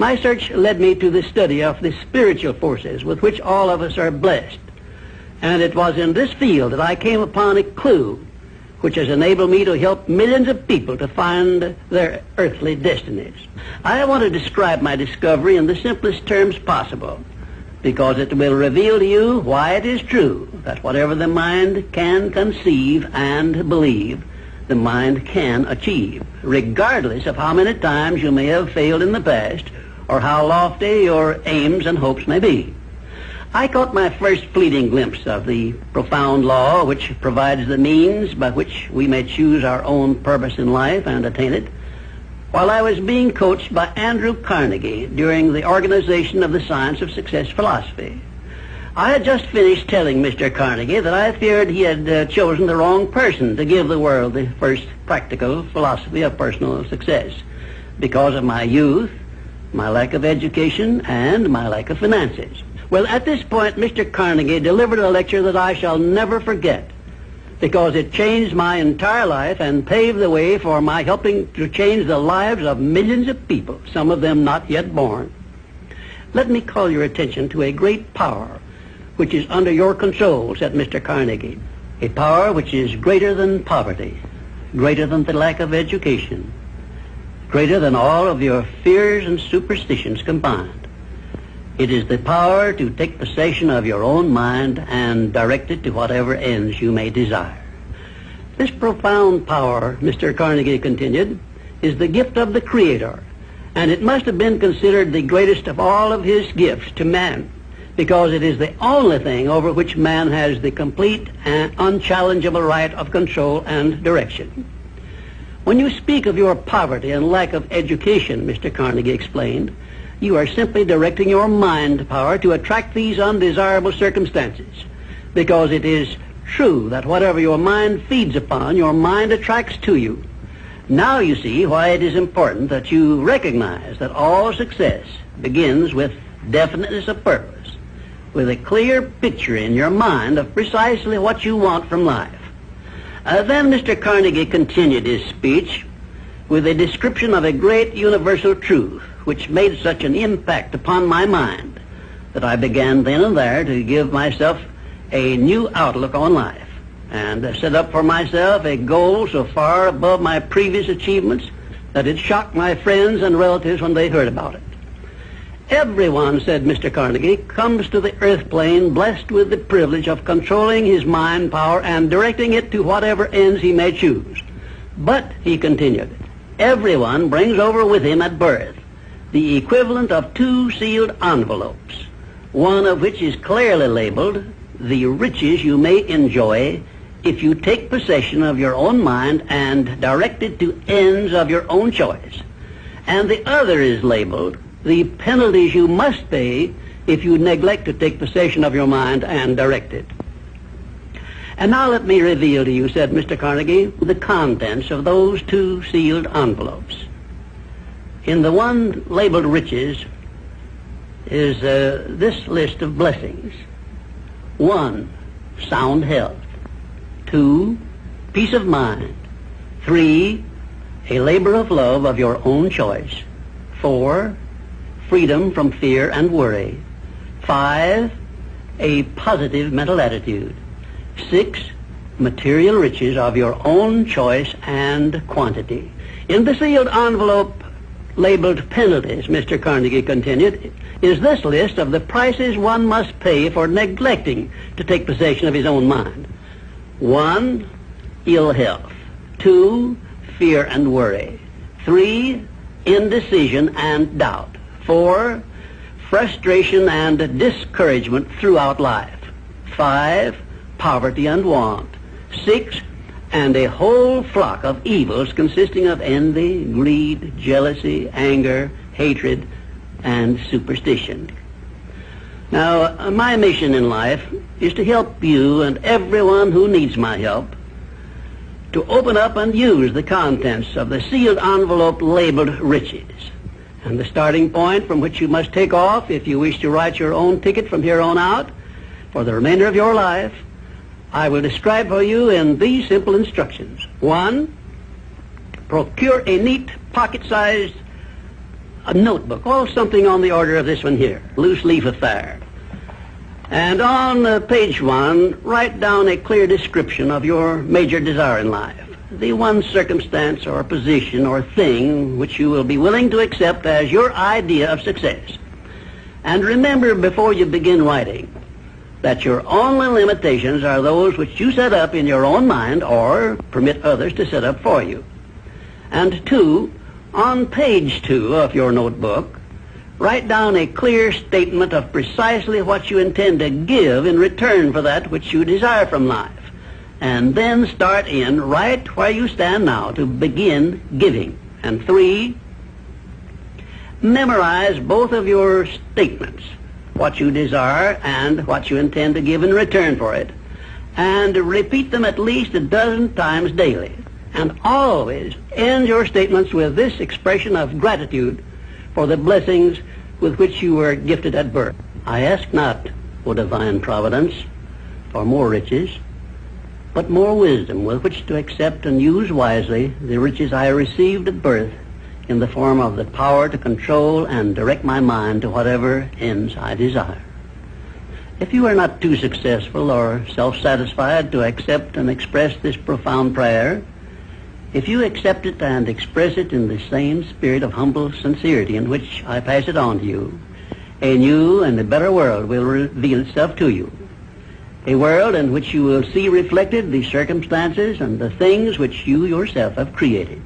My search led me to the study of the spiritual forces with which all of us are blessed. And it was in this field that I came upon a clue which has enabled me to help millions of people to find their earthly destinies. I want to describe my discovery in the simplest terms possible, because it will reveal to you why it is true that whatever the mind can conceive and believe, the mind can achieve, regardless of how many times you may have failed in the past or how lofty your aims and hopes may be. I caught my first fleeting glimpse of the profound law which provides the means by which we may choose our own purpose in life and attain it, while I was being coached by Andrew Carnegie during the organization of the Science of Success philosophy. I had just finished telling Mr. Carnegie that I feared he had chosen the wrong person to give the world the first practical philosophy of personal success because of my youth, my lack of education, and my lack of finances. Well, at this point, Mr. Carnegie delivered a lecture that I shall never forget, because it changed my entire life and paved the way for my helping to change the lives of millions of people, some of them not yet born. Let me call your attention to a great power which is under your control, said Mr. Carnegie, a power which is greater than poverty, greater than the lack of education, greater than all of your fears and superstitions combined. It is the power to take possession of your own mind and direct it to whatever ends you may desire. This profound power, Mr. Carnegie continued, is the gift of the Creator, and it must have been considered the greatest of all of his gifts to man, because it is the only thing over which man has the complete and unchallengeable right of control and direction. When you speak of your poverty and lack of education, Mr. Carnegie explained, you are simply directing your mind power to attract these undesirable circumstances, because it is true that whatever your mind feeds upon, your mind attracts to you. Now you see why it is important that you recognize that all success begins with definiteness of purpose, with a clear picture in your mind of precisely what you want from life. Then Mr. Carnegie continued his speech with a description of a great universal truth which made such an impact upon my mind that I began then and there to give myself a new outlook on life and set up for myself a goal so far above my previous achievements that it shocked my friends and relatives when they heard about it. Everyone, said Mr. Carnegie, comes to the earth plane blessed with the privilege of controlling his mind power and directing it to whatever ends he may choose. But, he continued, everyone brings over with him at birth the equivalent of 2 sealed envelopes, one of which is clearly labeled the riches you may enjoy if you take possession of your own mind and direct it to ends of your own choice, and the other is labeled the penalties you must pay if you neglect to take possession of your mind and direct it. And now let me reveal to you, said Mr. Carnegie, the contents of those 2 sealed envelopes. In the one labeled riches is this list of blessings. 1, sound health. 2, peace of mind. 3, a labor of love of your own choice. 4, freedom from fear and worry. 5, a positive mental attitude. 6, material riches of your own choice and quantity. In the sealed envelope labeled penalties, Mr. Carnegie continued, is this list of the prices one must pay for neglecting to take possession of his own mind. 1, ill health. 2, fear and worry. 3, indecision and doubt. 4, frustration and discouragement throughout life. 5, poverty and want. 6, and a whole flock of evils consisting of envy, greed, jealousy, anger, hatred, and superstition. Now, my mission in life is to help you and everyone who needs my help to open up and use the contents of the sealed envelope labeled riches. And the starting point from which you must take off if you wish to write your own ticket from here on out for the remainder of your life, I will describe for you in these simple instructions. 1, procure a neat pocket-sized a notebook, or something on the order of this one here, loose leaf affair. And on page 1, write down a clear description of your major desire in life, the one circumstance or position or thing which you will be willing to accept as your idea of success. And remember before you begin writing that your only limitations are those which you set up in your own mind or permit others to set up for you. And 2, on page 2 of your notebook, write down a clear statement of precisely what you intend to give in return for that which you desire from life. And then start in right where you stand now to begin giving. And 3, memorize both of your statements, what you desire and what you intend to give in return for it, and repeat them at least 12 times daily. And always end your statements with this expression of gratitude for the blessings with which you were gifted at birth. I ask not, O divine providence, for more riches, but more wisdom with which to accept and use wisely the riches I received at birth in the form of the power to control and direct my mind to whatever ends I desire. If you are not too successful or self-satisfied to accept and express this profound prayer, if you accept it and express it in the same spirit of humble sincerity in which I pass it on to you, a new and a better world will reveal itself to you. A world in which you will see reflected the circumstances and the things which you yourself have created.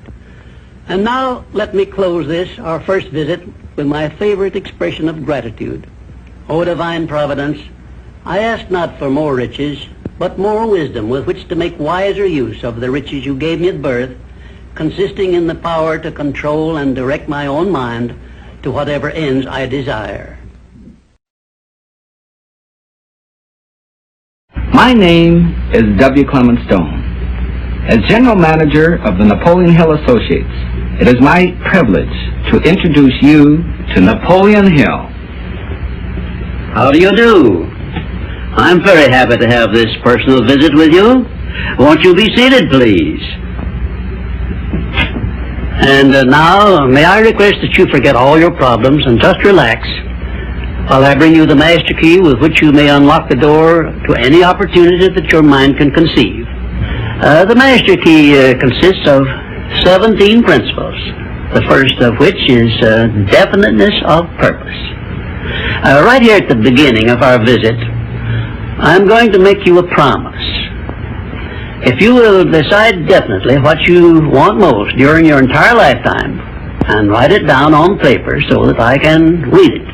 And now let me close this, our first visit, with my favorite expression of gratitude. O divine providence, I ask not for more riches, but more wisdom with which to make wiser use of the riches you gave me at birth, consisting in the power to control and direct my own mind to whatever ends I desire. My name is W. Clement Stone. As General Manager of the Napoleon Hill Associates, it is my privilege to introduce you to Napoleon Hill. How do you do? I'm very happy to have this personal visit with you. Won't you be seated, please? And now, may I request that you forget all your problems and just relax while I bring you the master key with which you may unlock the door to any opportunity that your mind can conceive. The master key consists of 17 principles, the first of which is definiteness of purpose. Right here at the beginning of our visit, I'm going to make you a promise. If you will decide definitely what you want most during your entire lifetime and write it down on paper so that I can read it,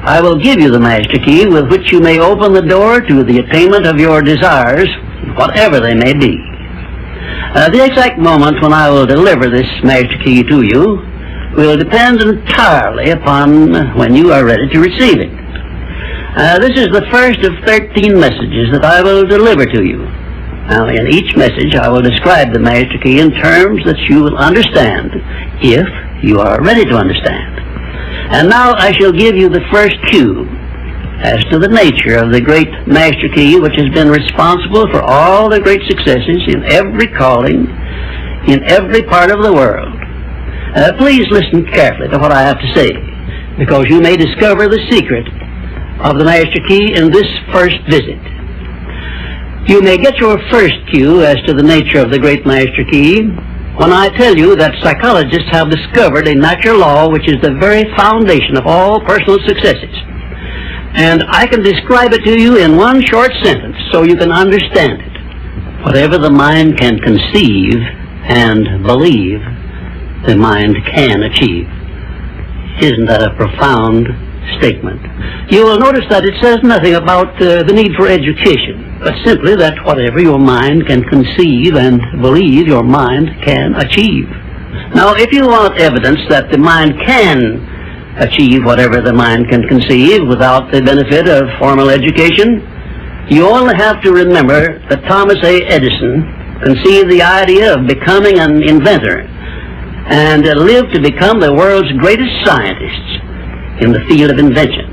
I will give you the master key with which you may open the door to the attainment of your desires, whatever they may be. The exact moment when I will deliver this master key to you will depend entirely upon when you are ready to receive it. This is the first of 13 messages that I will deliver to you. Now, in each message, I will describe the master key in terms that you will understand, if you are ready to understand. And now I shall give you the first cue as to the nature of the great master key which has been responsible for all the great successes in every calling, in every part of the world. Please listen carefully to what I have to say, because you may discover the secret of the master key in this first visit. You may get your first cue as to the nature of the great master key when I tell you that psychologists have discovered a natural law which is the very foundation of all personal successes. And I can describe it to you in one short sentence so you can understand it. Whatever the mind can conceive and believe, the mind can achieve. Isn't that a profound statement? You will notice that it says nothing about the need for education, but simply that whatever your mind can conceive and believe, your mind can achieve. Now, if you want evidence that the mind can achieve whatever the mind can conceive without the benefit of formal education, you only have to remember that Thomas A. Edison conceived the idea of becoming an inventor and lived to become the world's greatest scientist in the field of invention.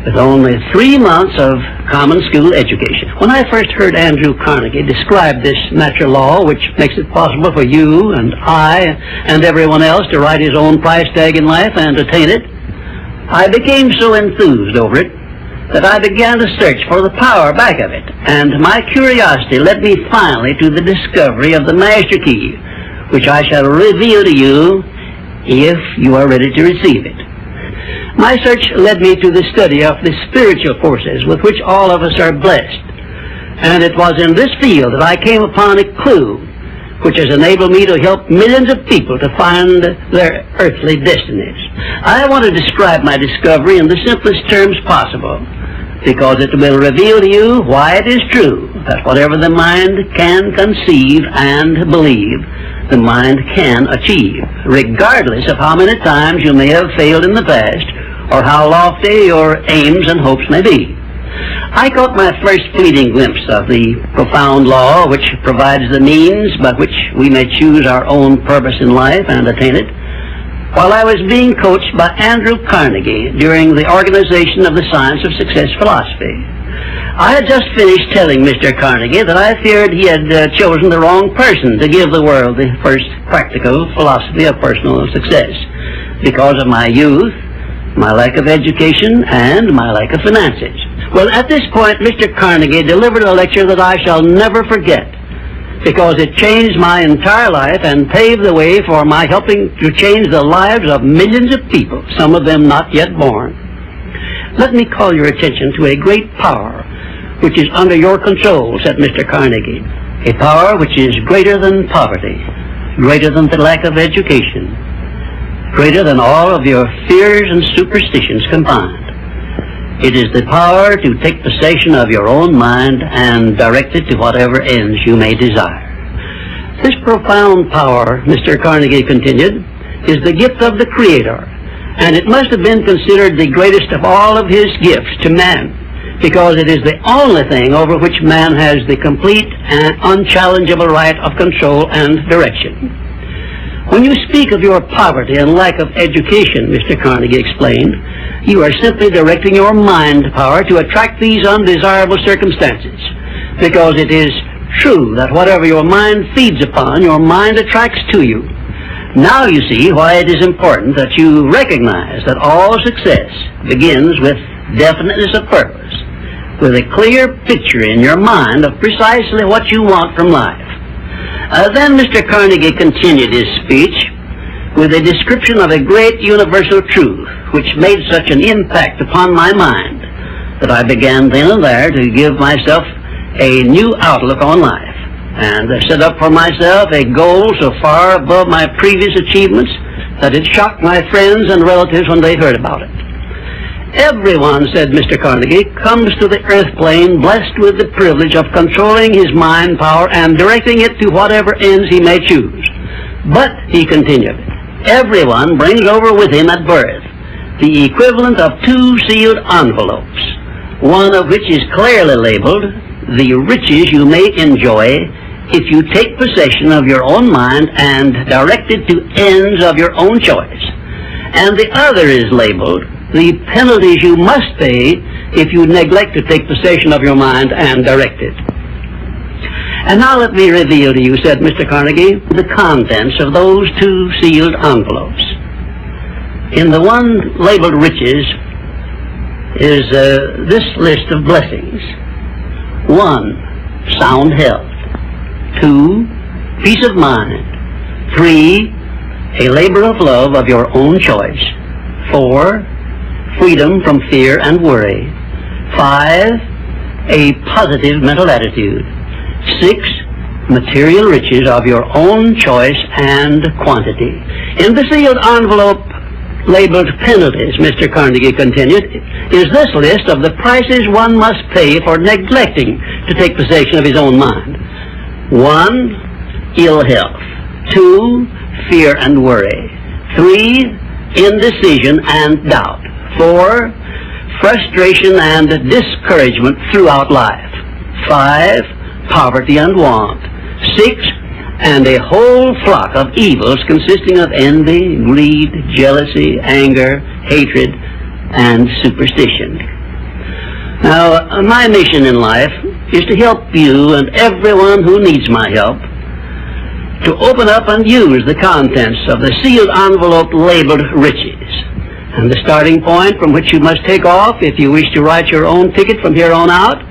with only 3 months of common school education. When I first heard Andrew Carnegie describe this natural law, which makes it possible for you and I and everyone else to write his own price tag in life and attain it, I became so enthused over it that I began to search for the power back of it, and my curiosity led me finally to the discovery of the master key, which I shall reveal to you if you are ready to receive it. My search led me to the study of the spiritual forces with which all of us are blessed, and it was in this field that I came upon a clue which has enabled me to help millions of people to find their earthly destinies. I want to describe my discovery in the simplest terms possible, because it will reveal to you why it is true that whatever the mind can conceive and believe, the mind can achieve, regardless of how many times you may have failed in the past or how lofty your aims and hopes may be. I caught my first fleeting glimpse of the profound law which provides the means by which we may choose our own purpose in life and attain it, while I was being coached by Andrew Carnegie during the organization of the Science of Success philosophy. I had just finished telling Mr. Carnegie that I feared he had chosen the wrong person to give the world the first practical philosophy of personal success because of my youth, my lack of education, and my lack of finances. Well, at this point, Mr. Carnegie delivered a lecture that I shall never forget, because it changed my entire life and paved the way for my helping to change the lives of millions of people, some of them not yet born. Let me call your attention to a great power which is under your control, said Mr. Carnegie, a power which is greater than poverty, greater than the lack of education, greater than all of your fears and superstitions combined. It is the power to take possession of your own mind and direct it to whatever ends you may desire. This profound power, Mr. Carnegie continued, is the gift of the Creator, and it must have been considered the greatest of all of His gifts to man, because it is the only thing over which man has the complete and unchallengeable right of control and direction. When you speak of your poverty and lack of education, Mr. Carnegie explained, you are simply directing your mind power to attract these undesirable circumstances, because it is true that whatever your mind feeds upon, your mind attracts to you. Now you see why it is important that you recognize that all success begins with definiteness of purpose, with a clear picture in your mind of precisely what you want from life. Then Mr. Carnegie continued his speech with a description of a great universal truth which made such an impact upon my mind that I began then and there to give myself a new outlook on life, and I set up for myself a goal so far above my previous achievements that it shocked my friends and relatives when they heard about it. Everyone, said Mr. Carnegie, comes to the earth plane blessed with the privilege of controlling his mind power and directing it to whatever ends he may choose. But, he continued, everyone brings over with him at birth the equivalent of 2 sealed envelopes, one of which is clearly labeled, the riches you may enjoy if you take possession of your own mind and direct it to ends of your own choice, and the other is labeled, the penalties you must pay if you neglect to take possession of your mind and direct it. And now let me reveal to you, said Mr. Carnegie, the contents of those 2 sealed envelopes. In the one labeled riches is this list of blessings. 1, sound health. 2, peace of mind. 3, a labor of love of your own choice. 4, freedom from fear and worry. 5, a positive mental attitude. 6, material riches of your own choice and quantity. In the sealed envelope labeled penalties, Mr. Carnegie continued, is this list of the prices one must pay for neglecting to take possession of his own mind. 1, ill health. 2, fear and worry. 3, indecision and doubt. 4, frustration and discouragement throughout life. 5, poverty and want. 6, and a whole flock of evils consisting of envy, greed, jealousy, anger, hatred, and superstition. Now, my mission in life is to help you and everyone who needs my help to open up and use the contents of the sealed envelope labeled riches. And the starting point from which you must take off if you wish to write your own ticket from here on out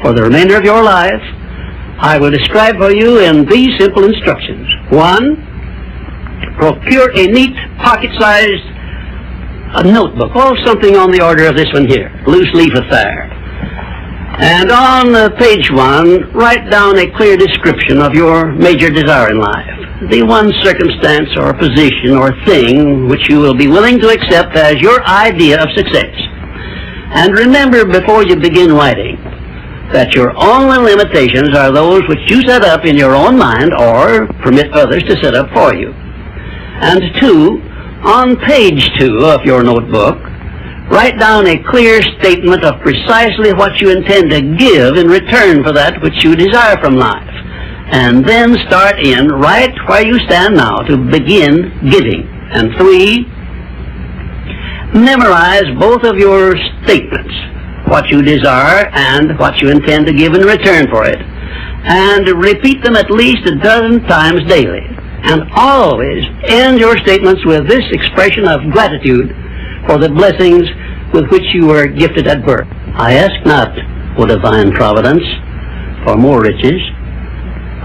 for the remainder of your life, I will describe for you in these simple instructions. 1, procure a neat pocket-sized notebook, or something on the order of this one here, loose leaf affair. And on page 1, write down a clear description of your major desire in life, the one circumstance or position or thing which you will be willing to accept as your idea of success. And remember before you begin writing that your only limitations are those which you set up in your own mind or permit others to set up for you. And 2, on page 2 of your notebook, write down a clear statement of precisely what you intend to give in return for that which you desire from life. And then start in right where you stand now to begin giving. And 3, memorize both of your statements, what you desire and what you intend to give in return for it. And repeat them at least a dozen times daily. And always end your statements with this expression of gratitude for the blessings with which you were gifted at birth. I ask not, O divine providence, for more riches,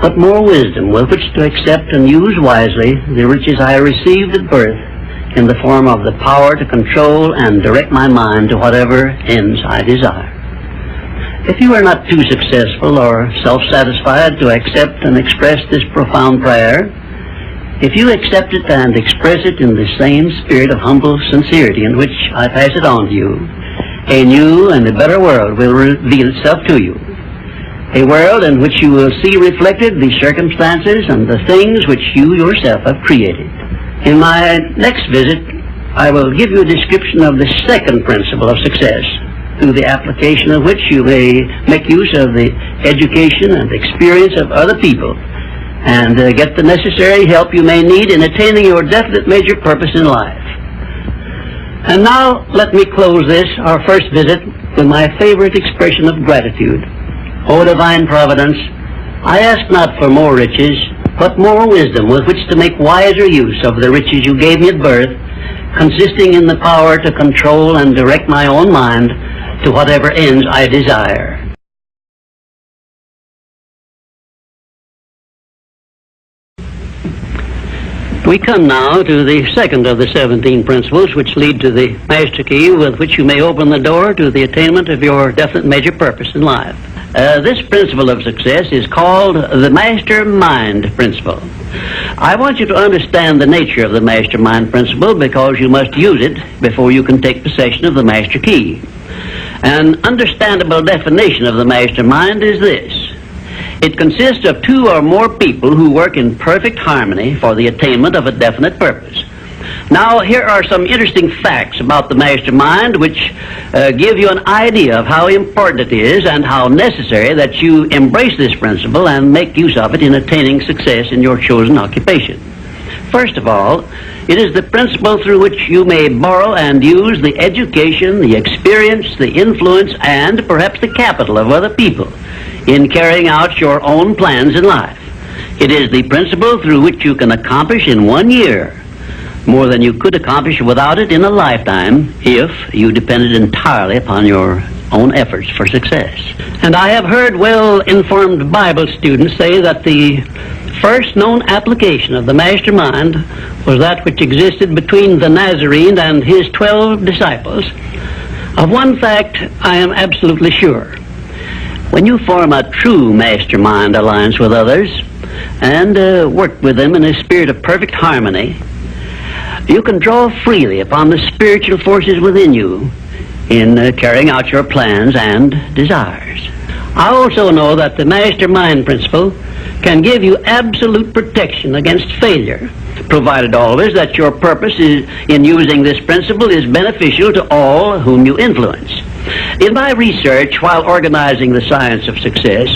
but more wisdom with which to accept and use wisely the riches I received at birth in the form of the power to control and direct my mind to whatever ends I desire. If you are not too successful or self-satisfied to accept and express this profound prayer, if you accept it and express it in the same spirit of humble sincerity in which I pass it on to you, a new and a better world will reveal itself to you. A world in which you will see reflected the circumstances and the things which you yourself have created. In my next visit, I will give you a description of the second principle of success, through the application of which you may make use of the education and experience of other people and get the necessary help you may need in attaining your definite major purpose in life. And now let me close this, our first visit, with my favorite expression of gratitude. O divine providence, I ask not for more riches, but more wisdom with which to make wiser use of the riches you gave me at birth, consisting in the power to control and direct my own mind to whatever ends I desire. We come now to the second of the 17 principles which lead to the master key with which you may open the door to the attainment of your definite major purpose in life. This principle of success is called the mastermind principle. I want you to understand the nature of the mastermind principle because you must use it before you can take possession of the master key. An understandable definition of the mastermind is this. It consists of 2 or more people who work in perfect harmony for the attainment of a definite purpose. Now, here are some interesting facts about the mastermind which give you an idea of how important it is and how necessary that you embrace this principle and make use of it in attaining success in your chosen occupation. First of all, it is the principle through which you may borrow and use the education, the experience, the influence, and perhaps the capital of other people in carrying out your own plans in life. It is the principle through which you can accomplish in 1 year more than you could accomplish without it in a lifetime if you depended entirely upon your own efforts for success. And I have heard well-informed Bible students say that the first known application of the mastermind was that which existed between the Nazarene and his 12 disciples. Of one fact I am absolutely sure. When you form a true mastermind alliance with others and work with them in a spirit of perfect harmony, you can draw freely upon the spiritual forces within you in carrying out your plans and desires. I also know that the mastermind principle can give you absolute protection against failure, provided always that your purpose in using this principle is beneficial to all whom you influence. In my research while organizing the science of success,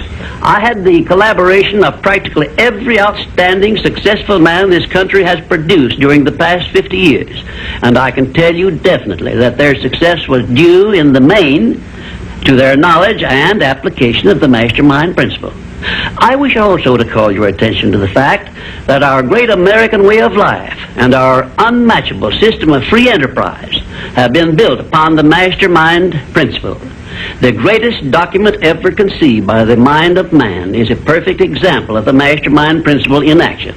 I had the collaboration of practically every outstanding successful man this country has produced during the past 50 years. And I can tell you definitely that their success was due in the main to their knowledge and application of the mastermind principle. I wish also to call your attention to the fact that our great American way of life and our unmatchable system of free enterprise have been built upon the mastermind principle. The greatest document ever conceived by the mind of man is a perfect example of the mastermind principle in action.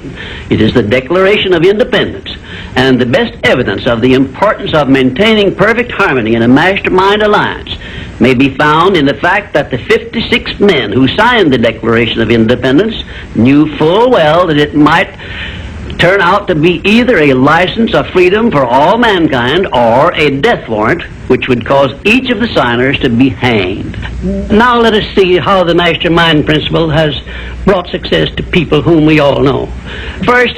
It is the Declaration of Independence, and the best evidence of the importance of maintaining perfect harmony in a mastermind alliance may be found in the fact that the 56 men who signed the Declaration of Independence knew full well that it might turn out to be either a license of freedom for all mankind or a death warrant which would cause each of the signers to be hanged. Now let us see how the mastermind principle has brought success to people whom we all know. First,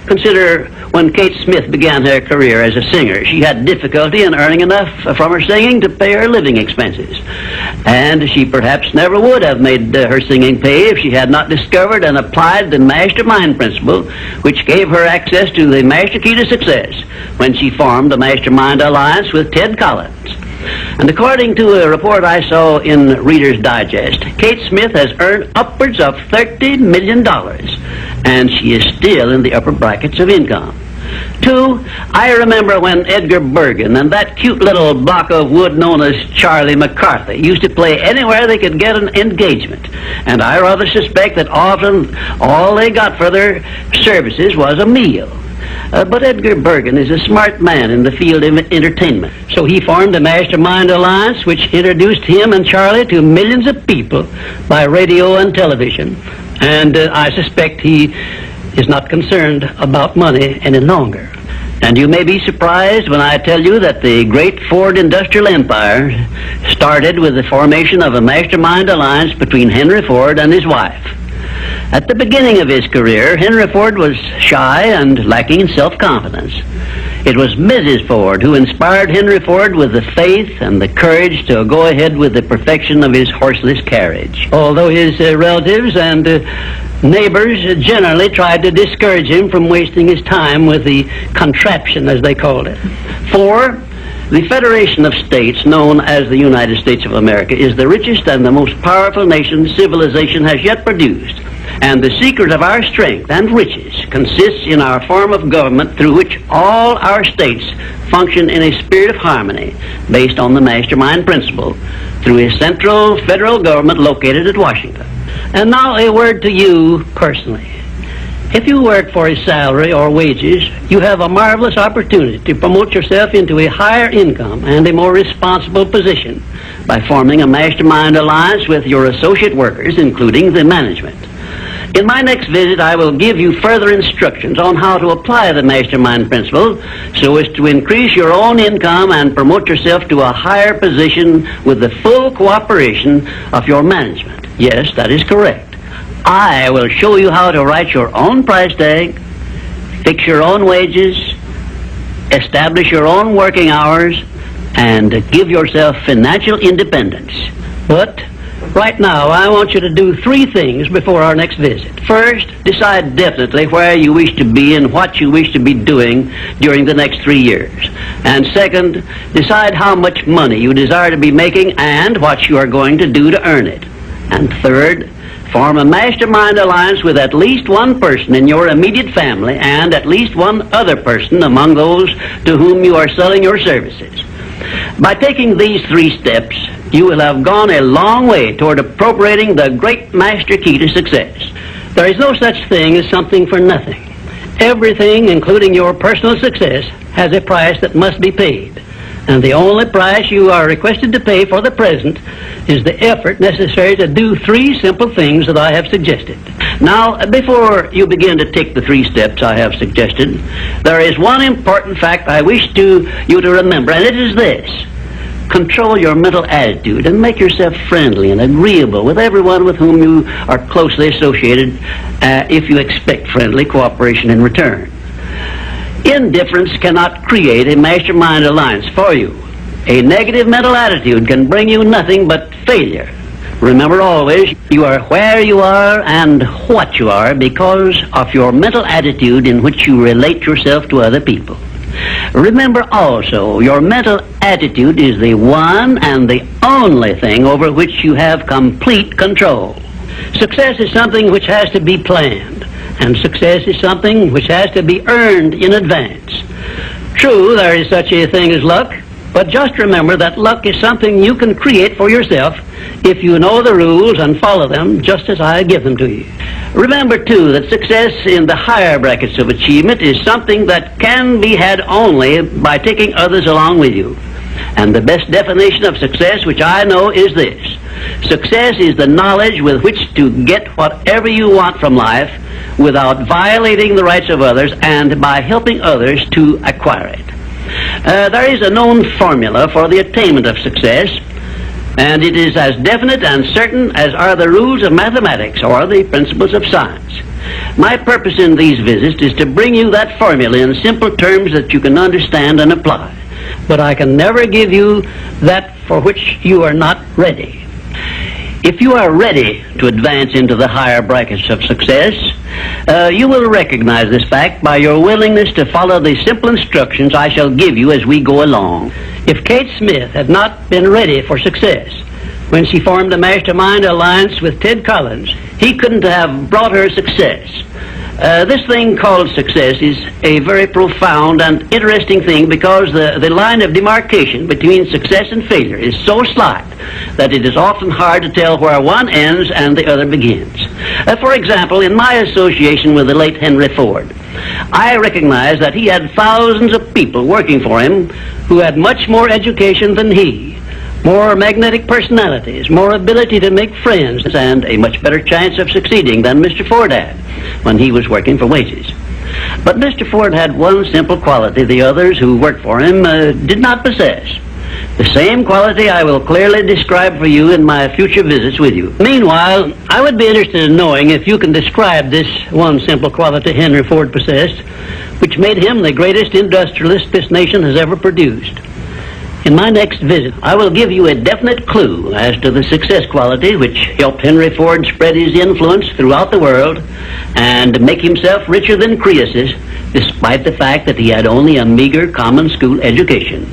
consider when Kate Smith began her career as a singer. She had difficulty in earning enough from her singing to pay her living expenses. And she perhaps never would have made her singing pay if she had not discovered and applied the mastermind principle, which gave her access to the master key to success when she formed the Mastermind Alliance with Ted Collins. And according to a report I saw in Reader's Digest, Kate Smith has earned upwards of $30 million, and she is still in the upper brackets of income. Two, I remember when Edgar Bergen and that cute little block of wood known as Charlie McCarthy used to play anywhere they could get an engagement. And I rather suspect that often all they got for their services was a meal. But Edgar Bergen is a smart man in the field of entertainment. So he formed a Mastermind Alliance which introduced him and Charlie to millions of people by radio and television. And I suspect he is not concerned about money any longer. And you may be surprised when I tell you that the great Ford industrial empire started with the formation of a Mastermind Alliance between Henry Ford and his wife. At the beginning of his career, Henry Ford was shy and lacking in self-confidence. It was Mrs. Ford who inspired Henry Ford with the faith and the courage to go ahead with the perfection of his horseless carriage. Although his relatives and neighbors generally tried to discourage him from wasting his time with the contraption, as they called it. 4, the Federation of States, known as the United States of America, is the richest and the most powerful nation civilization has yet produced. And the secret of our strength and riches consists in our form of government through which all our states function in a spirit of harmony based on the mastermind principle through a central federal government located at Washington. And now a word to you personally. If you work for a salary or wages, you have a marvelous opportunity to promote yourself into a higher income and a more responsible position by forming a mastermind alliance with your associate workers, including the management. In my next visit, I will give you further instructions on how to apply the mastermind principle so as to increase your own income and promote yourself to a higher position with the full cooperation of your management. Yes, that is correct. I will show you how to write your own price tag, fix your own wages, establish your own working hours, and give yourself financial independence. But right now, I want you to do 3 things before our next visit. First, decide definitely where you wish to be and what you wish to be doing during the next 3 years. And second, decide how much money you desire to be making and what you are going to do to earn it. And third, form a mastermind alliance with at least one person in your immediate family and at least one other person among those to whom you are selling your services. By taking these 3 steps, you will have gone a long way toward appropriating the great master key to success. There is no such thing as something for nothing. Everything, including your personal success, has a price that must be paid. And the only price you are requested to pay for the present is the effort necessary to do 3 simple things that I have suggested. Now, before you begin to take the 3 steps I have suggested, there is one important fact I wish you to remember, and it is this. Control your mental attitude and make yourself friendly and agreeable with everyone with whom you are closely associated if you expect friendly cooperation in return. Indifference cannot create a mastermind alliance for you. A negative mental attitude can bring you nothing but failure. Remember always, you are where you are and what you are because of your mental attitude in which you relate yourself to other people. Remember also, your mental attitude is the one and the only thing over which you have complete control. Success is something which has to be planned, and success is something which has to be earned in advance. True, there is such a thing as luck, but just remember that luck is something you can create for yourself if you know the rules and follow them just as I give them to you. Remember, too, that success in the higher brackets of achievement is something that can be had only by taking others along with you. And the best definition of success, which I know, is this. Success is the knowledge with which to get whatever you want from life without violating the rights of others and by helping others to acquire it. There is a known formula for the attainment of success, and it is as definite and certain as are the rules of mathematics or the principles of science. My purpose in these visits is to bring you that formula in simple terms that you can understand and apply. But I can never give you that for which you are not ready. If you are ready to advance into the higher brackets of success, you will recognize this fact by your willingness to follow the simple instructions I shall give you as we go along. If Kate Smith had not been ready for success when she formed a mastermind alliance with Ted Collins, he couldn't have brought her success. This thing called success is a very profound and interesting thing because the line of demarcation between success and failure is so slight that it is often hard to tell where one ends and the other begins. For example, in my association with the late Henry Ford, I recognize that he had thousands of people working for him who had much more education than he, more magnetic personalities, more ability to make friends, and a much better chance of succeeding than Mr. Ford had when he was working for wages. But Mr. Ford had one simple quality the others who worked for him did not possess. The same quality I will clearly describe for you in my future visits with you. Meanwhile, I would be interested in knowing if you can describe this one simple quality Henry Ford possessed, which made him the greatest industrialist this nation has ever produced. In my next visit, I will give you a definite clue as to the success quality which helped Henry Ford spread his influence throughout the world and make himself richer than Croesus, despite the fact that he had only a meager common school education.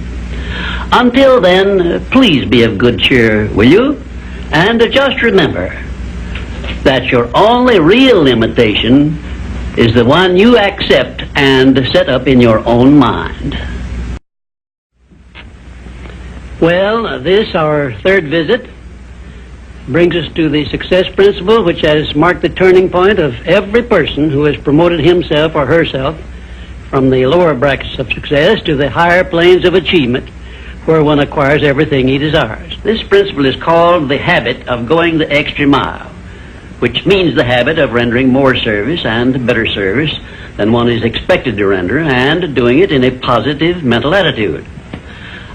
Until then, please be of good cheer, will you? And just remember that your only real limitation is the one you accept and set up in your own mind. Well, this, our third visit, brings us to the success principle which has marked the turning point of every person who has promoted himself or herself from the lower brackets of success to the higher planes of achievement where one acquires everything he desires. This principle is called the habit of going the extra mile, which means the habit of rendering more service and better service than one is expected to render, and doing it in a positive mental attitude.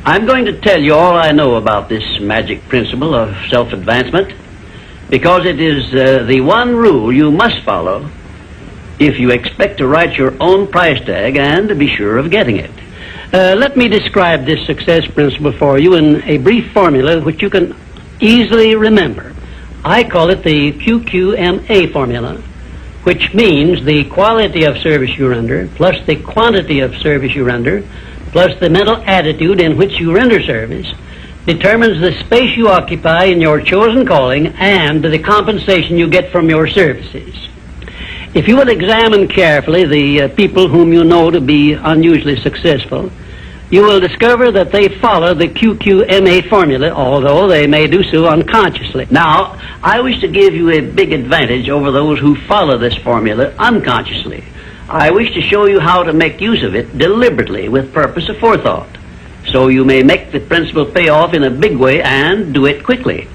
I'm going to tell you all I know about this magic principle of self-advancement because it is the one rule you must follow if you expect to write your own price tag and to be sure of getting it. Let me describe this success principle for you in a brief formula which you can easily remember. I call it the QQMA formula, which means the quality of service you render plus the quantity of service you render plus the mental attitude in which you render service determines the space you occupy in your chosen calling and the compensation you get from your services. If you will examine carefully the people whom you know to be unusually successful, you will discover that they follow the QQMA formula, although they may do so unconsciously. Now, I wish to give you a big advantage over those who follow this formula unconsciously. I wish to show you how to make use of it deliberately with purpose of forethought, so you may make the principle pay off in a big way and do it quickly.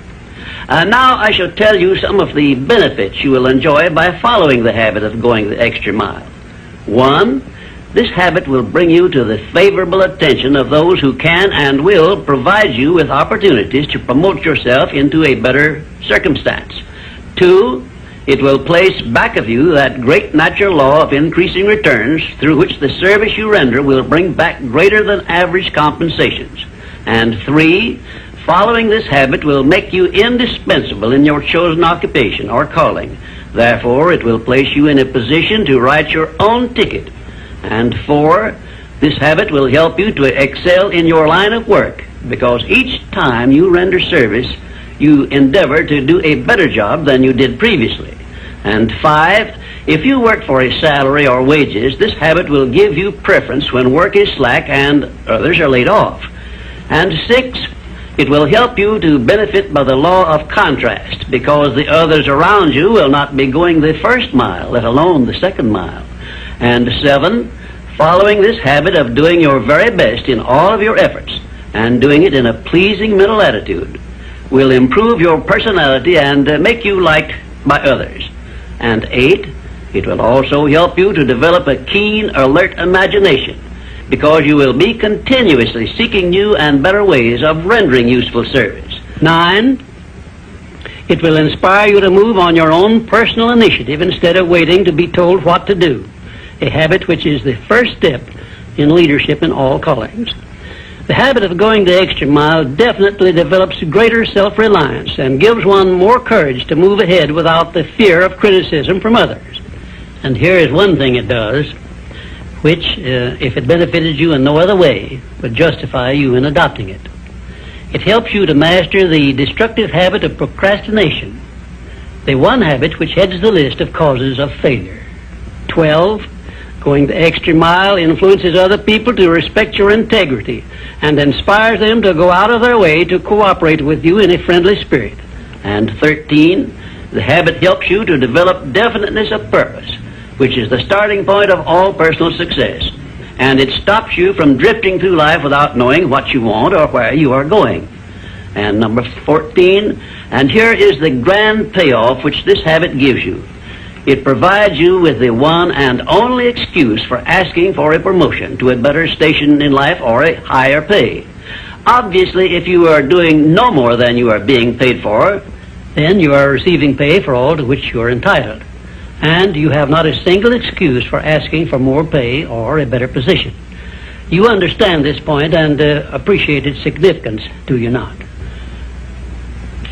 Now I shall tell you some of the benefits you will enjoy by following the habit of going the extra mile. 1, this habit will bring you to the favorable attention of those who can and will provide you with opportunities to promote yourself into a better circumstance. 2, it will place back of you that great natural law of increasing returns through which the service you render will bring back greater than average compensations. And 3, following this habit will make you indispensable in your chosen occupation or calling. Therefore, it will place you in a position to write your own ticket. And 4, This habit will help you to excel in your line of work, because each time you render service, you endeavor to do a better job than you did previously. And 5, if you work for a salary or wages, this habit will give you preference when work is slack and others are laid off. And 6, it will help you to benefit by the law of contrast, because the others around you will not be going the first mile, let alone the second mile. And 7, following this habit of doing your very best in all of your efforts and doing it in a pleasing mental attitude will improve your personality and make you liked by others. And 8, it will also help you to develop a keen, alert imagination, because you will be continuously seeking new and better ways of rendering useful service. 9, it will inspire you to move on your own personal initiative instead of waiting to be told what to do, a habit which is the first step in leadership in all callings. The habit of going the extra mile definitely develops greater self-reliance and gives one more courage to move ahead without the fear of criticism from others. And here is one thing it does, which, if it benefited you in no other way, would justify you in adopting it. It helps you to master the destructive habit of procrastination, the one habit which heads the list of causes of failure. 12, going the extra mile influences other people to respect your integrity and inspires them to go out of their way to cooperate with you in a friendly spirit. And 13, the habit helps you to develop definiteness of purpose, which is the starting point of all personal success. And it stops you from drifting through life without knowing what you want or where you are going. And number 14, and here is the grand payoff which this habit gives you. It provides you with the one and only excuse for asking for a promotion to a better station in life or a higher pay. Obviously, if you are doing no more than you are being paid for, then you are receiving pay for all to which you are entitled. And you have not a single excuse for asking for more pay or a better position. You understand this point and appreciate its significance, do you not?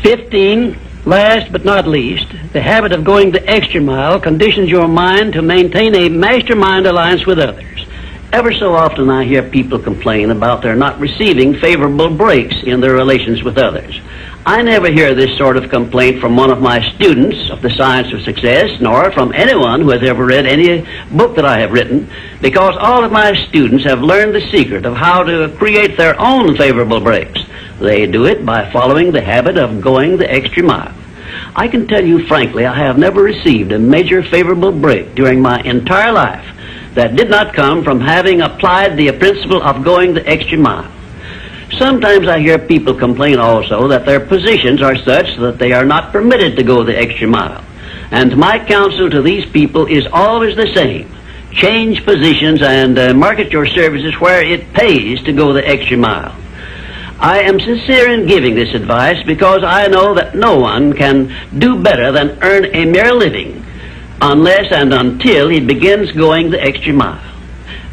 15, last but not least, the habit of going the extra mile conditions your mind to maintain a mastermind alliance with others. Ever so often I hear people complain about their not receiving favorable breaks in their relations with others. I never hear this sort of complaint from one of my students of the science of success, nor from anyone who has ever read any book that I have written, because all of my students have learned the secret of how to create their own favorable breaks. They do it by following the habit of going the extra mile. I can tell you frankly, I have never received a major favorable break during my entire life that did not come from having applied the principle of going the extra mile. Sometimes I hear people complain also that their positions are such that they are not permitted to go the extra mile. And my counsel to these people is always the same. Change positions and market your services where it pays to go the extra mile. I am sincere in giving this advice because I know that no one can do better than earn a mere living unless and until he begins going the extra mile.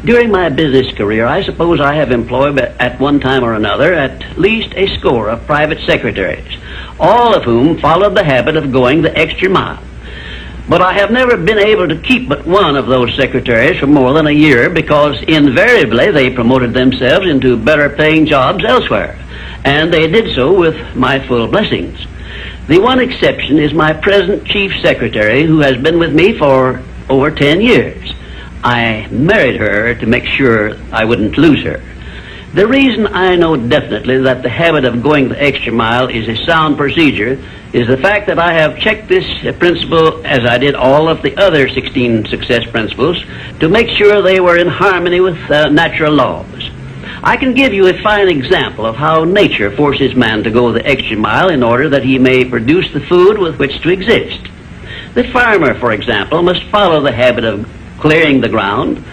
During my business career, I suppose I have employed at one time or another at least a score of private secretaries, all of whom followed the habit of going the extra mile. But I have never been able to keep but one of those secretaries for more than a year because invariably they promoted themselves into better paying jobs elsewhere, and they did so with my full blessings. The one exception is my present chief secretary, who has been with me for over 10 years. I married her to make sure I wouldn't lose her. The reason I know definitely that the habit of going the extra mile is a sound procedure is the fact that I have checked this principle, as I did all of the other 16 success principles, to make sure they were in harmony with natural laws. I can give you a fine example of how nature forces man to go the extra mile in order that he may produce the food with which to exist. The farmer, for example, must follow the habit of clearing the ground,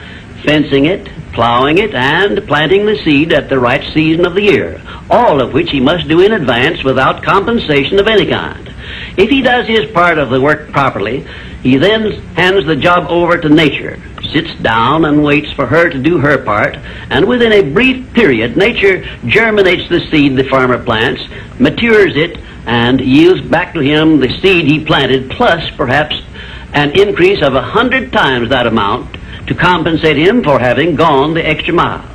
fencing it, plowing it, and planting the seed at the right season of the year, all of which he must do in advance without compensation of any kind. If he does his part of the work properly, he then hands the job over to nature, sits down and waits for her to do her part, and within a brief period, nature germinates the seed the farmer plants, matures it, and yields back to him the seed he planted, plus perhaps an increase of 100 times that amount, to compensate him for having gone the extra mile.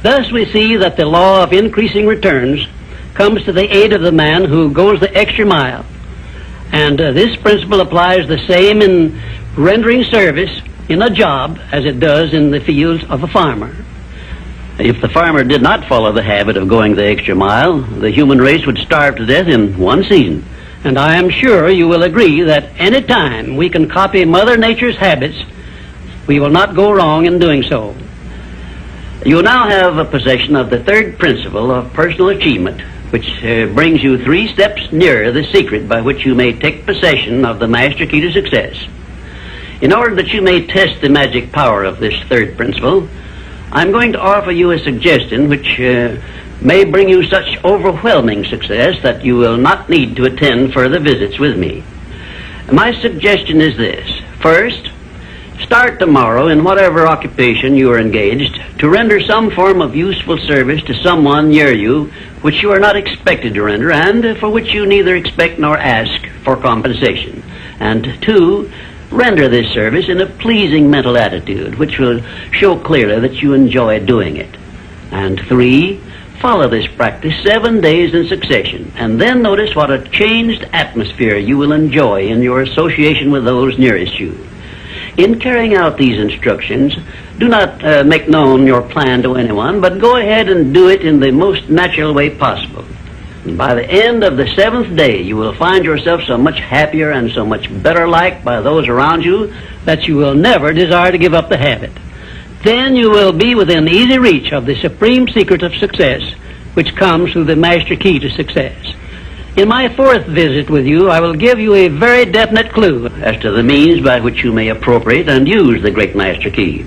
Thus we see that the law of increasing returns comes to the aid of the man who goes the extra mile. And this principle applies the same in rendering service in a job as it does in the fields of a farmer. If the farmer did not follow the habit of going the extra mile, the human race would starve to death in one season. And I am sure you will agree that any time we can copy Mother Nature's habits, we will not go wrong in doing so. You now have a possession of the third principle of personal achievement, which brings you 3 steps nearer the secret by which you may take possession of the master key to success. In order that you may test the magic power of this third principle, I'm going to offer you a suggestion which may bring you such overwhelming success that you will not need to attend further visits with me. My suggestion is this. First, start tomorrow in whatever occupation you are engaged to render some form of useful service to someone near you which you are not expected to render and for which you neither expect nor ask for compensation. And 2, render this service in a pleasing mental attitude which will show clearly that you enjoy doing it. And 3, follow this practice 7 days in succession, and then notice what a changed atmosphere you will enjoy in your association with those nearest you. In carrying out these instructions, do not make known your plan to anyone, but go ahead and do it in the most natural way possible. And by the end of the 7th day, you will find yourself so much happier and so much better liked by those around you that you will never desire to give up the habit. Then you will be within easy reach of the supreme secret of success, which comes through the master key to success. In my 4th visit with you, I will give you a very definite clue as to the means by which you may appropriate and use the great master key.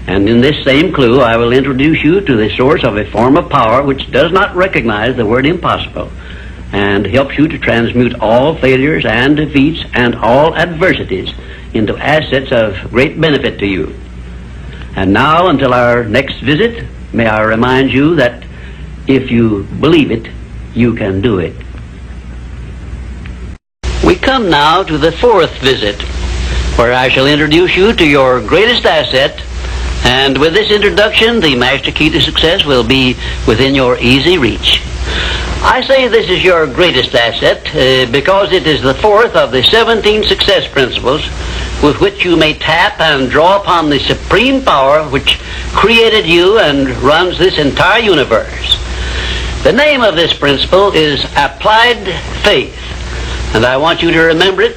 And in this same clue, I will introduce you to the source of a form of power which does not recognize the word impossible and helps you to transmute all failures and defeats and all adversities into assets of great benefit to you. And now, until our next visit, may I remind you that if you believe it, you can do it. We come now to the 4th visit, where I shall introduce you to your greatest asset, and with this introduction, the master key to success will be within your easy reach. I say this is your greatest asset because it is the 4th of the 17 success principles with which you may tap and draw upon the supreme power which created you and runs this entire universe. The name of this principle is applied faith. And I want you to remember it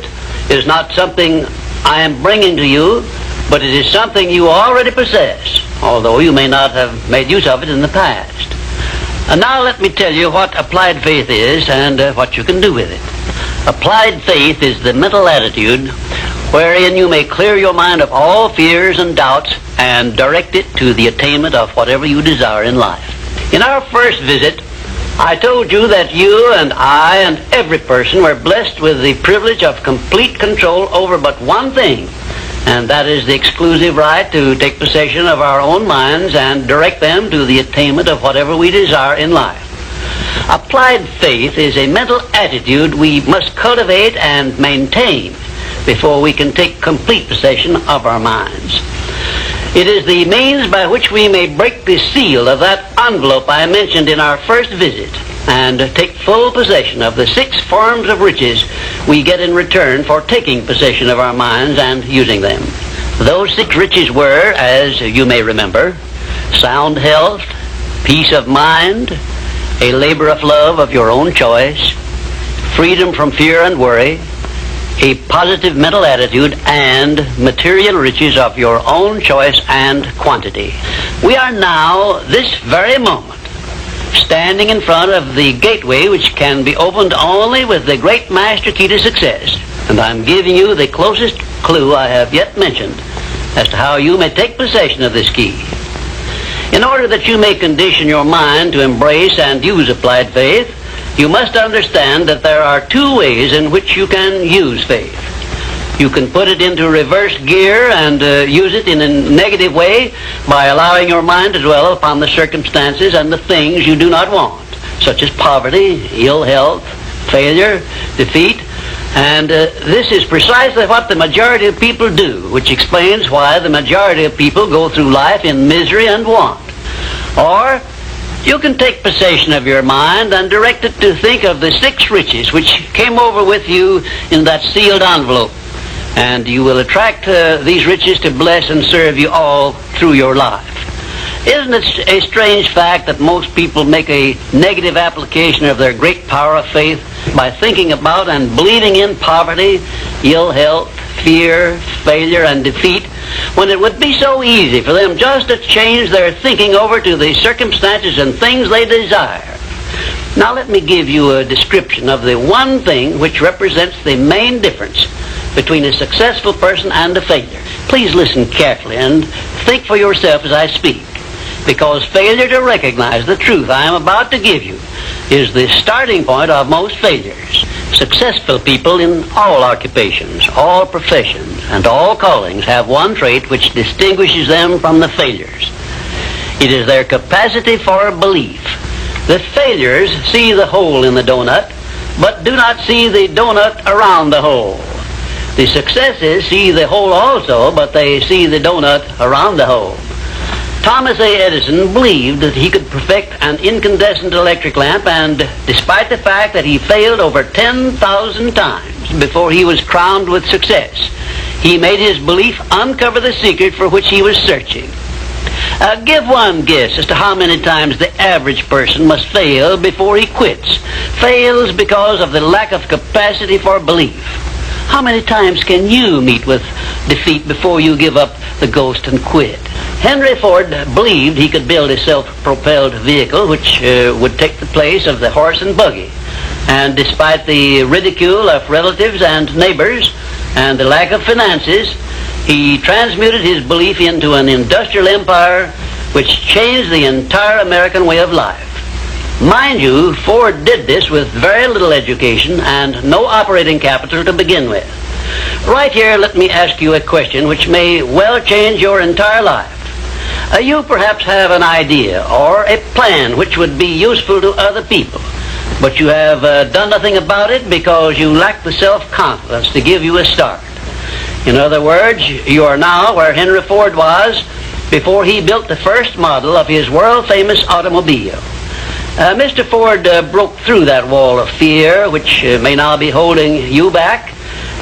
is not something I am bringing to you, but it is something you already possess, although you may not have made use of it in the past. And now let me tell you what applied faith is and what you can do with it. Applied faith is the mental attitude wherein you may clear your mind of all fears and doubts and direct it to the attainment of whatever you desire in life. In our first visit, I told you that you and I and every person were blessed with the privilege of complete control over but one thing, and that is the exclusive right to take possession of our own minds and direct them to the attainment of whatever we desire in life. Applied faith is a mental attitude we must cultivate and maintain before we can take complete possession of our minds. It is the means by which we may break the seal of that envelope I mentioned in our first visit and take full possession of the 6 forms of riches we get in return for taking possession of our minds and using them. Those 6 riches were, as you may remember, sound health, peace of mind, a labor of love of your own choice, freedom from fear and worry, a positive mental attitude, and material riches of your own choice and quantity. We are now, this very moment, standing in front of the gateway which can be opened only with the great master key to success. And I'm giving you the closest clue I have yet mentioned as to how you may take possession of this key. In order that you may condition your mind to embrace and use applied faith, you must understand that there are 2 ways in which you can use faith. You can put it into reverse gear and use it in a negative way by allowing your mind to dwell upon the circumstances and the things you do not want, such as poverty, ill health, failure, defeat, And this is precisely what the majority of people do, which explains why the majority of people go through life in misery and want. Or you can take possession of your mind and direct it to think of the 6 riches which came over with you in that sealed envelope. And you will attract these riches to bless and serve you all through your life. Isn't it a strange fact that most people make a negative application of their great power of faith by thinking about and believing in poverty, ill health, fear, failure, and defeat, when it would be so easy for them just to change their thinking over to the circumstances and things they desire? Now let me give you a description of the one thing which represents the main difference between a successful person and a failure. Please listen carefully and think for yourself as I speak, because failure to recognize the truth I am about to give you is the starting point of most failures. Successful people in all occupations, all professions, and all callings have one trait which distinguishes them from the failures. It is their capacity for belief. The failures see the hole in the donut, but do not see the donut around the hole. The successes see the hole also, but they see the donut around the hole. Thomas A. Edison believed that he could perfect an incandescent electric lamp, and despite the fact that he failed over 10,000 times before he was crowned with success, he made his belief uncover the secret for which he was searching. Give one guess as to how many times the average person must fail before he quits. Fails because of the lack of capacity for belief. How many times can you meet with defeat before you give up the ghost and quit? Henry Ford believed he could build a self-propelled vehicle which would take the place of the horse and buggy. And despite the ridicule of relatives and neighbors and the lack of finances, he transmuted his belief into an industrial empire which changed the entire American way of life. Mind you, Ford did this with very little education and no operating capital to begin with. Right here, let me ask you a question which may well change your entire life. You perhaps have an idea or a plan which would be useful to other people, but you have done nothing about it because you lack the self-confidence to give you a start. In other words, you are now where Henry Ford was before he built the first model of his world-famous automobile. Mr. Ford broke through that wall of fear which may now be holding you back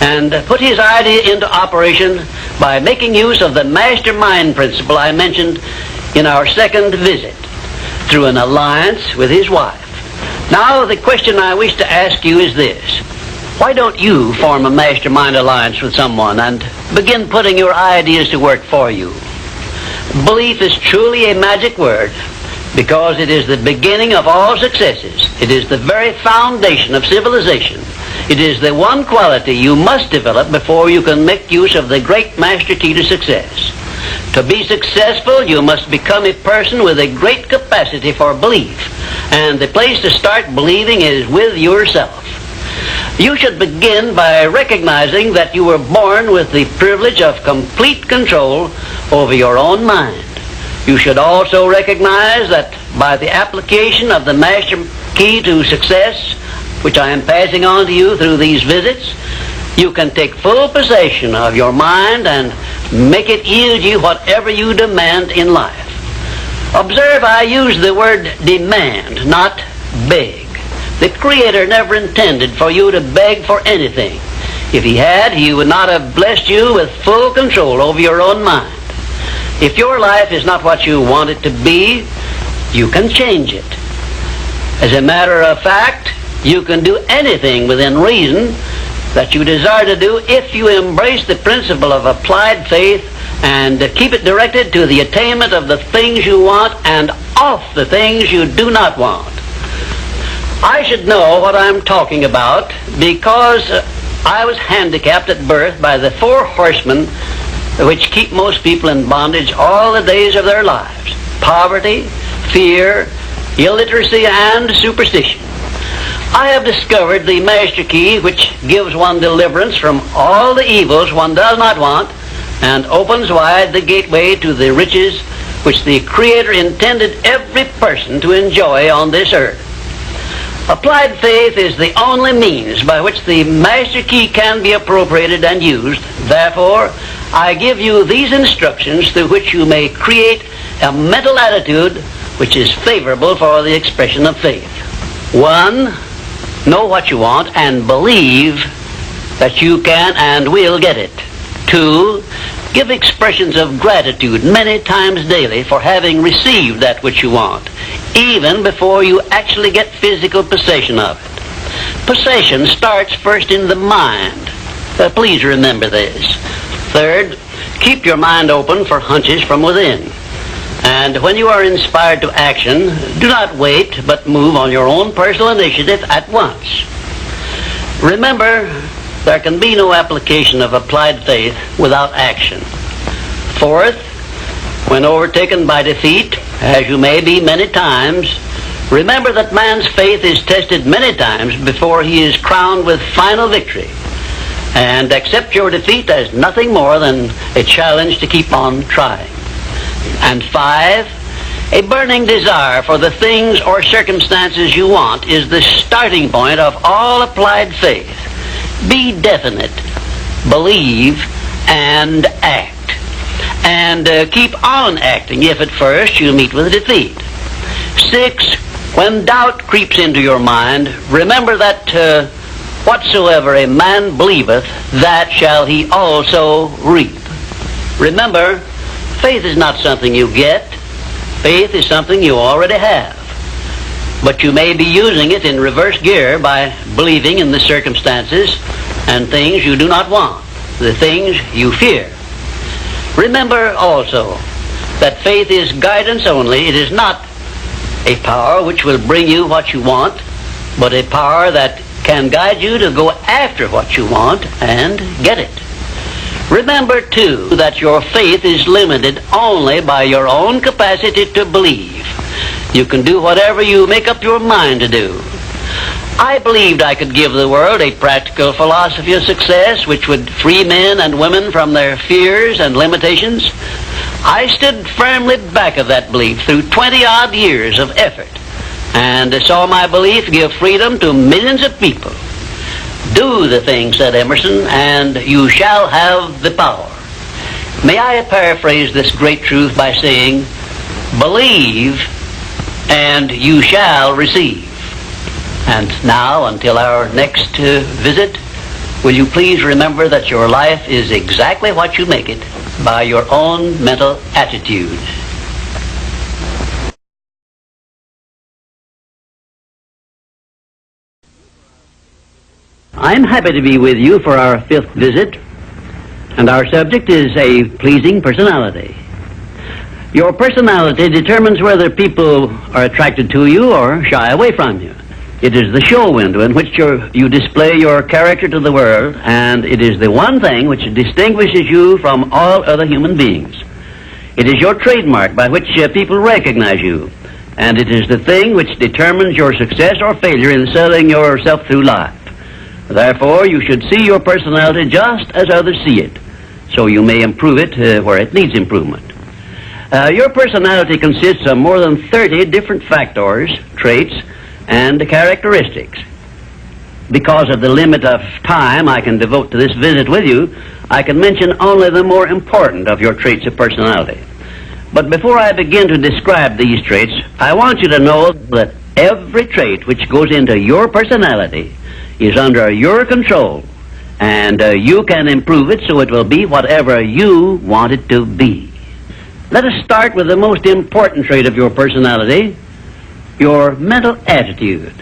and put his idea into operation by making use of the mastermind principle I mentioned in our second visit through an alliance with his wife. Now the question I wish to ask you is this: why don't you form a mastermind alliance with someone and begin putting your ideas to work for you? Belief is truly a magic word because it is the beginning of all successes. It is the very foundation of civilization. It is the one quality you must develop before you can make use of the great master key to success. To be successful, you must become a person with a great capacity for belief, and the place to start believing is with yourself. You should begin by recognizing that you were born with the privilege of complete control over your own mind. You should also recognize that by the application of the master key to success, which I am passing on to you through these visits, you can take full possession of your mind and make it yield you whatever you demand in life. Observe, I use the word demand, not beg. The Creator never intended for you to beg for anything. If He had, He would not have blessed you with full control over your own mind. If your life is not what you want it to be, you can change it. As a matter of fact, you can do anything within reason that you desire to do if you embrace the principle of applied faith and keep it directed to the attainment of the things you want and off the things you do not want. I should know what I'm talking about because I was handicapped at birth by the 4 horsemen which keep most people in bondage all the days of their lives: poverty, fear, illiteracy, and superstition. I have discovered the master key which gives one deliverance from all the evils one does not want and opens wide the gateway to the riches which the Creator intended every person to enjoy on this earth. Applied faith is the only means by which the master key can be appropriated and used. Therefore, I give you these instructions through which you may create a mental attitude which is favorable for the expression of faith. 1, know what you want and believe that you can and will get it. 2, give expressions of gratitude many times daily for having received that which you want, even before you actually get physical possession of it. Possession starts first in the mind. Please remember this. 3rd, keep your mind open for hunches from within. And when you are inspired to action, do not wait, but move on your own personal initiative at once. Remember, there can be no application of applied faith without action. 4th, when overtaken by defeat, as you may be many times, remember that man's faith is tested many times before he is crowned with final victory. And accept your defeat as nothing more than a challenge to keep on trying. And 5, a burning desire for the things or circumstances you want is the starting point of all applied faith. Be definite, believe, and act. And keep on acting if at first you meet with defeat. 6, when doubt creeps into your mind, remember that whatsoever a man believeth, that shall he also reap. Remember, faith is not something you get. Faith is something you already have. But you may be using it in reverse gear by believing in the circumstances and things you do not want, the things you fear. Remember also that faith is guidance only. It is not a power which will bring you what you want, but a power that can guide you to go after what you want and get it. Remember, too, that your faith is limited only by your own capacity to believe. You can do whatever you make up your mind to do. I believed I could give the world a practical philosophy of success which would free men and women from their fears and limitations. I stood firmly back of that belief through 20-odd years of effort and saw my belief give freedom to millions of people. Do the thing, said Emerson, and you shall have the power. May I paraphrase this great truth by saying, believe and you shall receive. And now, until our next visit, will you please remember that your life is exactly what you make it by your own mental attitude. I'm happy to be with you for our 5th visit, and our subject is a pleasing personality. Your personality determines whether people are attracted to you or shy away from you. It is the show window in which you display your character to the world, and it is the one thing which distinguishes you from all other human beings. It is your trademark by which people recognize you, and it is the thing which determines your success or failure in selling yourself through life. Therefore, you should see your personality just as others see it, so you may improve it where it needs improvement. Your personality consists of more than 30 different factors, traits, and characteristics. Because of the limit of time I can devote to this visit with you, I can mention only the more important of your traits of personality. But before I begin to describe these traits, I want you to know that every trait which goes into your personality is under your control, and you can improve it so it will be whatever you want it to be. Let us start with the most important trait of your personality, your mental attitude.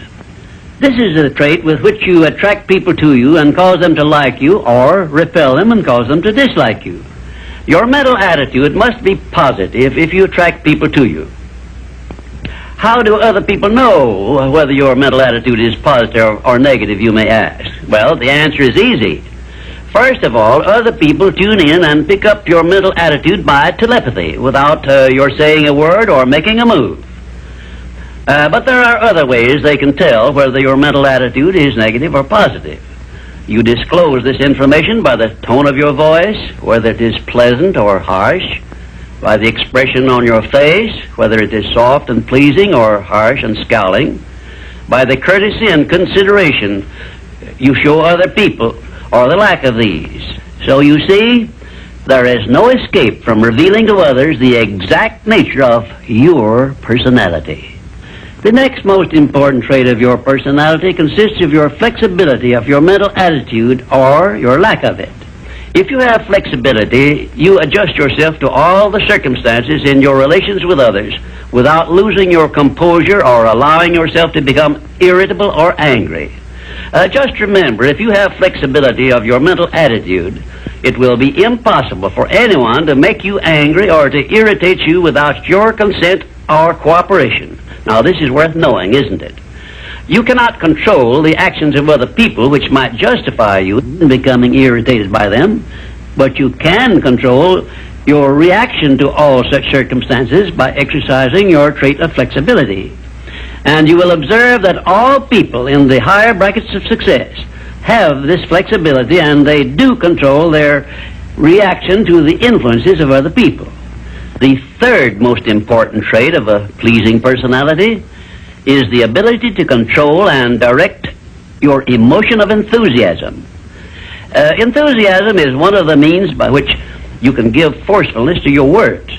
This is a trait with which you attract people to you and cause them to like you, or repel them and cause them to dislike you. Your mental attitude must be positive if you attract people to you. How do other people know whether your mental attitude is positive or negative, you may ask? Well, the answer is easy. First of all, other people tune in and pick up your mental attitude by telepathy without your saying a word or making a move. But there are other ways they can tell whether your mental attitude is negative or positive. You disclose this information by the tone of your voice, whether it is pleasant or harsh, by the expression on your face, whether it is soft and pleasing or harsh and scowling, by the courtesy and consideration you show other people, or the lack of these. So you see, there is no escape from revealing to others the exact nature of your personality. The next most important trait of your personality consists of your flexibility of your mental attitude, or your lack of it. If you have flexibility, you adjust yourself to all the circumstances in your relations with others without losing your composure or allowing yourself to become irritable or angry. Just remember, if you have flexibility of your mental attitude, it will be impossible for anyone to make you angry or to irritate you without your consent or cooperation. Now, this is worth knowing, isn't it? You cannot control the actions of other people which might justify you in becoming irritated by them, but you can control your reaction to all such circumstances by exercising your trait of flexibility. And you will observe that all people in the higher brackets of success have this flexibility, and they do control their reaction to the influences of other people. The third most important trait of a pleasing personality is the ability to control and direct your emotion of enthusiasm. Enthusiasm is one of the means by which you can give forcefulness to your words,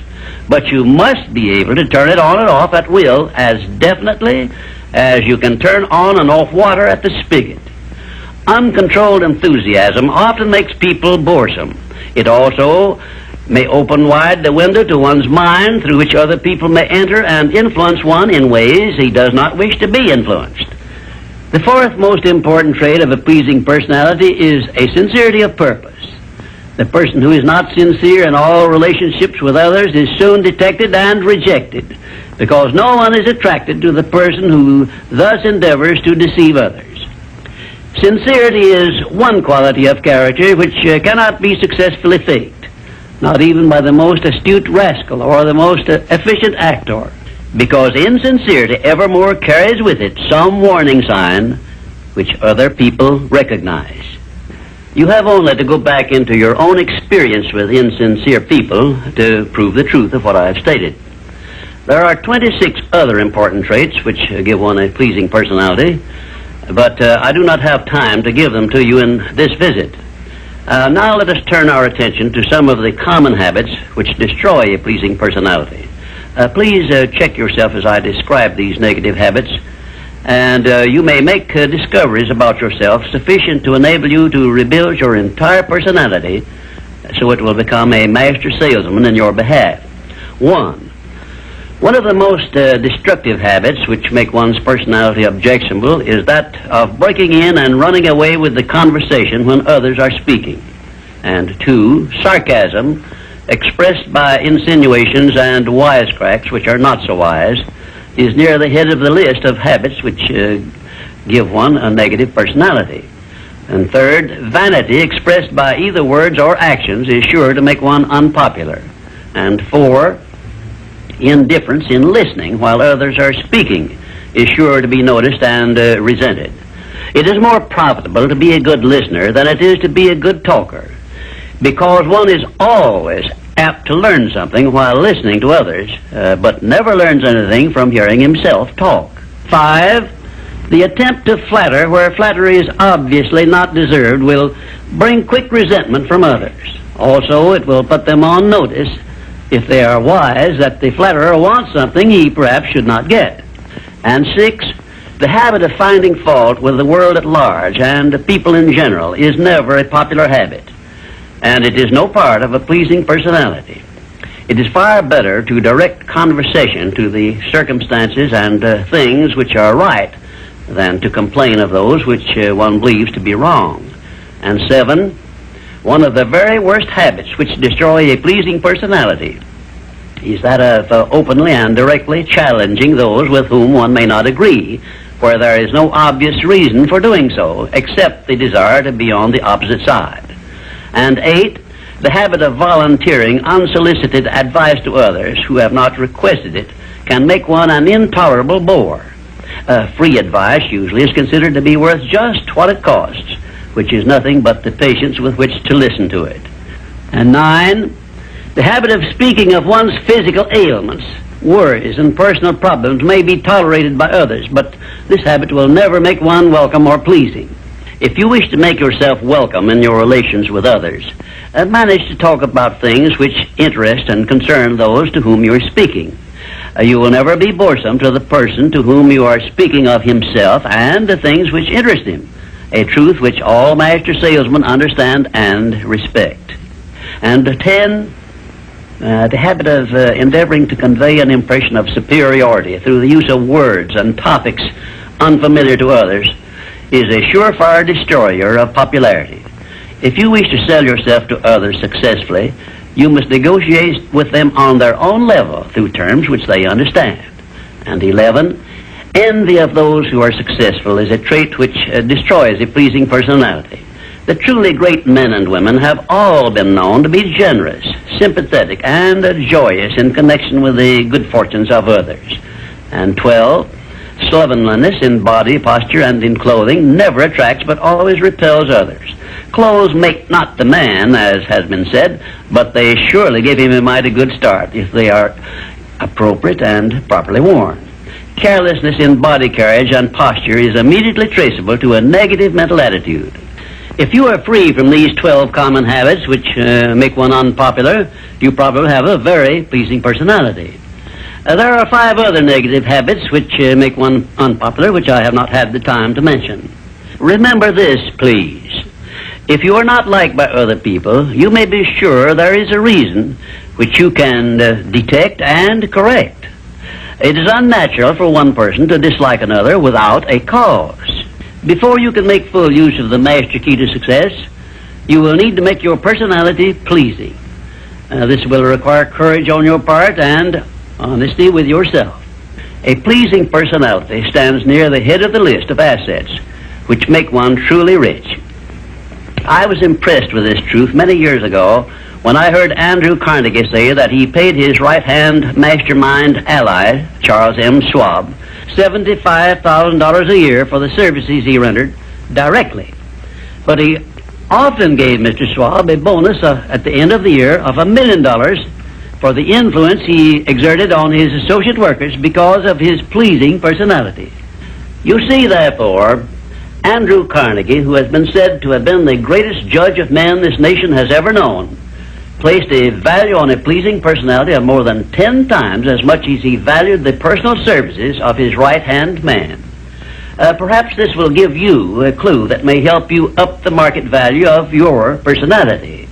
but you must be able to turn it on and off at will as definitely as you can turn on and off water at the spigot. Uncontrolled enthusiasm often makes people boresome. It also may open wide the window to one's mind through which other people may enter and influence one in ways he does not wish to be influenced. The fourth most important trait of a pleasing personality is a sincerity of purpose. The person who is not sincere in all relationships with others is soon detected and rejected, because no one is attracted to the person who thus endeavors to deceive others. Sincerity is one quality of character which cannot be successfully faked, not even by the most astute rascal or the most efficient actor, because insincerity evermore carries with it some warning sign which other people recognize. You have only to go back into your own experience with insincere people to prove the truth of what I have stated. There are 26 other important traits which give one a pleasing personality, but I do not have time to give them to you in this visit. Now let us turn our attention to some of the common habits which destroy a pleasing personality. Please check yourself as I describe these negative habits, and you may make discoveries about yourself sufficient to enable you to rebuild your entire personality so it will become a master salesman in your behalf. One of the most destructive habits which make one's personality objectionable is that of breaking in and running away with the conversation when others are speaking. And 2, sarcasm, expressed by insinuations and wisecracks which are not so wise, is near the head of the list of habits which give one a negative personality. And 3rd, vanity expressed by either words or actions is sure to make one unpopular. And 4, indifference in listening while others are speaking is sure to be noticed and resented. It is more profitable to be a good listener than it is to be a good talker, because one is always apt to learn something while listening to others, but never learns anything from hearing himself talk. 5, the attempt to flatter where flattery is obviously not deserved will bring quick resentment from others. Also, it will put them on notice, if they are wise, that the flatterer wants something he perhaps should not get. And 6, the habit of finding fault with the world at large and people in general is never a popular habit, and it is no part of a pleasing personality. It is far better to direct conversation to the circumstances and things which are right than to complain of those which one believes to be wrong. And 7, one of the very worst habits which destroy a pleasing personality is that of openly and directly challenging those with whom one may not agree, where there is no obvious reason for doing so, except the desire to be on the opposite side. And 8, the habit of volunteering unsolicited advice to others who have not requested it can make one an intolerable bore. Free advice usually is considered to be worth just what it costs, which is nothing but the patience with which to listen to it. And 9, the habit of speaking of one's physical ailments Worries and personal problems may be tolerated by others, but this habit will never make one welcome or pleasing. If you wish to make yourself welcome in your relations with others, manage to talk about things which interest and concern those to whom you are speaking. You will never be boresome to the person to whom you are speaking of himself and the things which interest him, a truth which all master salesmen understand and respect. And 10, the habit of endeavoring to convey an impression of superiority through the use of words and topics unfamiliar to others is a surefire destroyer of popularity. If you wish to sell yourself to others successfully, you must negotiate with them on their own level through terms which they understand. And 11, envy of those who are successful is a trait which destroys a pleasing personality. The truly great men and women have all been known to be generous, sympathetic, and joyous in connection with the good fortunes of others. And 12, slovenliness in body, posture, and in clothing never attracts but always repels others. Clothes make not the man, as has been said, but they surely give him a mighty good start if they are appropriate and properly worn. Carelessness in body carriage and posture is immediately traceable to a negative mental attitude. If you are free from these 12 common habits which make one unpopular, you probably have a very pleasing personality. There are 5 other negative habits which make one unpopular, which I have not had the time to mention. Remember this, please. If you are not liked by other people, you may be sure there is a reason which you can detect and correct. It is unnatural for one person to dislike another without a cause. Before you can make full use of the master key to success, you will need to make your personality pleasing. This will require courage on your part and honesty with yourself. A pleasing personality stands near the head of the list of assets which make one truly rich. I was impressed with this truth many years ago when I heard Andrew Carnegie say that he paid his right-hand mastermind ally, Charles M. Schwab, $75,000 a year for the services he rendered directly. But he often gave Mr. Schwab a bonus at the end of the year of $1 million for the influence he exerted on his associate workers because of his pleasing personality. You see, therefore, Andrew Carnegie, who has been said to have been the greatest judge of men this nation has ever known, placed a value on a pleasing personality of more than 10 times as much as he valued the personal services of his right-hand man. Perhaps this will give you a clue that may help you up the market value of your personality.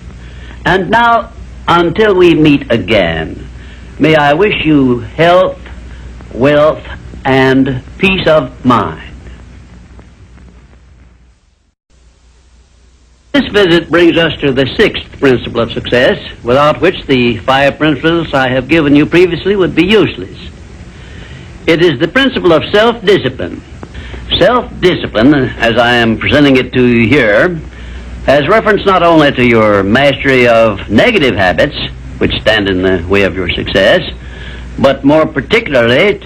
And now, until we meet again, may I wish you health, wealth, and peace of mind. This visit brings us to the 6th principle of success, without which the 5 principles I have given you previously would be useless. It is the principle of self-discipline. Self-discipline, as I am presenting it to you here, has reference not only to your mastery of negative habits, which stand in the way of your success, but more particularly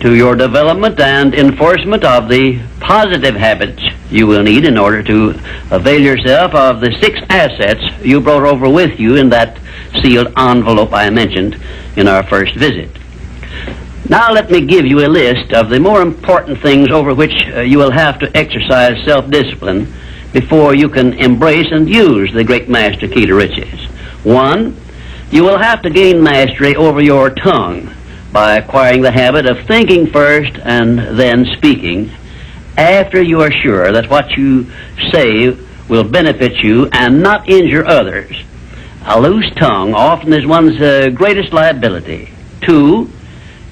to your development and enforcement of the positive habits you will need in order to avail yourself of the 6 assets you brought over with you in that sealed envelope I mentioned in our first visit. Now let me give you a list of the more important things over which you will have to exercise self-discipline before you can embrace and use the great master key to riches. 1, you will have to gain mastery over your tongue by acquiring the habit of thinking first and then speaking after you are sure that what you say will benefit you and not injure others. A loose tongue often is one's greatest liability. 2,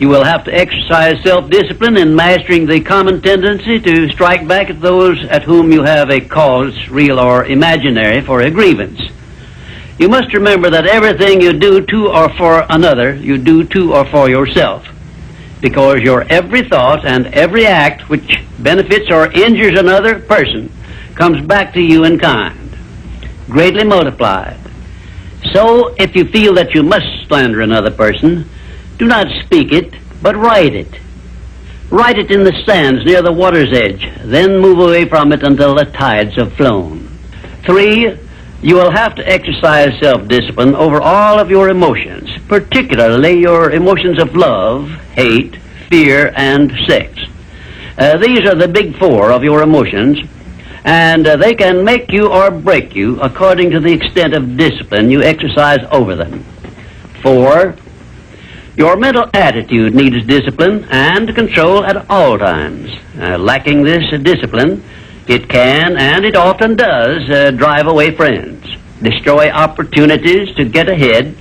you will have to exercise self-discipline in mastering the common tendency to strike back at those at whom you have a cause, real or imaginary, for a grievance. You must remember that everything you do to or for another, you do to or for yourself, because your every thought and every act which benefits or injures another person comes back to you in kind, greatly multiplied. So, if you feel that you must slander another person, do not speak it, but write it. Write it in the sands near the water's edge, then move away from it until the tides have flown. 3, you will have to exercise self-discipline over all of your emotions, particularly your emotions of love, hate, fear, and sex. These are the big four of your emotions, and they can make you or break you according to the extent of discipline you exercise over them. 4. Your mental attitude needs discipline and control at all times. Lacking this discipline, it can, and it often does, drive away friends, destroy opportunities to get ahead,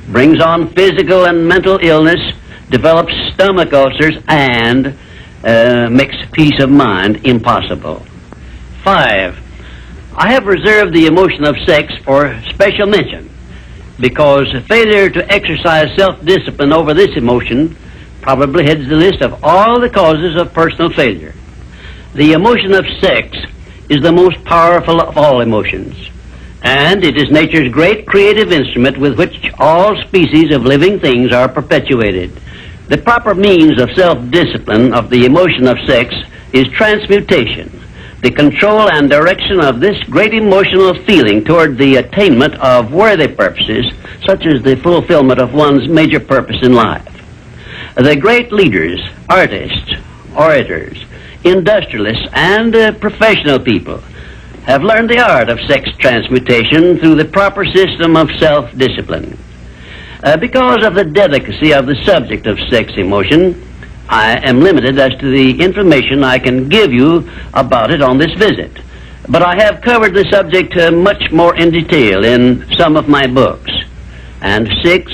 brings on physical and mental illness, develops stomach ulcers, and makes peace of mind impossible. 5. I have reserved the emotion of sex for special mention, because failure to exercise self-discipline over this emotion probably heads the list of all the causes of personal failure. The emotion of sex is the most powerful of all emotions, and it is nature's great creative instrument with which all species of living things are perpetuated. The proper means of self-discipline of the emotion of sex is transmutation, the control and direction of this great emotional feeling toward the attainment of worthy purposes, such as the fulfillment of one's major purpose in life. The great leaders, artists, orators, industrialists, and professional people have learned the art of sex transmutation through the proper system of self-discipline. Because of the delicacy of the subject of sex emotion, I am limited as to the information I can give you about it on this visit. But I have covered the subject much more in detail in some of my books. And 6,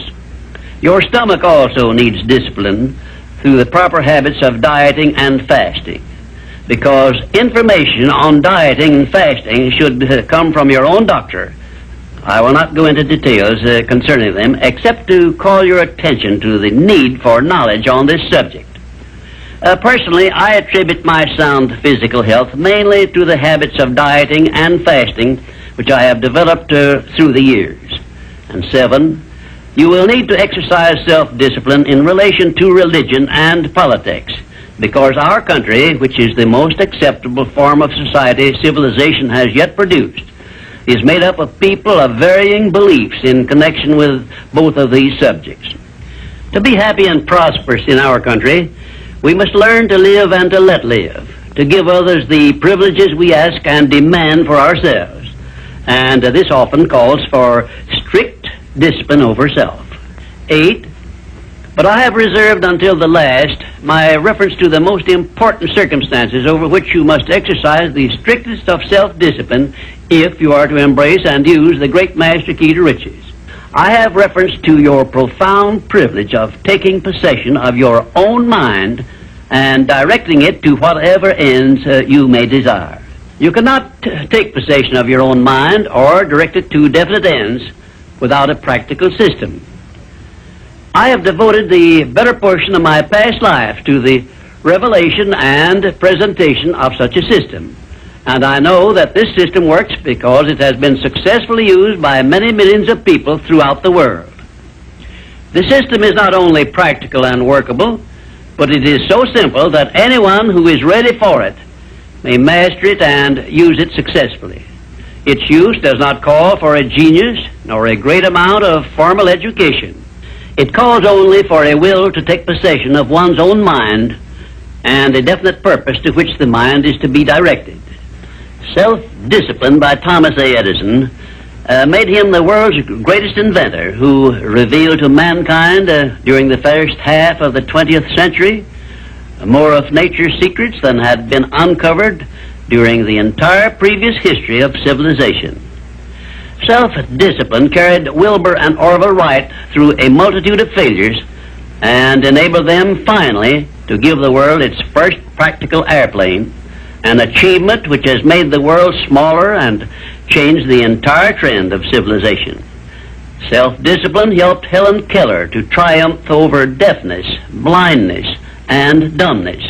your stomach also needs discipline through the proper habits of dieting and fasting, because information on dieting and fasting should come from your own doctor. I will not go into details concerning them, except to call your attention to the need for knowledge on this subject. Personally, I attribute my sound physical health mainly to the habits of dieting and fasting which I have developed through the years. And 7, you will need to exercise self-discipline in relation to religion and politics, because our country, which is the most acceptable form of society civilization has yet produced, is made up of people of varying beliefs in connection with both of these subjects. To be happy and prosperous in our country, we must learn to live and to let live, to give others the privileges we ask and demand for ourselves. And this often calls for strict discipline over self. 8, but I have reserved until the last my reference to the most important circumstances over which you must exercise the strictest of self-discipline if you are to embrace and use the great master key to riches. I have reference to your profound privilege of taking possession of your own mind and directing it to whatever ends you may desire. You cannot take possession of your own mind or direct it to definite ends without a practical system. I have devoted the better portion of my past life to the revelation and presentation of such a system. And I know that this system works because it has been successfully used by many millions of people throughout the world. The system is not only practical and workable, but it is so simple that anyone who is ready for it may master it and use it successfully. Its use does not call for a genius nor a great amount of formal education. It calls only for a will to take possession of one's own mind and a definite purpose to which the mind is to be directed. Self-Discipline by Thomas A. Edison made him the world's greatest inventor, who revealed to mankind during the first half of the 20th century more of nature's secrets than had been uncovered during the entire previous history of civilization. Self-discipline carried Wilbur and Orville Wright through a multitude of failures and enabled them finally to give the world its first practical airplane, an achievement which has made the world smaller and changed the entire trend of civilization. Self-discipline helped Helen Keller to triumph over deafness, blindness, and dumbness,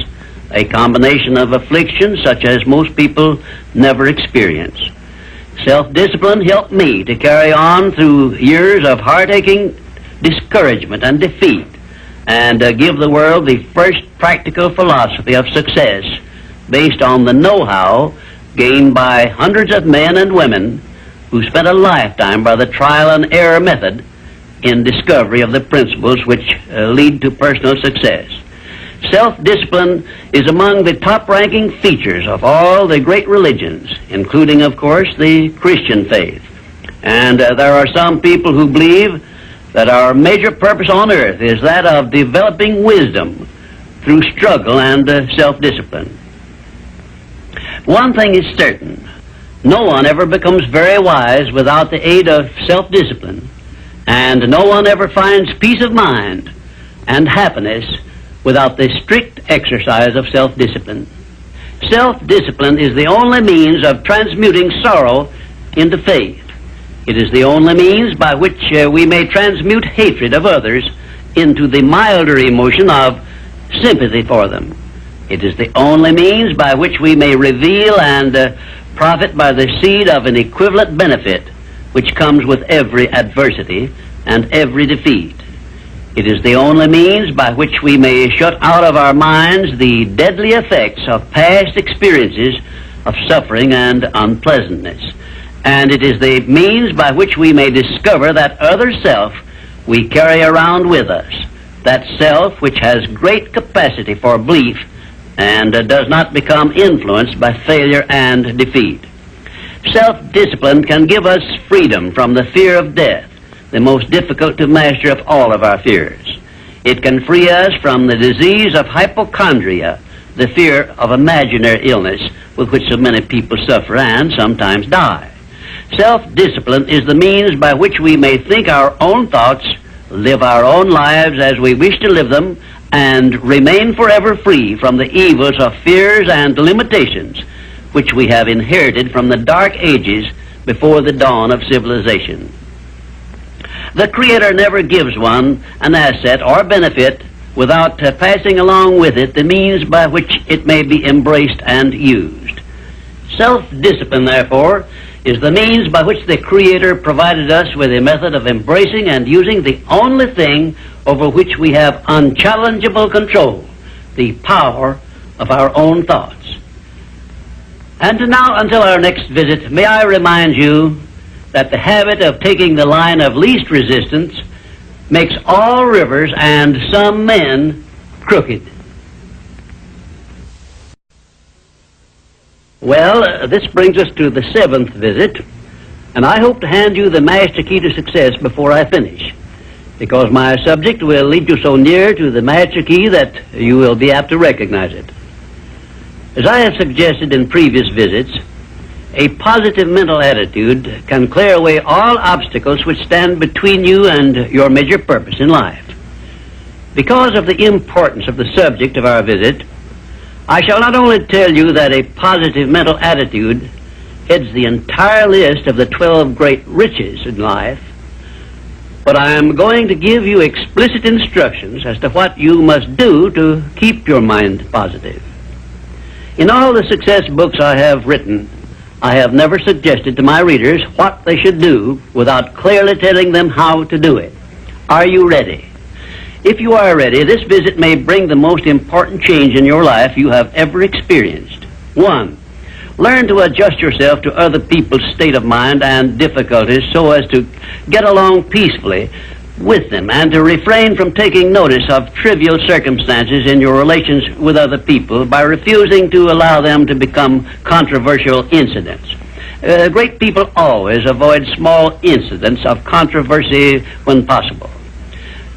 a combination of afflictions such as most people never experience. Self-discipline helped me to carry on through years of heart-aching discouragement and defeat, and give the world the first practical philosophy of success based on the know-how gained by hundreds of men and women who spent a lifetime by the trial and error method in discovery of the principles which lead to personal success. Self-discipline is among the top-ranking features of all the great religions, including, of course, the Christian faith. And there are some people who believe that our major purpose on earth is that of developing wisdom through struggle and self-discipline. One thing is certain: no one ever becomes very wise without the aid of self-discipline, and no one ever finds peace of mind and happiness without the strict exercise of self-discipline. Self-discipline is the only means of transmuting sorrow into faith. It is the only means by which we may transmute hatred of others into the milder emotion of sympathy for them. It is the only means by which we may reveal and profit by the seed of an equivalent benefit which comes with every adversity and every defeat. It is the only means by which we may shut out of our minds the deadly effects of past experiences of suffering and unpleasantness. And it is the means by which we may discover that other self we carry around with us, that self which has great capacity for belief and does not become influenced by failure and defeat. Self-discipline can give us freedom from the fear of death, the most difficult to master of all of our fears. It can free us from the disease of hypochondria, the fear of imaginary illness with which so many people suffer and sometimes die. Self-discipline is the means by which we may think our own thoughts, live our own lives as we wish to live them, and remain forever free from the evils of fears and limitations which we have inherited from the dark ages before the dawn of civilization. The Creator never gives one an asset or benefit without passing along with it the means by which it may be embraced and used. Self-discipline, therefore, is the means by which the Creator provided us with a method of embracing and using the only thing over which we have unchallengeable control, the power of our own thoughts. And now, until our next visit, may I remind you that the habit of taking the line of least resistance makes all rivers and some men crooked. Well, this brings us to the 7th visit, and I hope to hand you the master key to success before I finish, because my subject will lead you so near to the master key that you will be apt to recognize it. As I have suggested in previous visits, a positive mental attitude can clear away all obstacles which stand between you and your major purpose in life. Because of the importance of the subject of our visit, I shall not only tell you that a positive mental attitude heads the entire list of the 12 great riches in life, but I am going to give you explicit instructions as to what you must do to keep your mind positive. In all the success books I have written, I have never suggested to my readers what they should do without clearly telling them how to do it. Are you ready? If you are ready, this visit may bring the most important change in your life you have ever experienced. 1. Learn to adjust yourself to other people's state of mind and difficulties so as to get along peacefully with them and to refrain from taking notice of trivial circumstances in your relations with other people by refusing to allow them to become controversial incidents. Great people always avoid small incidents of controversy when possible.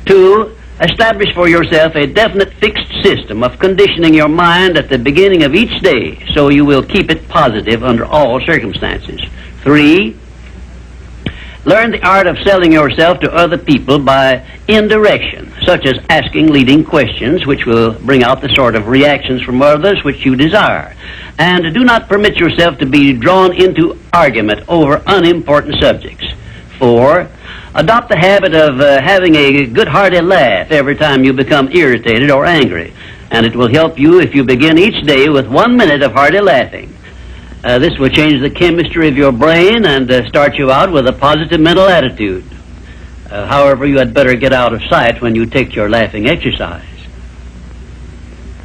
2. Establish for yourself a definite fixed system of conditioning your mind at the beginning of each day so you will keep it positive under all circumstances. 3. Learn the art of selling yourself to other people by indirection, such as asking leading questions which will bring out the sort of reactions from others which you desire. And do not permit yourself to be drawn into argument over unimportant subjects. 4. Adopt the habit of having a good hearty laugh every time you become irritated or angry, and it will help you if you begin each day with 1 minute of hearty laughing. This will change the chemistry of your brain and start you out with a positive mental attitude. However, you had better get out of sight when you take your laughing exercise.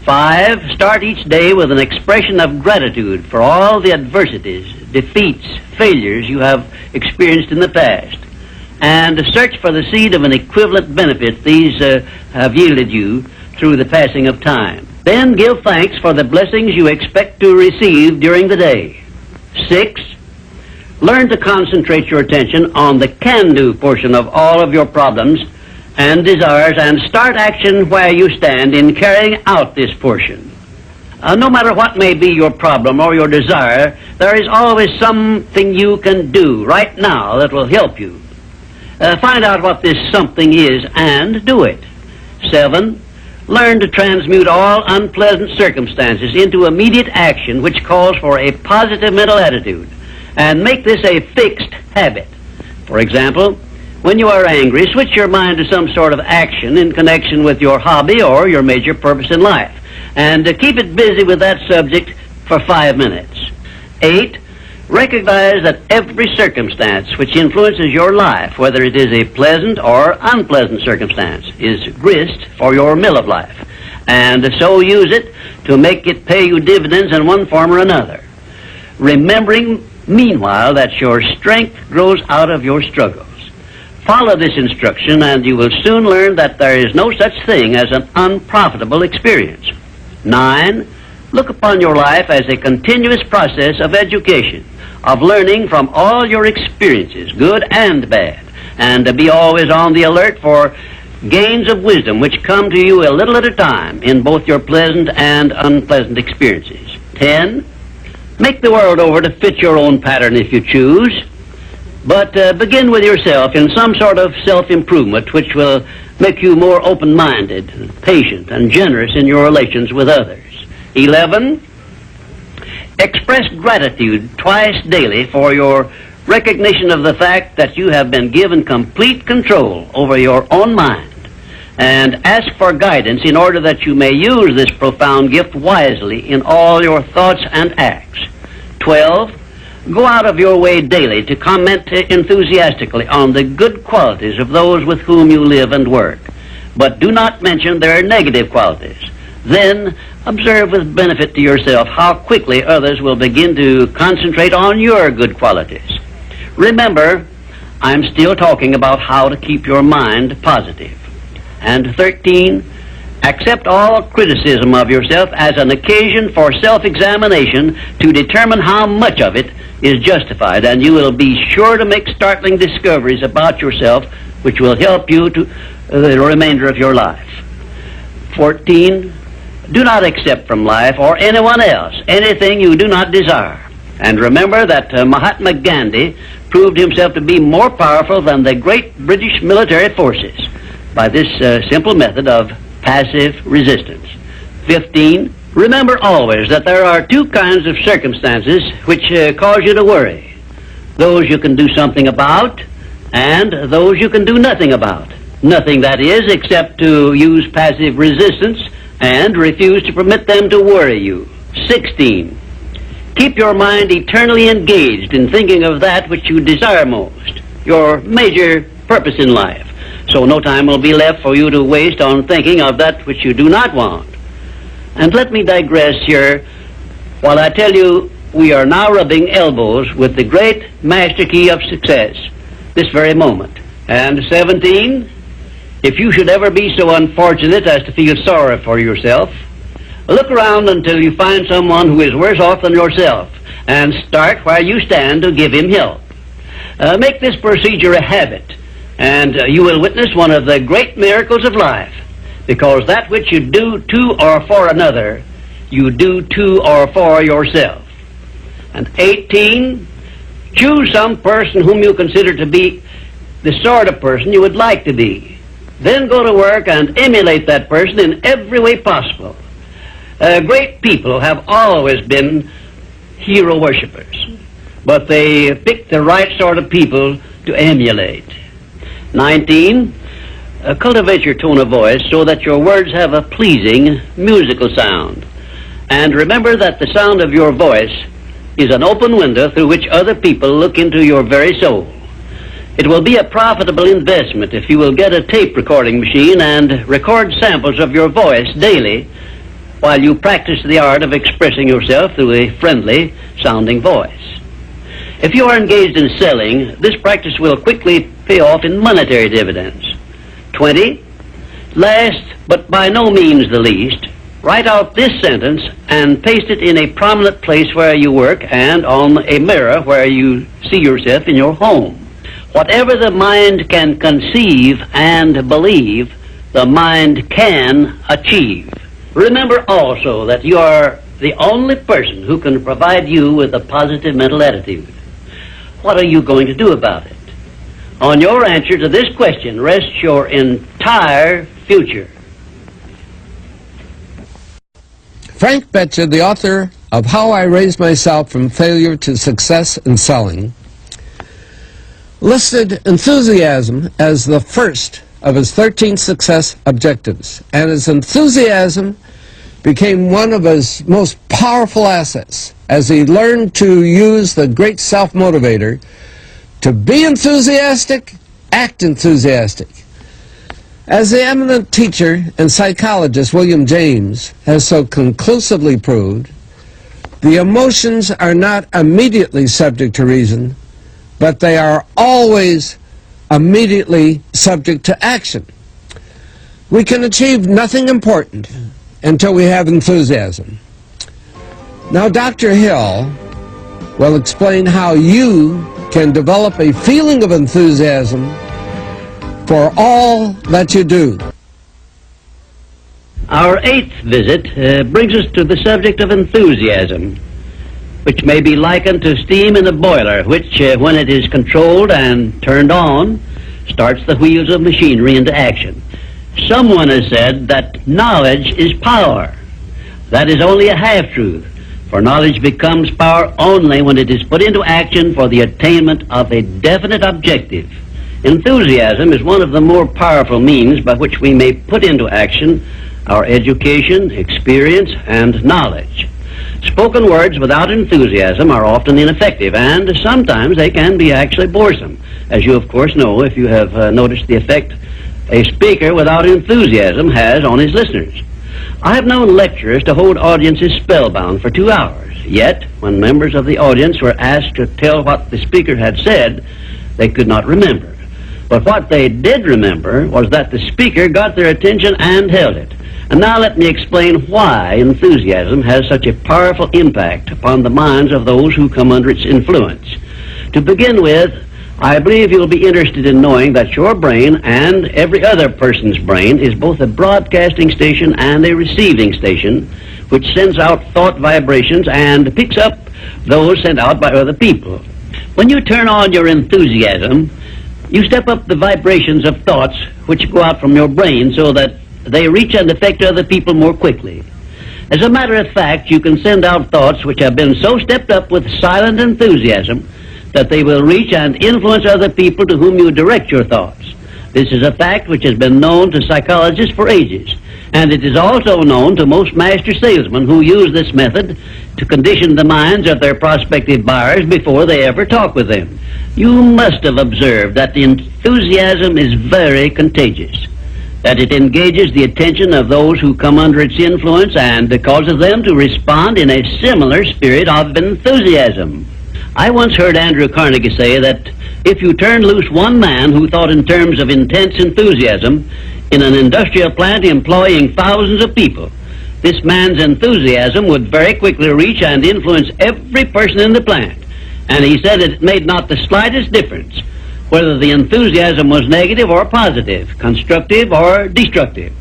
5. Start each day with an expression of gratitude for all the adversities, defeats, failures you have experienced in the past. and search for the seed of an equivalent benefit these have yielded you through the passing of time. Then give thanks for the blessings you expect to receive during the day. 6. Learn to concentrate your attention on the can-do portion of all of your problems and desires, and start action where you stand in carrying out this portion. No matter what may be your problem or your desire, there is always something you can do right now that will help you. Find out what this something is and do it. 7. Learn to transmute all unpleasant circumstances into immediate action which calls for a positive mental attitude, and make this a fixed habit. For example, when you are angry, switch your mind to some sort of action in connection with your hobby or your major purpose in life, and keep it busy with that subject for 5 minutes. 8. Recognize that every circumstance which influences your life, whether it is a pleasant or unpleasant circumstance, is grist for your mill of life, and so use it to make it pay you dividends in one form or another, remembering meanwhile that your strength grows out of your struggles. Follow this instruction, and you will soon learn that there is no such thing as an unprofitable experience. 9. Look upon your life as a continuous process of education, of learning from all your experiences, good and bad, and be always on the alert for gains of wisdom which come to you a little at a time in both your pleasant and unpleasant experiences. 10. Make the world over to fit your own pattern if you choose, but begin with yourself in some sort of self-improvement which will make you more open-minded, patient, and generous in your relations with others. 11. Express gratitude twice daily for your recognition of the fact that you have been given complete control over your own mind, and ask for guidance in order that you may use this profound gift wisely in all your thoughts and acts. 12. Go out of your way daily to comment enthusiastically on the good qualities of those with whom you live and work, but do not mention their negative qualities. Then observe with benefit to yourself how quickly others will begin to concentrate on your good qualities. Remember, I'm still talking about how to keep your mind positive. And 13, accept all criticism of yourself as an occasion for self-examination to determine how much of it is justified, and you will be sure to make startling discoveries about yourself which will help you to the remainder of your life. 14, do not accept from life or anyone else anything you do not desire. And remember that Mahatma Gandhi proved himself to be more powerful than the great British military forces by this simple method of passive resistance. 15, remember always that there are two kinds of circumstances which cause you to worry. Those you can do something about, and those you can do nothing about. Nothing, that is, except to use passive resistance and refuse to permit them to worry you. 16, keep your mind eternally engaged in thinking of that which you desire most, your major purpose in life, so no time will be left for you to waste on thinking of that which you do not want. And let me digress here while I tell you we are now rubbing elbows with the great master key of success this very moment. And 17, if you should ever be so unfortunate as to feel sorry for yourself, look around until you find someone who is worse off than yourself, and start where you stand to give him help. Make this procedure a habit, and you will witness one of the great miracles of life, because that which you do to or for another, you do to or for yourself. And 18, choose some person whom you consider to be the sort of person you would like to be. Then go to work and emulate that person in every way possible. Great people have always been hero worshippers, but they pick the right sort of people to emulate. 19, cultivate your tone of voice so that your words have a pleasing musical sound. And remember that the sound of your voice is an open window through which other people look into your very soul. It will be a profitable investment if you will get a tape recording machine and record samples of your voice daily while you practice the art of expressing yourself through a friendly sounding voice. If you are engaged in selling, this practice will quickly pay off in monetary dividends. 20. Last, but by no means the least, write out this sentence and paste it in a prominent place where you work and on a mirror where you see yourself in your home. Whatever the mind can conceive and believe, the mind can achieve. Remember also that you are the only person who can provide you with a positive mental attitude. What are you going to do about it? On your answer to this question rests your entire future. Frank Betja, the author of How I Raised Myself from Failure to Success in Selling, listed enthusiasm as the first of his 13 success objectives, and his enthusiasm became one of his most powerful assets as he learned to use the great self-motivator to be enthusiastic, act enthusiastic. As the eminent teacher and psychologist William James has so conclusively proved, the emotions are not immediately subject to reason, but they are always immediately subject to action. We can achieve nothing important until we have enthusiasm. Now, Dr. Hill will explain how you can develop a feeling of enthusiasm for all that you do. Our 8th visit brings us to the subject of enthusiasm, which may be likened to steam in a boiler, which, when it is controlled and turned on, starts the wheels of machinery into action. Someone has said that knowledge is power. That is only a half-truth, for knowledge becomes power only when it is put into action for the attainment of a definite objective. Enthusiasm is one of the more powerful means by which we may put into action our education, experience, and knowledge. Spoken words without enthusiasm are often ineffective, and sometimes they can be actually boresome, as you of course know if you have noticed the effect a speaker without enthusiasm has on his listeners. I have known lecturers to hold audiences spellbound for 2 hours, yet when members of the audience were asked to tell what the speaker had said, they could not remember. But what they did remember was that the speaker got their attention and held it. And now let me explain why enthusiasm has such a powerful impact upon the minds of those who come under its influence. To begin with, I believe you'll be interested in knowing that your brain and every other person's brain is both a broadcasting station and a receiving station, which sends out thought vibrations and picks up those sent out by other people. When you turn on your enthusiasm, you step up the vibrations of thoughts which go out from your brain so that they reach and affect other people more quickly. As a matter of fact, you can send out thoughts which have been so stepped up with silent enthusiasm that they will reach and influence other people to whom you direct your thoughts. This is a fact which has been known to psychologists for ages, and it is also known to most master salesmen who use this method to condition the minds of their prospective buyers before they ever talk with them. You must have observed that the enthusiasm is very contagious, that it engages the attention of those who come under its influence and causes them to respond in a similar spirit of enthusiasm. I once heard Andrew Carnegie say that if you turned loose one man who thought in terms of intense enthusiasm in an industrial plant employing thousands of people, this man's enthusiasm would very quickly reach and influence every person in the plant. And he said it made not the slightest difference whether the enthusiasm was negative or positive, constructive or destructive.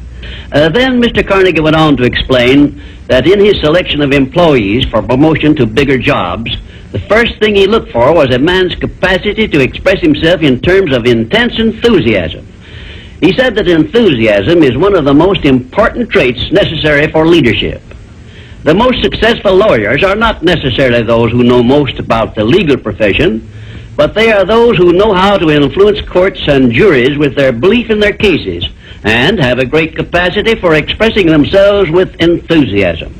Then Mr. Carnegie went on to explain that in his selection of employees for promotion to bigger jobs, the first thing he looked for was a man's capacity to express himself in terms of intense enthusiasm. He said that enthusiasm is one of the most important traits necessary for leadership. The most successful lawyers are not necessarily those who know most about the legal profession, but they are those who know how to influence courts and juries with their belief in their cases and have a great capacity for expressing themselves with enthusiasm.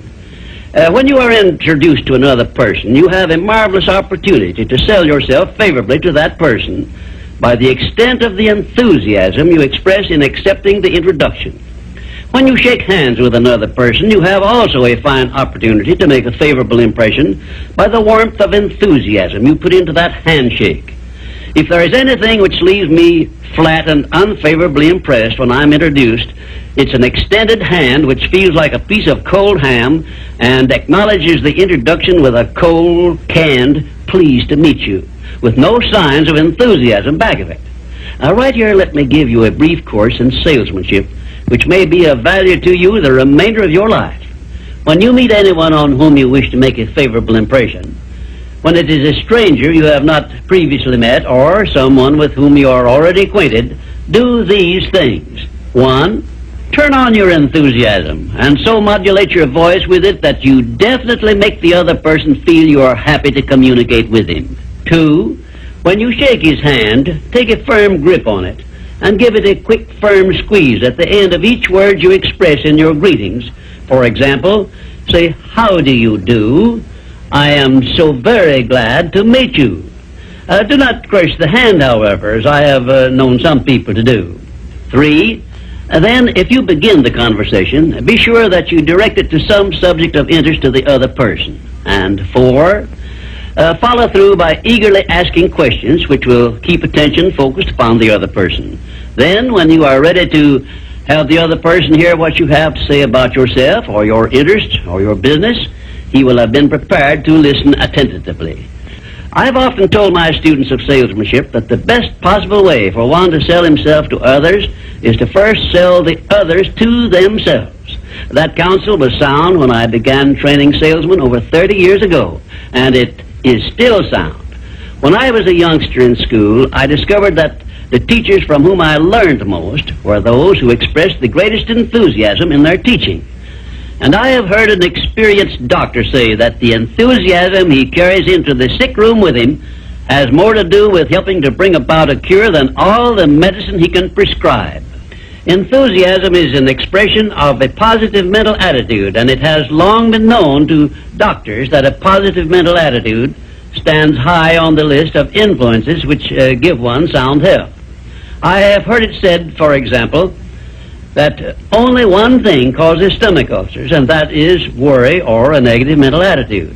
When you are introduced to another person, you have a marvelous opportunity to sell yourself favorably to that person by the extent of the enthusiasm you express in accepting the introduction. When you shake hands with another person, you have also a fine opportunity to make a favorable impression by the warmth of enthusiasm you put into that handshake. If there is anything which leaves me flat and unfavorably impressed when I'm introduced, it's an extended hand which feels like a piece of cold ham and acknowledges the introduction with a cold, canned, pleased to meet you, with no signs of enthusiasm back of it. Now, right here, let me give you a brief course in salesmanship, which may be of value to you the remainder of your life. When you meet anyone on whom you wish to make a favorable impression, when it is a stranger you have not previously met or someone with whom you are already acquainted, do these things. 1, turn on your enthusiasm and so modulate your voice with it that you definitely make the other person feel you are happy to communicate with him. 2, when you shake his hand, take a firm grip on it and give it a quick, firm squeeze at the end of each word you express in your greetings. For example, say, "How do you do? I am so very glad to meet you." Do not crush the hand, however, as I have known some people to do. 3, then if you begin the conversation, be sure that you direct it to some subject of interest to the other person. And 4, follow through by eagerly asking questions which will keep attention focused upon the other person. Then, when you are ready to have the other person hear what you have to say about yourself or your interest or your business, he will have been prepared to listen attentively. I've often told my students of salesmanship that the best possible way for one to sell himself to others is to first sell the others to themselves. That counsel was sound when I began training salesmen over 30 years ago, and it is still sound. When I was a youngster in school, I discovered that the teachers from whom I learned most were those who expressed the greatest enthusiasm in their teaching. And I have heard an experienced doctor say that the enthusiasm he carries into the sick room with him has more to do with helping to bring about a cure than all the medicine he can prescribe. Enthusiasm is an expression of a positive mental attitude, and it has long been known to doctors that a positive mental attitude stands high on the list of influences which give one sound health. I have heard it said, for example, that only one thing causes stomach ulcers, and that is worry or a negative mental attitude.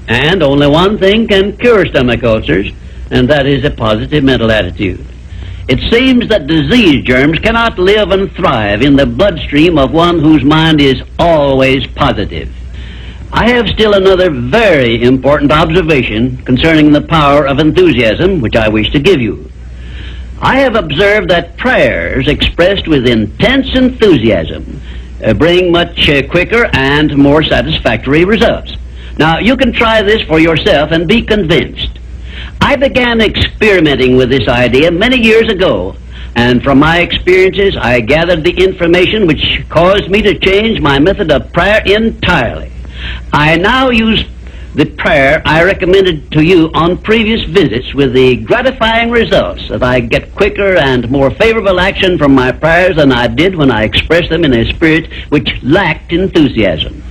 And only one thing can cure stomach ulcers, and that is a positive mental attitude. It seems that disease germs cannot live and thrive in the bloodstream of one whose mind is always positive. I have still another very important observation concerning the power of enthusiasm, which I wish to give you. I have observed that prayers expressed with intense enthusiasm bring much quicker and more satisfactory results. Now, you can try this for yourself and be convinced. I began experimenting with this idea many years ago, and from my experiences, I gathered the information which caused me to change my method of prayer entirely. I now use the prayer I recommended to you on previous visits, with the gratifying results that I get quicker and more favorable action from my prayers than I did when I expressed them in a spirit which lacked enthusiasm.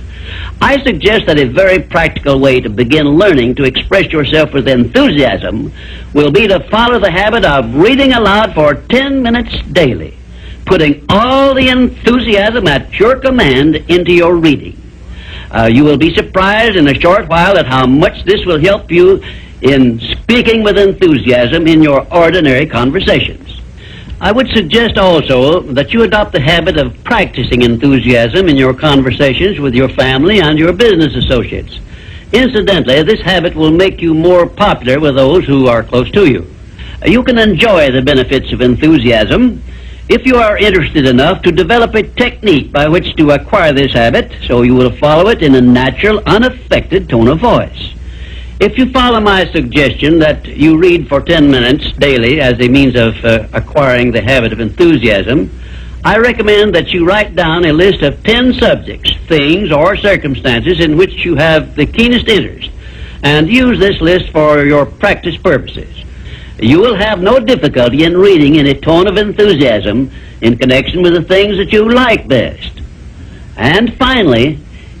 I suggest that a very practical way to begin learning to express yourself with enthusiasm will be to follow the habit of reading aloud for 10 minutes daily, putting all the enthusiasm at your command into your reading. You will be surprised in a short while at how much this will help you in speaking with enthusiasm in your ordinary conversations. I would suggest also that you adopt the habit of practicing enthusiasm in your conversations with your family and your business associates. Incidentally, this habit will make you more popular with those who are close to you. You can enjoy the benefits of enthusiasm if you are interested enough to develop a technique by which to acquire this habit, so you will follow it in a natural, unaffected tone of voice. If you follow my suggestion that you read for 10 minutes daily as a means of acquiring the habit of enthusiasm, I recommend that you write down a list of 10 subjects, things, or circumstances in which you have the keenest interest, and use this list for your practice purposes. You will have no difficulty in reading in a tone of enthusiasm in connection with the things that you like best. And finally,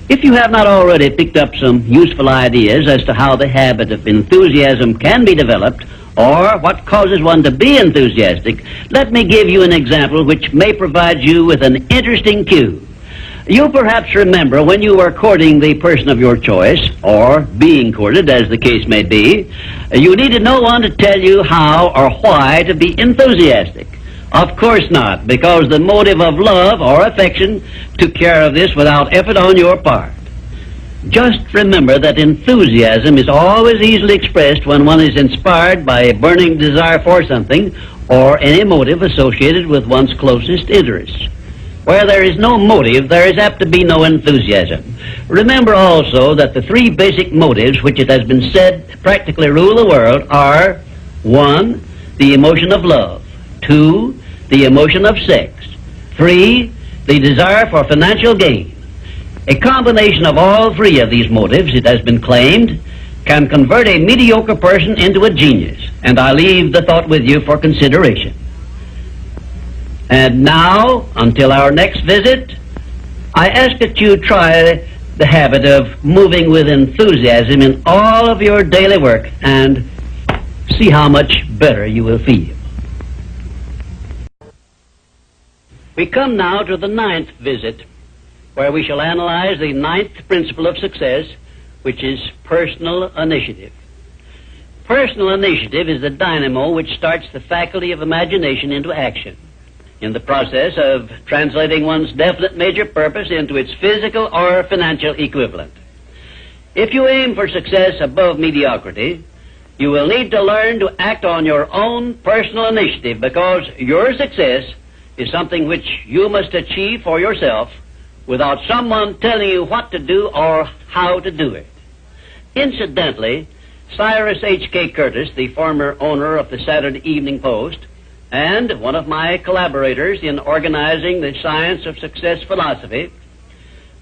if you have not already picked up some useful ideas as to how the habit of enthusiasm can be developed, or what causes one to be enthusiastic, let me give you an example which may provide you with an interesting cue. You perhaps remember when you were courting the person of your choice, or being courted, as the case may be, you needed no one to tell you how or why to be enthusiastic. Of course not, because the motive of love or affection took care of this without effort on your part. Just remember that enthusiasm is always easily expressed when one is inspired by a burning desire for something or any motive associated with one's closest interests. Where there is no motive, there is apt to be no enthusiasm. Remember also that the three basic motives which it has been said practically rule the world are: 1, the emotion of love; 2, the emotion of sex; 3, the desire for financial gain. A combination of all three of these motives, it has been claimed, can convert a mediocre person into a genius, and I leave the thought with you for consideration. And now, until our next visit, I ask that you try the habit of moving with enthusiasm in all of your daily work and see how much better you will feel. We come now to the 9th visit, where we shall analyze the 9th principle of success, which is personal initiative. Personal initiative is the dynamo which starts the faculty of imagination into action, in the process of translating one's definite major purpose into its physical or financial equivalent. If you aim for success above mediocrity, you will need to learn to act on your own personal initiative, because your success is something which you must achieve for yourself without someone telling you what to do or how to do it. Incidentally, Cyrus H.K. Curtis, the former owner of the Saturday Evening Post, and one of my collaborators in organizing the Science of Success philosophy,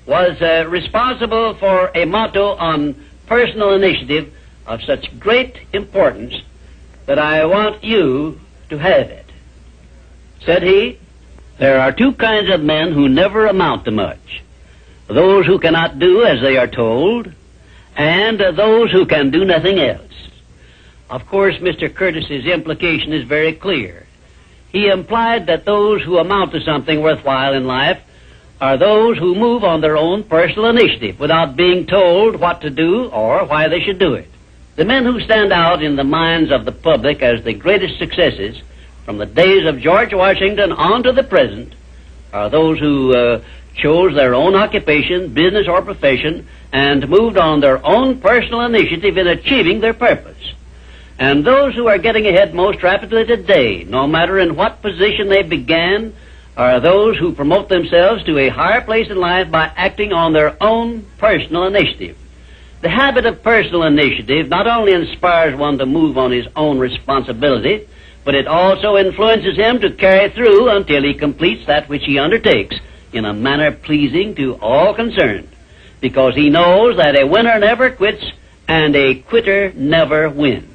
was responsible for a motto on personal initiative of such great importance that I want you to have it. Said he, "There are two kinds of men who never amount to much: those who cannot do as they are told, and those who can do nothing else." Of course, Mr. Curtis's implication is very clear. He implied that those who amount to something worthwhile in life are those who move on their own personal initiative without being told what to do or why they should do it. The men who stand out in the minds of the public as the greatest successes from the days of George Washington on to the present are those who chose their own occupation, business, or profession, and moved on their own personal initiative in achieving their purpose. And those who are getting ahead most rapidly today, no matter in what position they began, are those who promote themselves to a higher place in life by acting on their own personal initiative. The habit of personal initiative not only inspires one to move on his own responsibility, but it also influences him to carry through until he completes that which he undertakes in a manner pleasing to all concerned, because he knows that a winner never quits and a quitter never wins.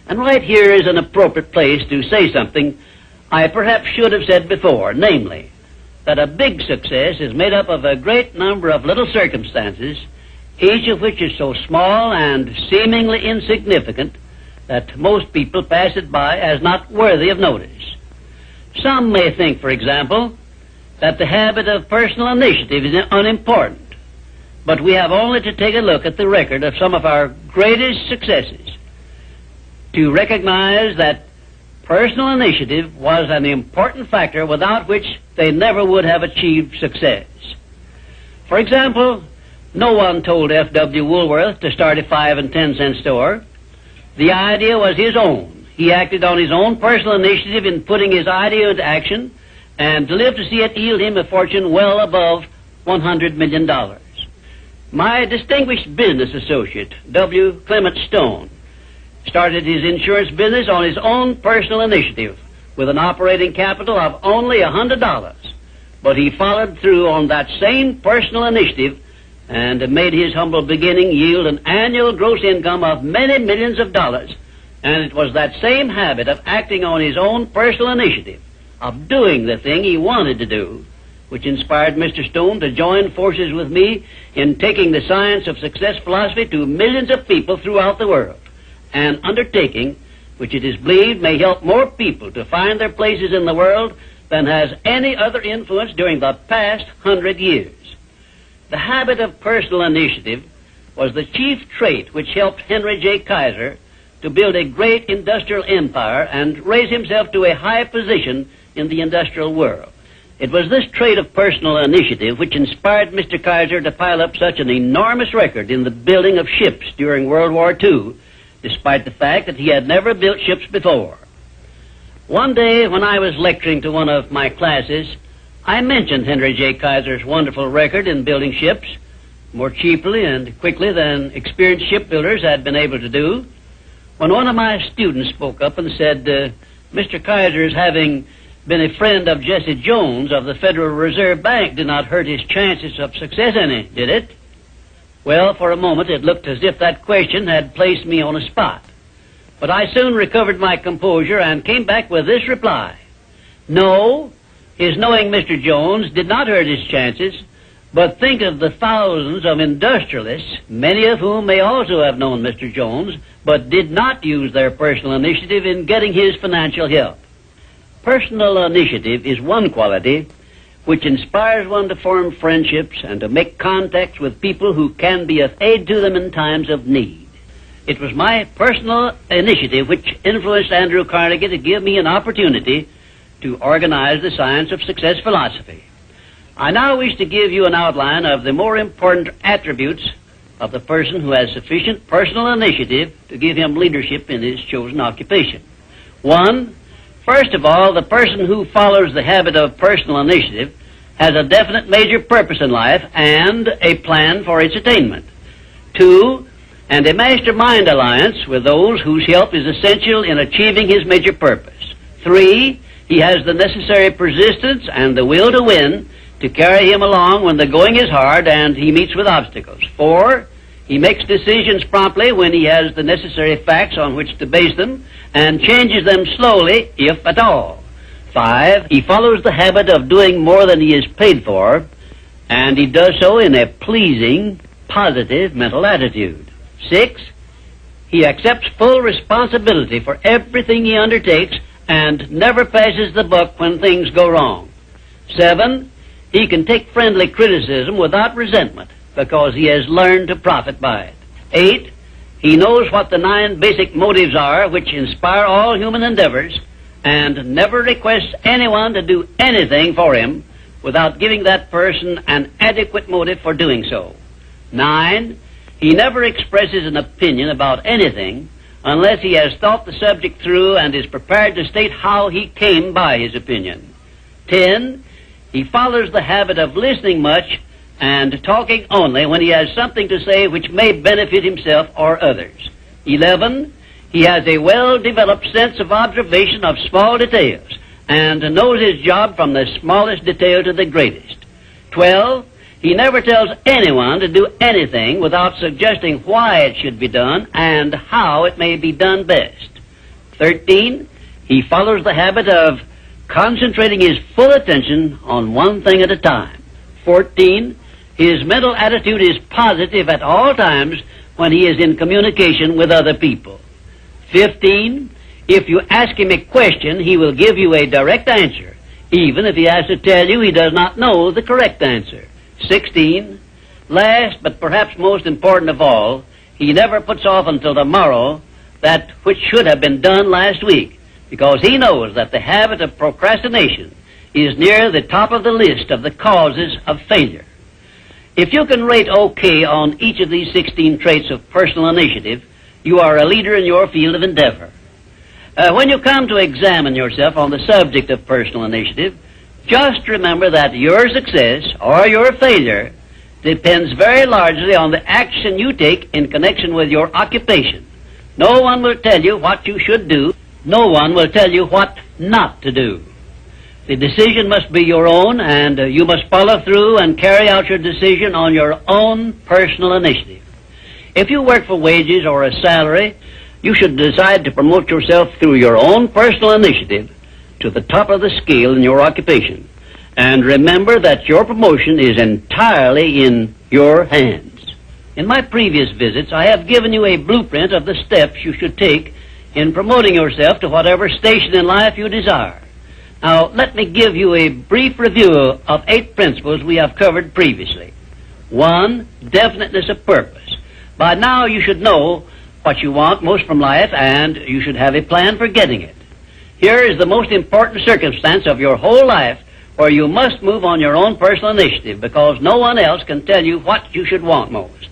And right here is an appropriate place to say something I perhaps should have said before, namely, that a big success is made up of a great number of little circumstances, each of which is so small and seemingly insignificant that most people pass it by as not worthy of notice. Some may think, for example, that the habit of personal initiative is unimportant, but we have only to take a look at the record of some of our greatest successes to recognize that personal initiative was an important factor without which they never would have achieved success. For example, no one told F.W. Woolworth to start a 5 and 10 cent store. The idea was his own. He acted on his own personal initiative in putting his idea into action, and lived to see it yield him a fortune well above $100 million. My distinguished business associate, W. Clement Stone, started his insurance business on his own personal initiative with an operating capital of only $100. But he followed through on that same personal initiative and made his humble beginning yield an annual gross income of many millions of dollars. And it was that same habit of acting on his own personal initiative, of doing the thing he wanted to do, which inspired Mr. Stone to join forces with me in taking the Science of Success philosophy to millions of people throughout the world, an undertaking which it is believed may help more people to find their places in the world than has any other influence during the past 100 years. The habit of personal initiative was the chief trait which helped Henry J. Kaiser to build a great industrial empire and raise himself to a high position in the industrial world. It was this trait of personal initiative which inspired Mr. Kaiser to pile up such an enormous record in the building of ships during World War II, despite the fact that he had never built ships before. One day when I was lecturing to one of my classes, I mentioned Henry J. Kaiser's wonderful record in building ships more cheaply and quickly than experienced shipbuilders had been able to do, when one of my students spoke up and said, Mr. Kaiser's having been a friend of Jesse Jones of the Federal Reserve Bank did not hurt his chances of success any, did it? Well, for a moment it looked as if that question had placed me on a spot. But I soon recovered my composure and came back with this reply. No, his knowing Mr. Jones did not hurt his chances, but think of the thousands of industrialists, many of whom may also have known Mr. Jones, but did not use their personal initiative in getting his financial help. Personal initiative is one quality which inspires one to form friendships and to make contacts with people who can be of aid to them in times of need. It was my personal initiative which influenced Andrew Carnegie to give me an opportunity to organize the Science of Success philosophy. I now wish to give you an outline of the more important attributes of the person who has sufficient personal initiative to give him leadership in his chosen occupation. 1. First of all, the person who follows the habit of personal initiative has a definite major purpose in life and a plan for its attainment. 2. And a mastermind alliance with those whose help is essential in achieving his major purpose. 3. He has the necessary persistence and the will to win to carry him along when the going is hard and he meets with obstacles. 4. He makes decisions promptly when he has the necessary facts on which to base them and changes them slowly, if at all. 5. He follows the habit of doing more than he is paid for, and he does so in a pleasing, positive mental attitude. 6. He accepts full responsibility for everything he undertakes and never passes the buck when things go wrong. 7. He can take friendly criticism without resentment because he has learned to profit by it. 8. He knows what the 9 basic motives are which inspire all human endeavors and never requests anyone to do anything for him without giving that person an adequate motive for doing so. 9. He never expresses an opinion about anything unless he has thought the subject through and is prepared to state how he came by his opinion. 10. He follows the habit of listening much and talking only when he has something to say which may benefit himself or others. 11. He has a well-developed sense of observation of small details and knows his job from the smallest detail to the greatest. 12. He never tells anyone to do anything without suggesting why it should be done and how it may be done best. 13. He follows the habit of concentrating his full attention on one thing at a time. 14. His mental attitude is positive at all times when he is in communication with other people. 15. If you ask him a question, he will give you a direct answer, even if he has to tell you he does not know the correct answer. 16. Last, but perhaps most important of all, he never puts off until tomorrow that which should have been done last week, because he knows that the habit of procrastination is near the top of the list of the causes of failure. If you can rate OK on each of these 16 traits of personal initiative, you are a leader in your field of endeavor. When you come to examine yourself on the subject of personal initiative, just remember that your success or your failure depends very largely on the action you take in connection with your occupation. No one will tell you what you should do. No one will tell you what not to do. The decision must be your own, and you must follow through and carry out your decision on your own personal initiative. If you work for wages or a salary, you should decide to promote yourself through your own personal initiative to the top of the scale in your occupation. And remember that your promotion is entirely in your hands. In my previous visits, I have given you a blueprint of the steps you should take in promoting yourself to whatever station in life you desire. Now, let me give you a brief review of 8 principles we have covered previously. 1, definiteness of purpose. By now you should know what you want most from life, and you should have a plan for getting it. Here is the most important circumstance of your whole life, where you must move on your own personal initiative, because no one else can tell you what you should want most.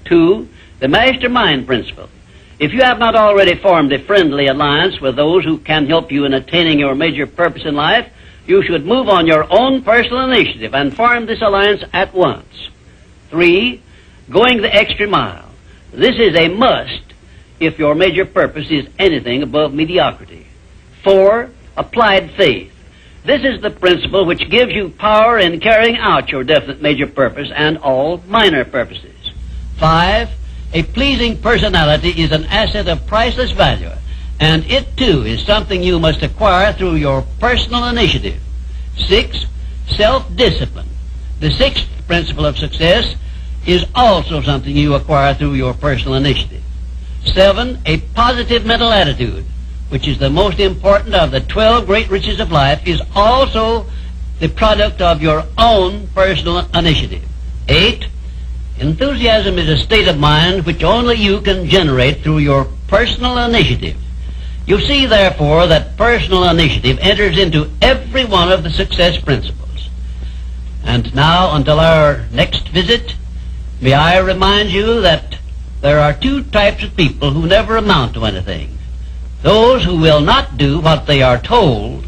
2, the mastermind principle. If you have not already formed a friendly alliance with those who can help you in attaining your major purpose in life, you should move on your own personal initiative and form this alliance at once. 3, going the extra mile. This is a must if your major purpose is anything above mediocrity. 4, applied faith. This is the principle which gives you power in carrying out your definite major purpose and all minor purposes. 5, a pleasing personality is an asset of priceless value, and it too is something you must acquire through your personal initiative. 6, self-discipline. The 6th principle of success is also something you acquire through your personal initiative. 7, a positive mental attitude, which is the most important of the 12 great riches of life, is also the product of your own personal initiative. 8, enthusiasm is a state of mind which only you can generate through your personal initiative. You see, therefore, that personal initiative enters into every one of the success principles. And now, until our next visit, may I remind you that there are 2 types of people who never amount to anything. Those who will not do what they are told,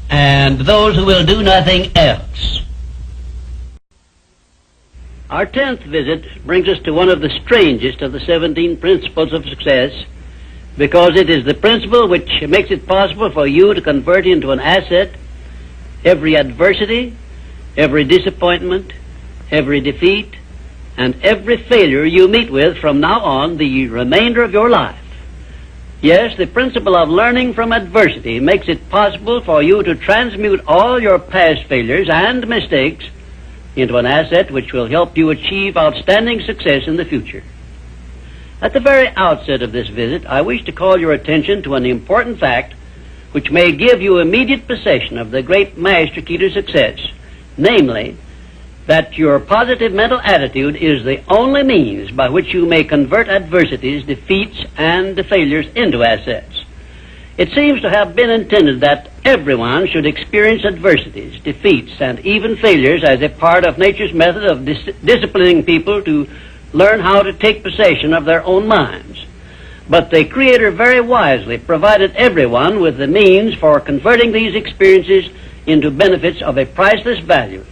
and those who will do nothing else. Our 10th visit brings us to one of the strangest of the 17 principles of success, because it is the principle which makes it possible for you to convert into an asset every adversity, every disappointment, every defeat, and every failure you meet with from now on the remainder of your life. Yes, the principle of learning from adversity makes it possible for you to transmute all your past failures and mistakes into an asset which will help you achieve outstanding success in the future. At the very outset of this visit, I wish to call your attention to an important fact which may give you immediate possession of the great master key to success, namely, that your positive mental attitude is the only means by which you may convert adversities, defeats, and failures into assets. It seems to have been intended that everyone should experience adversities, defeats, and even failures as a part of nature's method of disciplining people to learn how to take possession of their own minds. But the Creator very wisely provided everyone with the means for converting these experiences into benefits of a priceless value,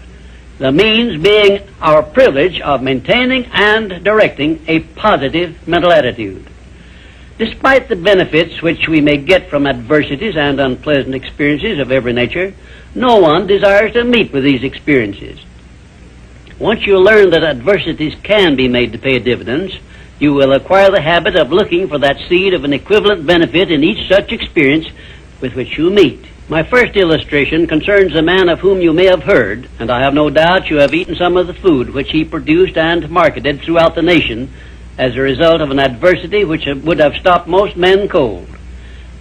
the means being our privilege of maintaining and directing a positive mental attitude. Despite the benefits which we may get from adversities and unpleasant experiences of every nature, no one desires to meet with these experiences. Once you learn that adversities can be made to pay dividends, you will acquire the habit of looking for that seed of an equivalent benefit in each such experience with which you meet. My first illustration concerns a man of whom you may have heard, and I have no doubt you have eaten some of the food which he produced and marketed throughout the nation as a result of an adversity which would have stopped most men cold.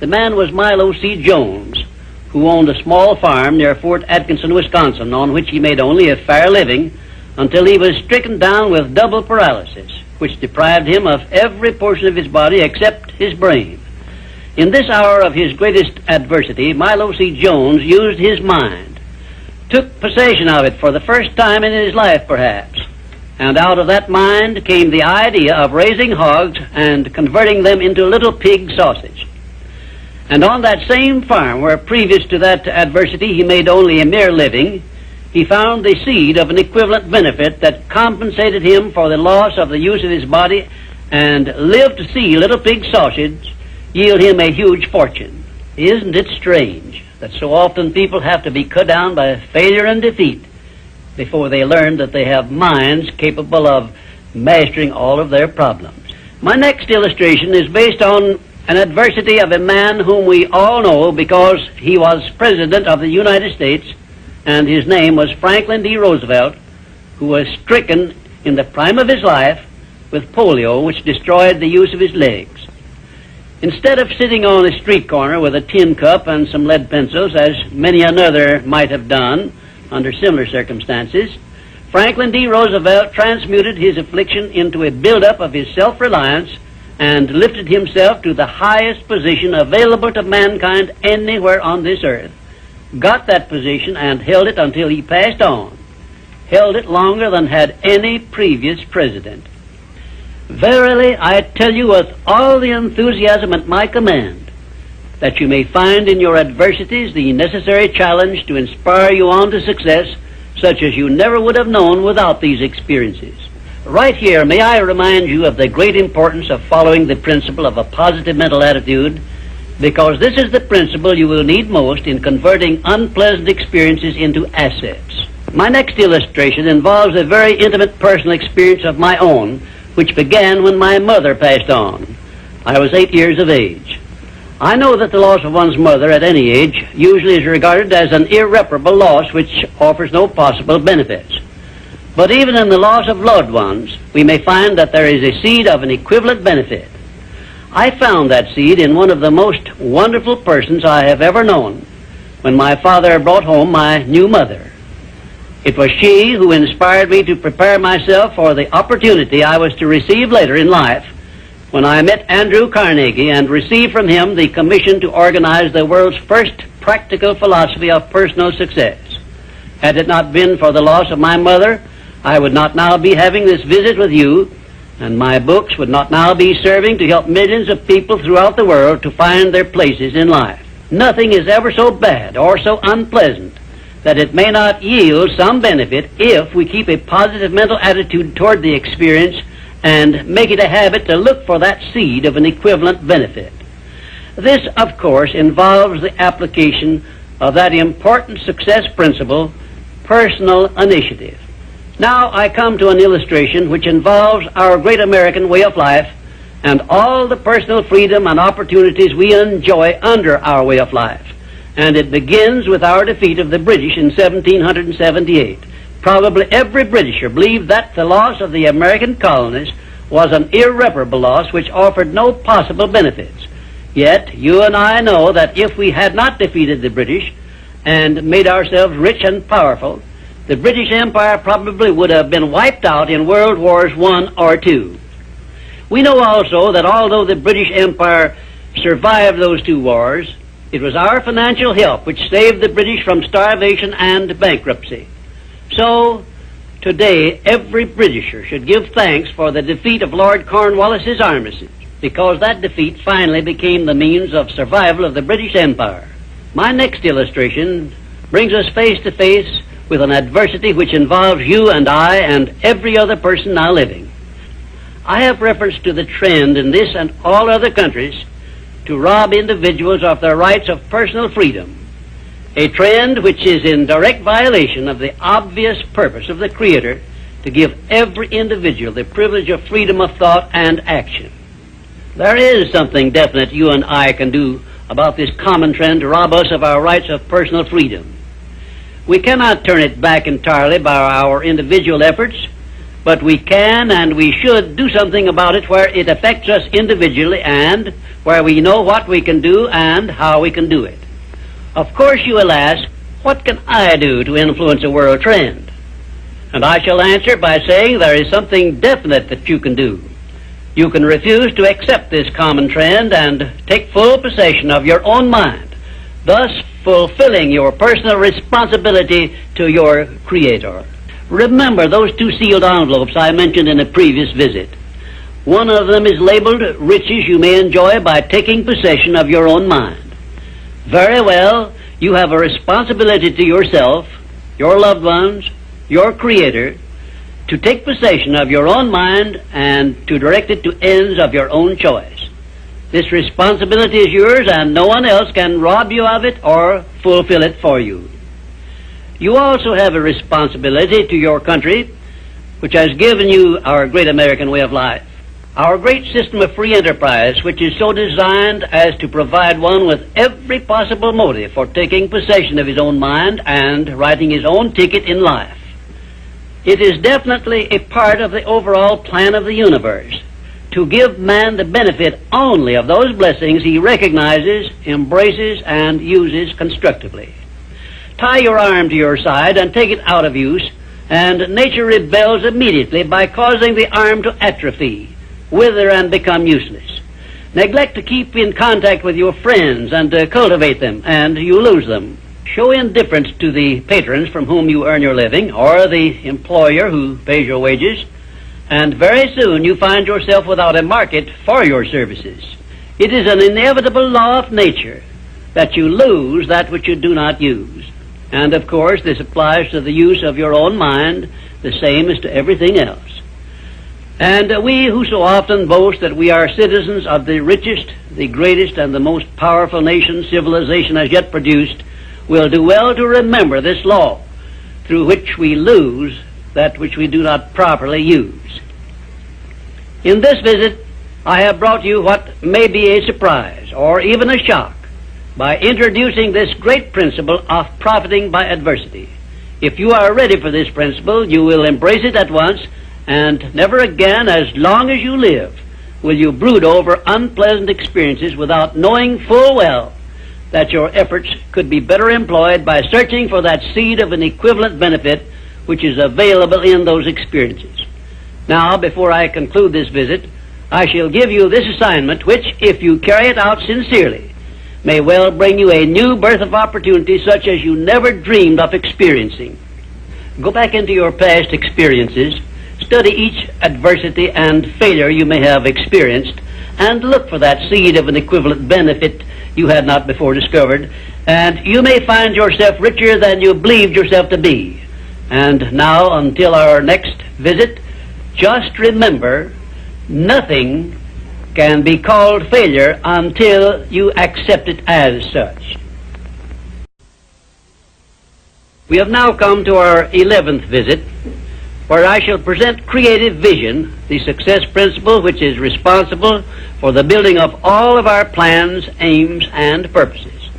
The man was Milo C. Jones, who owned a small farm near Fort Atkinson, Wisconsin, on which he made only a fair living until he was stricken down with double paralysis, which deprived him of every portion of his body except his brain. In this hour of his greatest adversity, Milo C. Jones used his mind, took possession of it for the first time in his life, perhaps, and out of that mind came the idea of raising hogs and converting them into little pig sausage. And on that same farm, where previous to that adversity he made only a mere living, he found the seed of an equivalent benefit that compensated him for the loss of the use of his body, and lived to see little pig sausage yield him a huge fortune. Isn't it strange that so often people have to be cut down by failure and defeat before they learn that they have minds capable of mastering all of their problems? My next illustration is based on an adversity of a man whom we all know because he was President of the United States, and his name was Franklin D. Roosevelt, who was stricken in the prime of his life with polio, which destroyed the use of his legs. Instead of sitting on a street corner with a tin cup and some lead pencils, as many another might have done under similar circumstances, Franklin D. Roosevelt transmuted his affliction into a buildup of his self-reliance and lifted himself to the highest position available to mankind anywhere on this earth. Got that position and held it until he passed on. Held it longer than had any previous president. Verily, I tell you with all the enthusiasm at my command, that you may find in your adversities the necessary challenge to inspire you on to success, such as you never would have known without these experiences. Right here, may I remind you of the great importance of following the principle of a positive mental attitude, because this is the principle you will need most in converting unpleasant experiences into assets. My next illustration involves a very intimate personal experience of my own, which began when my mother passed on. I was 8 years of age. I know that the loss of one's mother at any age usually is regarded as an irreparable loss which offers no possible benefits. But even in the loss of loved ones, we may find that there is a seed of an equivalent benefit. I found that seed in one of the most wonderful persons I have ever known when my father brought home my new mother. It was she who inspired me to prepare myself for the opportunity I was to receive later in life when I met Andrew Carnegie and received from him the commission to organize the world's first practical philosophy of personal success. Had it not been for the loss of my mother, I would not now be having this visit with you, and my books would not now be serving to help millions of people throughout the world to find their places in life. Nothing is ever so bad or so unpleasant that it may not yield some benefit if we keep a positive mental attitude toward the experience and make it a habit to look for that seed of an equivalent benefit. This, of course, involves the application of that important success principle, personal initiative. Now I come to an illustration which involves our great American way of life and all the personal freedom and opportunities we enjoy under our way of life. And it begins with our defeat of the British in 1778. Probably every Britisher believed that the loss of the American colonies was an irreparable loss which offered no possible benefits. Yet you and I know that if we had not defeated the British and made ourselves rich and powerful, the British Empire probably would have been wiped out in World Wars I or II. We know also that although the British Empire survived those two wars, it was our financial help which saved the British from starvation and bankruptcy. So, today, every Britisher should give thanks for the defeat of Lord Cornwallis's armistice, because that defeat finally became the means of survival of the British Empire. My next illustration brings us face to face with an adversity which involves you and I and every other person now living. I have reference to the trend in this and all other countries to rob individuals of their rights of personal freedom, a trend which is in direct violation of the obvious purpose of the Creator to give every individual the privilege of freedom of thought and action. There is something definite you and I can do about this common trend to rob us of our rights of personal freedom. We cannot turn it back entirely by our individual efforts, but we can and we should do something about it where it affects us individually and where we know what we can do and how we can do it. Of course you will ask, what can I do to influence a world trend? And I shall answer by saying there is something definite that you can do. You can refuse to accept this common trend and take full possession of your own mind, thus fulfilling your personal responsibility to your Creator. Remember those two sealed envelopes I mentioned in a previous visit. One of them is labeled riches you may enjoy by taking possession of your own mind. Very well, you have a responsibility to yourself, your loved ones, your Creator, to take possession of your own mind and to direct it to ends of your own choice. This responsibility is yours and no one else can rob you of it or fulfill it for you. You also have a responsibility to your country, which has given you our great American way of life. Our great system of free enterprise, which is so designed as to provide one with every possible motive for taking possession of his own mind and writing his own ticket in life. It is definitely a part of the overall plan of the universe to give man the benefit only of those blessings he recognizes, embraces, and uses constructively. Tie your arm to your side and take it out of use and nature rebels immediately by causing the arm to atrophy, wither, and become useless. Neglect to keep in contact with your friends and to cultivate them, and you lose them. Show indifference to the patrons from whom you earn your living, or the employer who pays your wages, and very soon you find yourself without a market for your services. It is an inevitable law of nature that you lose that which you do not use. And of course, this applies to the use of your own mind, the same as to everything else. And we who so often boast that we are citizens of the richest, the greatest, and the most powerful nation civilization has yet produced, will do well to remember this law, through which we lose that which we do not properly use. In this visit, I have brought you what may be a surprise, or even a shock, by introducing this great principle of profiting by adversity. If you are ready for this principle, you will embrace it at once, and never again, as long as you live, will you brood over unpleasant experiences without knowing full well that your efforts could be better employed by searching for that seed of an equivalent benefit which is available in those experiences. Now, before I conclude this visit, I shall give you this assignment which, if you carry it out sincerely, may well bring you a new birth of opportunity such as you never dreamed of experiencing. Go back into your past experiences, study each adversity and failure you may have experienced, and look for that seed of an equivalent benefit you had not before discovered, and you may find yourself richer than you believed yourself to be. And now, until our next visit, just remember, nothing can be called failure until you accept it as such. We have now come to our 11th visit, where I shall present creative vision, the success principle which is responsible for the building of all of our plans, aims, and purposes.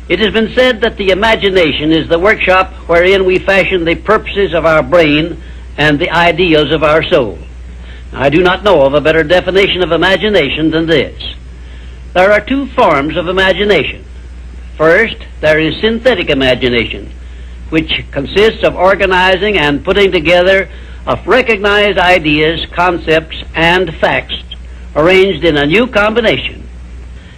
It has been said that the imagination is the workshop wherein we fashion the purposes of our brain and the ideals of our soul. I do not know of a better definition of imagination than this. There are two forms of imagination. First, there is synthetic imagination, which consists of organizing and putting together of recognized ideas, concepts, and facts arranged in a new combination.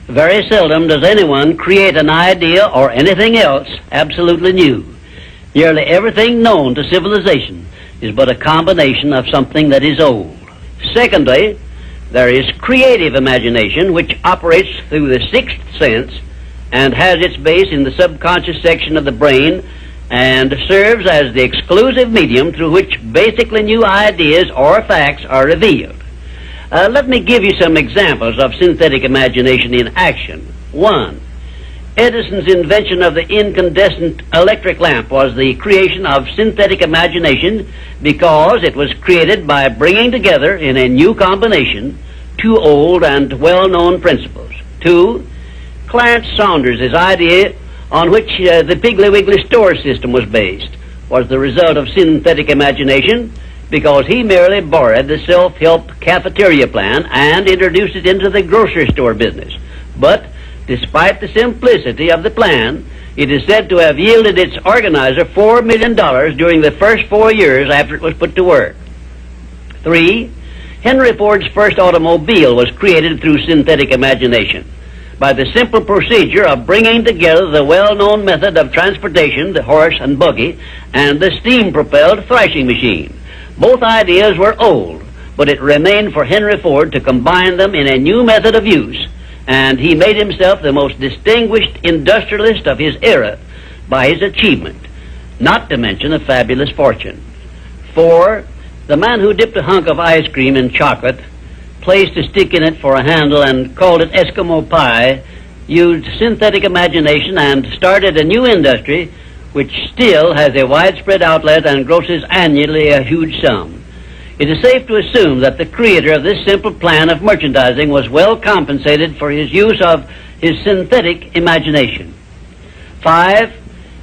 Very seldom does anyone create an idea or anything else absolutely new. Nearly everything known to civilization is but a combination of something that is old. Secondly, there is creative imagination, which operates through the sixth sense and has its base in the subconscious section of the brain and serves as the exclusive medium through which basically new ideas or facts are revealed. Let me give you some examples of synthetic imagination in action. 1. Edison's invention of the incandescent electric lamp was the creation of synthetic imagination because it was created by bringing together in a new combination two old and well-known principles. 2. Clarence Saunders' idea on which the Piggly Wiggly store system was based was the result of synthetic imagination because he merely borrowed the self-help cafeteria plan and introduced it into the grocery store business. But despite the simplicity of the plan, it is said to have yielded its organizer $4 million during the first 4 years after it was put to work. 3. Henry Ford's first automobile was created through synthetic imagination by the simple procedure of bringing together the well-known method of transportation, the horse and buggy, and the steam-propelled thrashing machine. Both ideas were old, but it remained for Henry Ford to combine them in a new method of use, and he made himself the most distinguished industrialist of his era by his achievement, not to mention a fabulous fortune. 4. The man who dipped a hunk of ice cream in chocolate, placed a stick in it for a handle, and called it Eskimo pie, used synthetic imagination and started a new industry which still has a widespread outlet and grosses annually a huge sum. It is safe to assume that the creator of this simple plan of merchandising was well compensated for his use of his synthetic imagination. 5.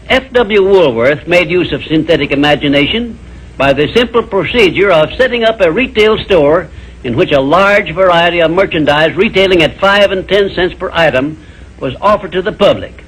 F.W. Woolworth made use of synthetic imagination by the simple procedure of setting up a retail store in which a large variety of merchandise retailing at 5 and 10 cents per item was offered to the public.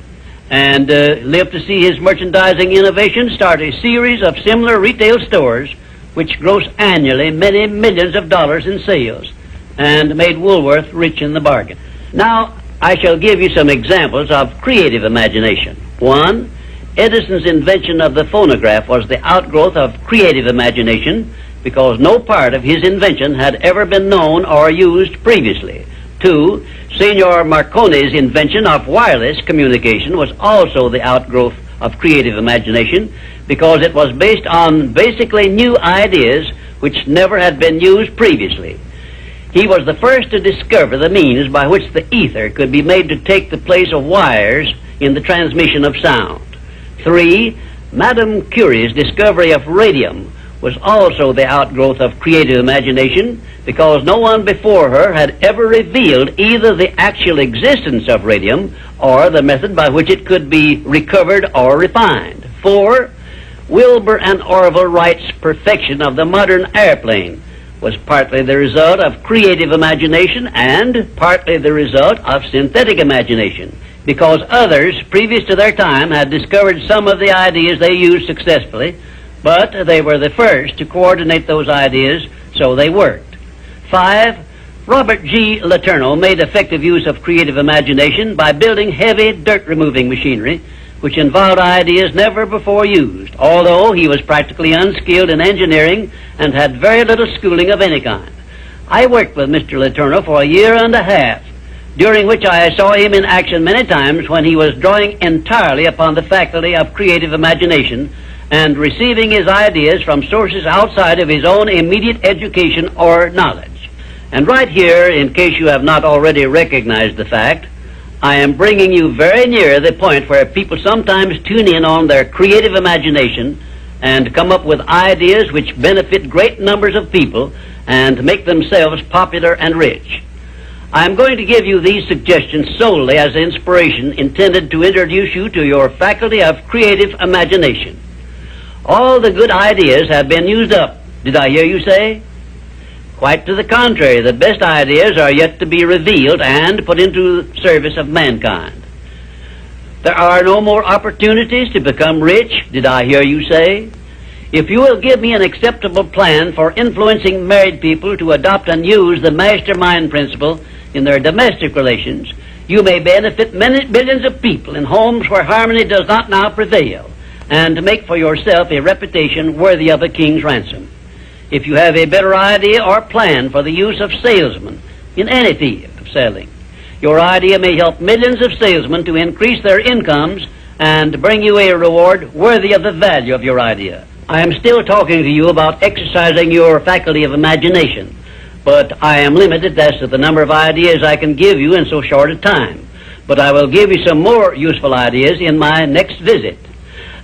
and lived to see his merchandising innovation start a series of similar retail stores which gross annually many millions of dollars in sales and made Woolworth rich in the bargain. Now, I shall give you some examples of creative imagination. 1. Edison's invention of the phonograph was the outgrowth of creative imagination because no part of his invention had ever been known or used previously. 2. Signor Marconi's invention of wireless communication was also the outgrowth of creative imagination because it was based on basically new ideas which never had been used previously. He was the first to discover the means by which the ether could be made to take the place of wires in the transmission of sound. 3. Madame Curie's discovery of radium was also the outgrowth of creative imagination because no one before her had ever revealed either the actual existence of radium or the method by which it could be recovered or refined. 4. Wilbur and Orville Wright's perfection of the modern airplane was partly the result of creative imagination and partly the result of synthetic imagination, because others previous to their time had discovered some of the ideas they used successfully, but they were the first to coordinate those ideas so they worked. 5. Robert G. Letourneau made effective use of creative imagination by building heavy dirt-removing machinery which involved ideas never before used, although he was practically unskilled in engineering and had very little schooling of any kind. I worked with Mr. Letourneau for a year and a half, during which I saw him in action many times when he was drawing entirely upon the faculty of creative imagination and receiving his ideas from sources outside of his own immediate education or knowledge. And right here, in case you have not already recognized the fact, I am bringing you very near the point where people sometimes tune in on their creative imagination and come up with ideas which benefit great numbers of people and make themselves popular and rich. I am going to give you these suggestions solely as inspiration intended to introduce you to your faculty of creative imagination. All the good ideas have been used up, did I hear you say? Quite to the contrary, the best ideas are yet to be revealed and put into service of mankind. There are no more opportunities to become rich, did I hear you say? If you will give me an acceptable plan for influencing married people to adopt and use the mastermind principle in their domestic relations, you may benefit many billions of people in homes where harmony does not now prevail, and make for yourself a reputation worthy of a king's ransom. If you have a better idea or plan for the use of salesmen in any field of selling, your idea may help millions of salesmen to increase their incomes and bring you a reward worthy of the value of your idea. I am still talking to you about exercising your faculty of imagination, but I am limited as to the number of ideas I can give you in so short a time. But I will give you some more useful ideas in my next visit.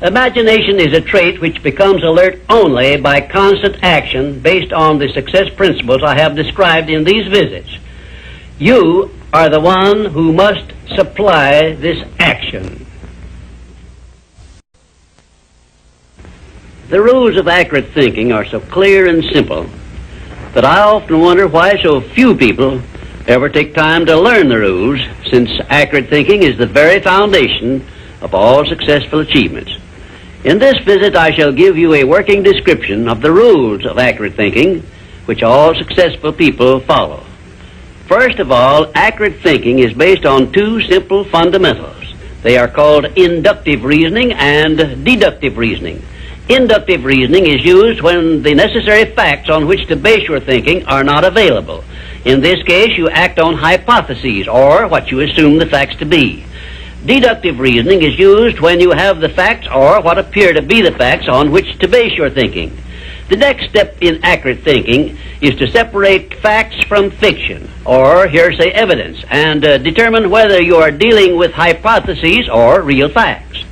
Imagination is a trait which becomes alert only by constant action based on the success principles I have described in these visits. You are the one who must supply this action. The rules of accurate thinking are so clear and simple that I often wonder why so few people ever take time to learn the rules, since accurate thinking is the very foundation of all successful achievements. In this visit, I shall give you a working description of the rules of accurate thinking, which all successful people follow. First of all, accurate thinking is based on two simple fundamentals. They are called inductive reasoning and deductive reasoning. Inductive reasoning is used when the necessary facts on which to base your thinking are not available. In this case, you act on hypotheses, or what you assume the facts to be. Deductive reasoning is used when you have the facts, or what appear to be the facts, on which to base your thinking. The next step in accurate thinking is to separate facts from fiction, or hearsay evidence, and determine whether you are dealing with hypotheses or real facts.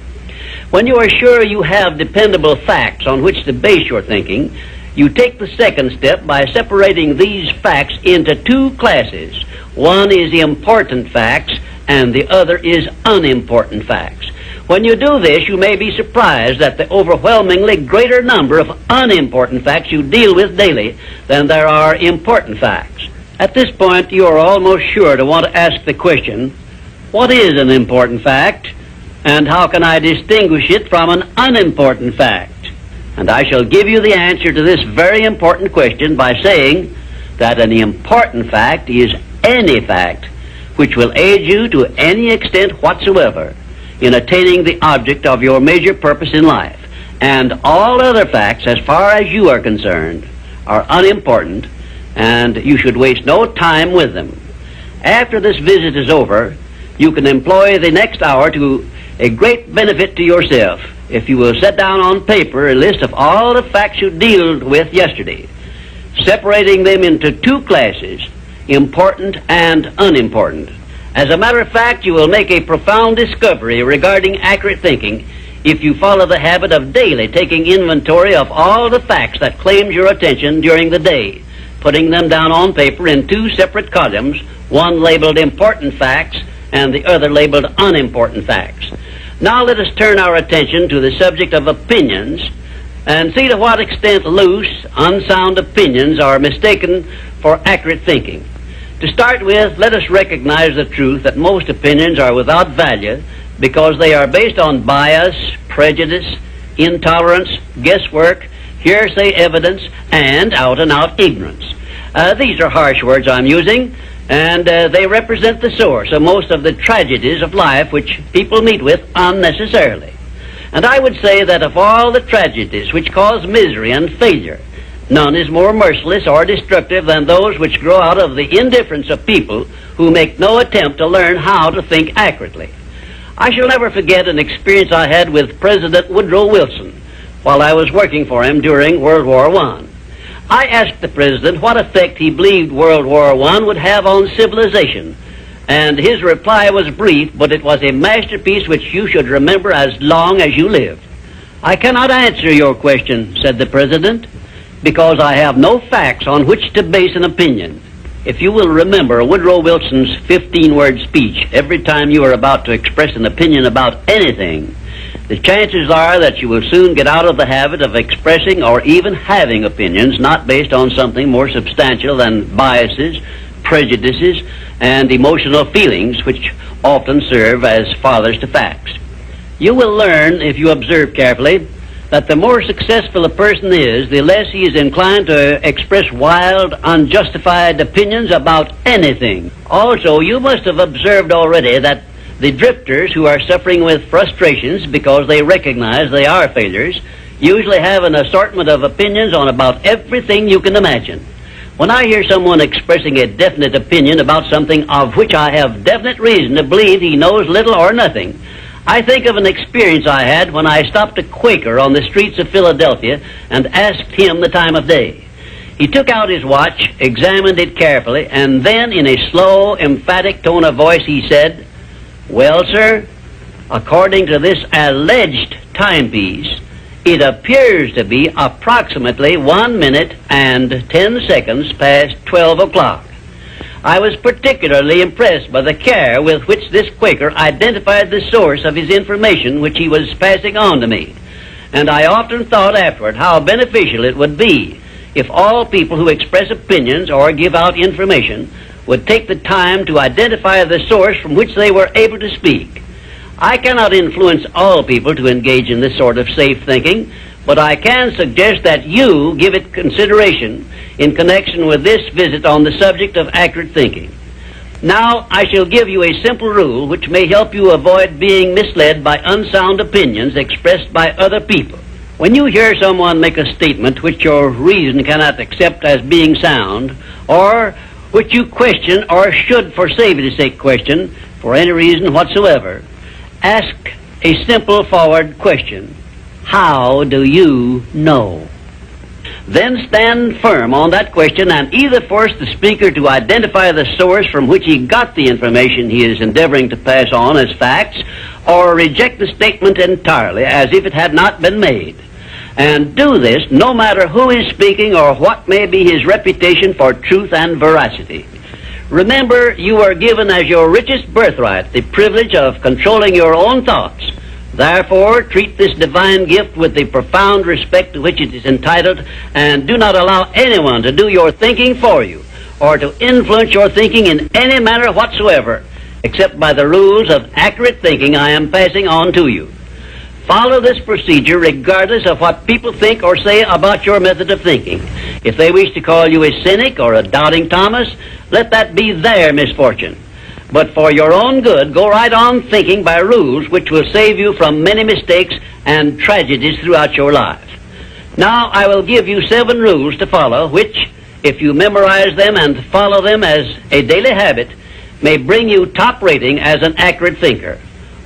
When you are sure you have dependable facts on which to base your thinking, you take the second step by separating these facts into two classes. One is important facts, and the other is unimportant facts. When you do this, you may be surprised at the overwhelmingly greater number of unimportant facts you deal with daily than there are important facts. At this point, you are almost sure to want to ask the question, what is an important fact? And how can I distinguish it from an unimportant fact? And I shall give you the answer to this very important question by saying that an important fact is any fact which will aid you to any extent whatsoever in attaining the object of your major purpose in life. And all other facts, as far as you are concerned, are unimportant, and you should waste no time with them. After this visit is over, you can employ the next hour to a great benefit to yourself if you will set down on paper a list of all the facts you dealt with yesterday, separating them into two classes, important and unimportant. As a matter of fact, you will make a profound discovery regarding accurate thinking if you follow the habit of daily taking inventory of all the facts that claimed your attention during the day, putting them down on paper in two separate columns, one labeled important facts and the other labeled unimportant facts. Now let us turn our attention to the subject of opinions and see to what extent loose, unsound opinions are mistaken for accurate thinking. To start with, let us recognize the truth that most opinions are without value because they are based on bias, prejudice, intolerance, guesswork, hearsay evidence, and out-and-out ignorance. These are harsh words I'm using, and they represent the source of most of the tragedies of life which people meet with unnecessarily. And I would say that of all the tragedies which cause misery and failure, none is more merciless or destructive than those which grow out of the indifference of people who make no attempt to learn how to think accurately. I shall never forget an experience I had with President Woodrow Wilson while I was working for him during World War I. I asked the President what effect he believed World War I would have on civilization, and his reply was brief, but it was a masterpiece which you should remember as long as you live. "I cannot answer your question," said the President, "because I have no facts on which to base an opinion." If you will remember Woodrow Wilson's 15-word speech every time you are about to express an opinion about anything, the chances are that you will soon get out of the habit of expressing or even having opinions not based on something more substantial than biases, prejudices, and emotional feelings which often serve as fathers to facts. You will learn, if you observe carefully, that the more successful a person is, the less he is inclined to express wild, unjustified opinions about anything. Also, you must have observed already that the drifters who are suffering with frustrations because they recognize they are failures usually have an assortment of opinions on about everything you can imagine. When I hear someone expressing a definite opinion about something of which I have definite reason to believe he knows little or nothing, I think of an experience I had when I stopped a Quaker on the streets of Philadelphia and asked him the time of day. He took out his watch, examined it carefully, and then in a slow, emphatic tone of voice he said, "Well, sir, according to this alleged timepiece, it appears to be approximately 1 minute and 10 seconds past 12 o'clock. I was particularly impressed by the care with which this Quaker identified the source of his information which he was passing on to me, and I often thought afterward how beneficial it would be if all people who express opinions or give out information would take the time to identify the source from which they were able to speak. I cannot influence all people to engage in this sort of safe thinking, but I can suggest that you give it consideration in connection with this visit on the subject of accurate thinking. Now, I shall give you a simple rule which may help you avoid being misled by unsound opinions expressed by other people. When you hear someone make a statement which your reason cannot accept as being sound, or which you question or should, for safety's sake, question for any reason whatsoever, ask a simple forward question. How do you know? Then stand firm on that question and either force the speaker to identify the source from which he got the information he is endeavoring to pass on as facts, or reject the statement entirely as if it had not been made. And do this no matter who is speaking or what may be his reputation for truth and veracity. Remember, you are given as your richest birthright the privilege of controlling your own thoughts. Therefore, treat this divine gift with the profound respect to which it is entitled, and do not allow anyone to do your thinking for you, or to influence your thinking in any manner whatsoever, except by the rules of accurate thinking I am passing on to you. Follow this procedure regardless of what people think or say about your method of thinking. If they wish to call you a cynic or a doubting Thomas, let that be their misfortune. But for your own good, go right on thinking by rules which will save you from many mistakes and tragedies throughout your life. Now I will give you 7 rules to follow, which, if you memorize them and follow them as a daily habit, may bring you top rating as an accurate thinker.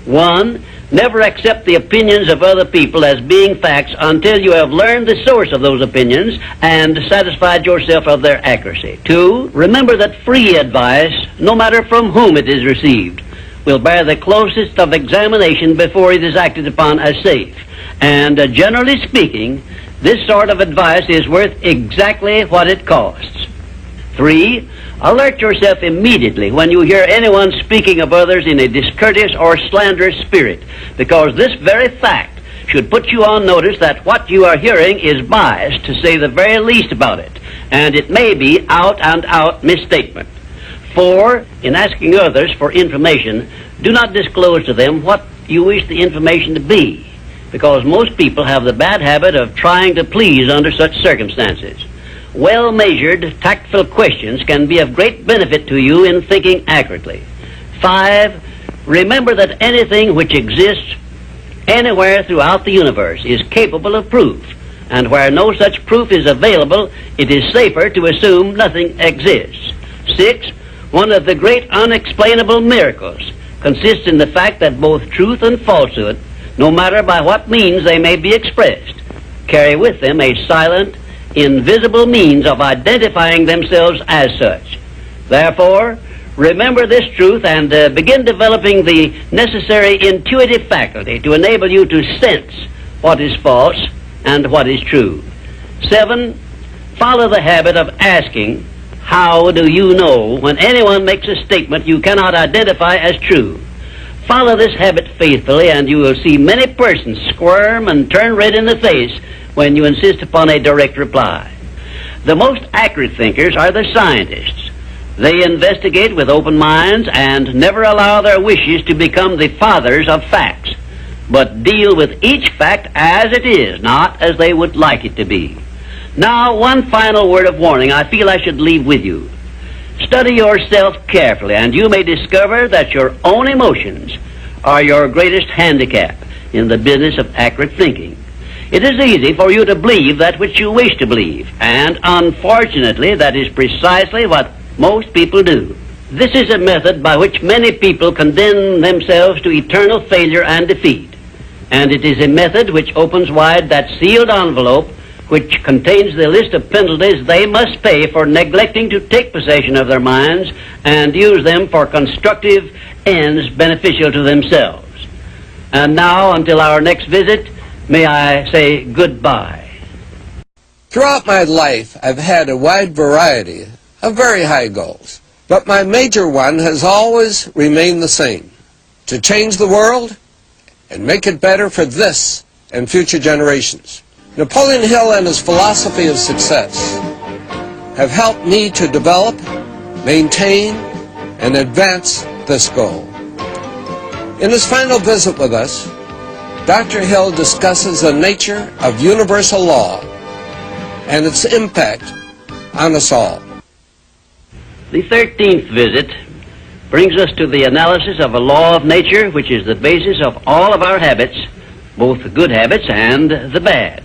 1. Never accept the opinions of other people as being facts until you have learned the source of those opinions and satisfied yourself of their accuracy. 2. Remember that free advice, no matter from whom it is received, will bear the closest of examination before it is acted upon as safe. And generally speaking, this sort of advice is worth exactly what it costs. 3. Alert yourself immediately when you hear anyone speaking of others in a discourteous or slanderous spirit, because this very fact should put you on notice that what you are hearing is biased, to say the very least about it, and it may be out-and-out misstatement. 4. In asking others for information, do not disclose to them what you wish the information to be, because most people have the bad habit of trying to please under such circumstances. Well-measured, tactful questions can be of great benefit to you in thinking accurately. 5. Remember that anything which exists anywhere throughout the universe is capable of proof, and where no such proof is available, it is safer to assume nothing exists. 6. One of the great unexplainable miracles consists in the fact that both truth and falsehood, no matter by what means they may be expressed, carry with them a silent, invisible means of identifying themselves as such. Therefore, remember this truth and begin developing the necessary intuitive faculty to enable you to sense what is false and what is true. 7. Follow the habit of asking, "How do you know?" when anyone makes a statement you cannot identify as true. Follow this habit faithfully, and you will see many persons squirm and turn red in the face when you insist upon a direct reply. The most accurate thinkers are the scientists. They investigate with open minds and never allow their wishes to become the fathers of facts, but deal with each fact as it is, not as they would like it to be. Now, one final word of warning I feel I should leave with you. Study yourself carefully, and you may discover that your own emotions are your greatest handicap in the business of accurate thinking. It is easy for you to believe that which you wish to believe, and unfortunately that is precisely what most people do. This is a method by which many people condemn themselves to eternal failure and defeat, and it is a method which opens wide that sealed envelope which contains the list of penalties they must pay for neglecting to take possession of their minds and use them for constructive ends beneficial to themselves. And now, until our next visit, may I say goodbye. Throughout my life, I've had a wide variety of very high goals, but my major one has always remained the same: to change the world and make it better for this and future generations. Napoleon Hill and his philosophy of success have helped me to develop, maintain, and advance this goal. In his final visit with us, Dr. Hill discusses the nature of universal law and its impact on us all. The 13th visit brings us to the analysis of a law of nature which is the basis of all of our habits, both the good habits and the bad.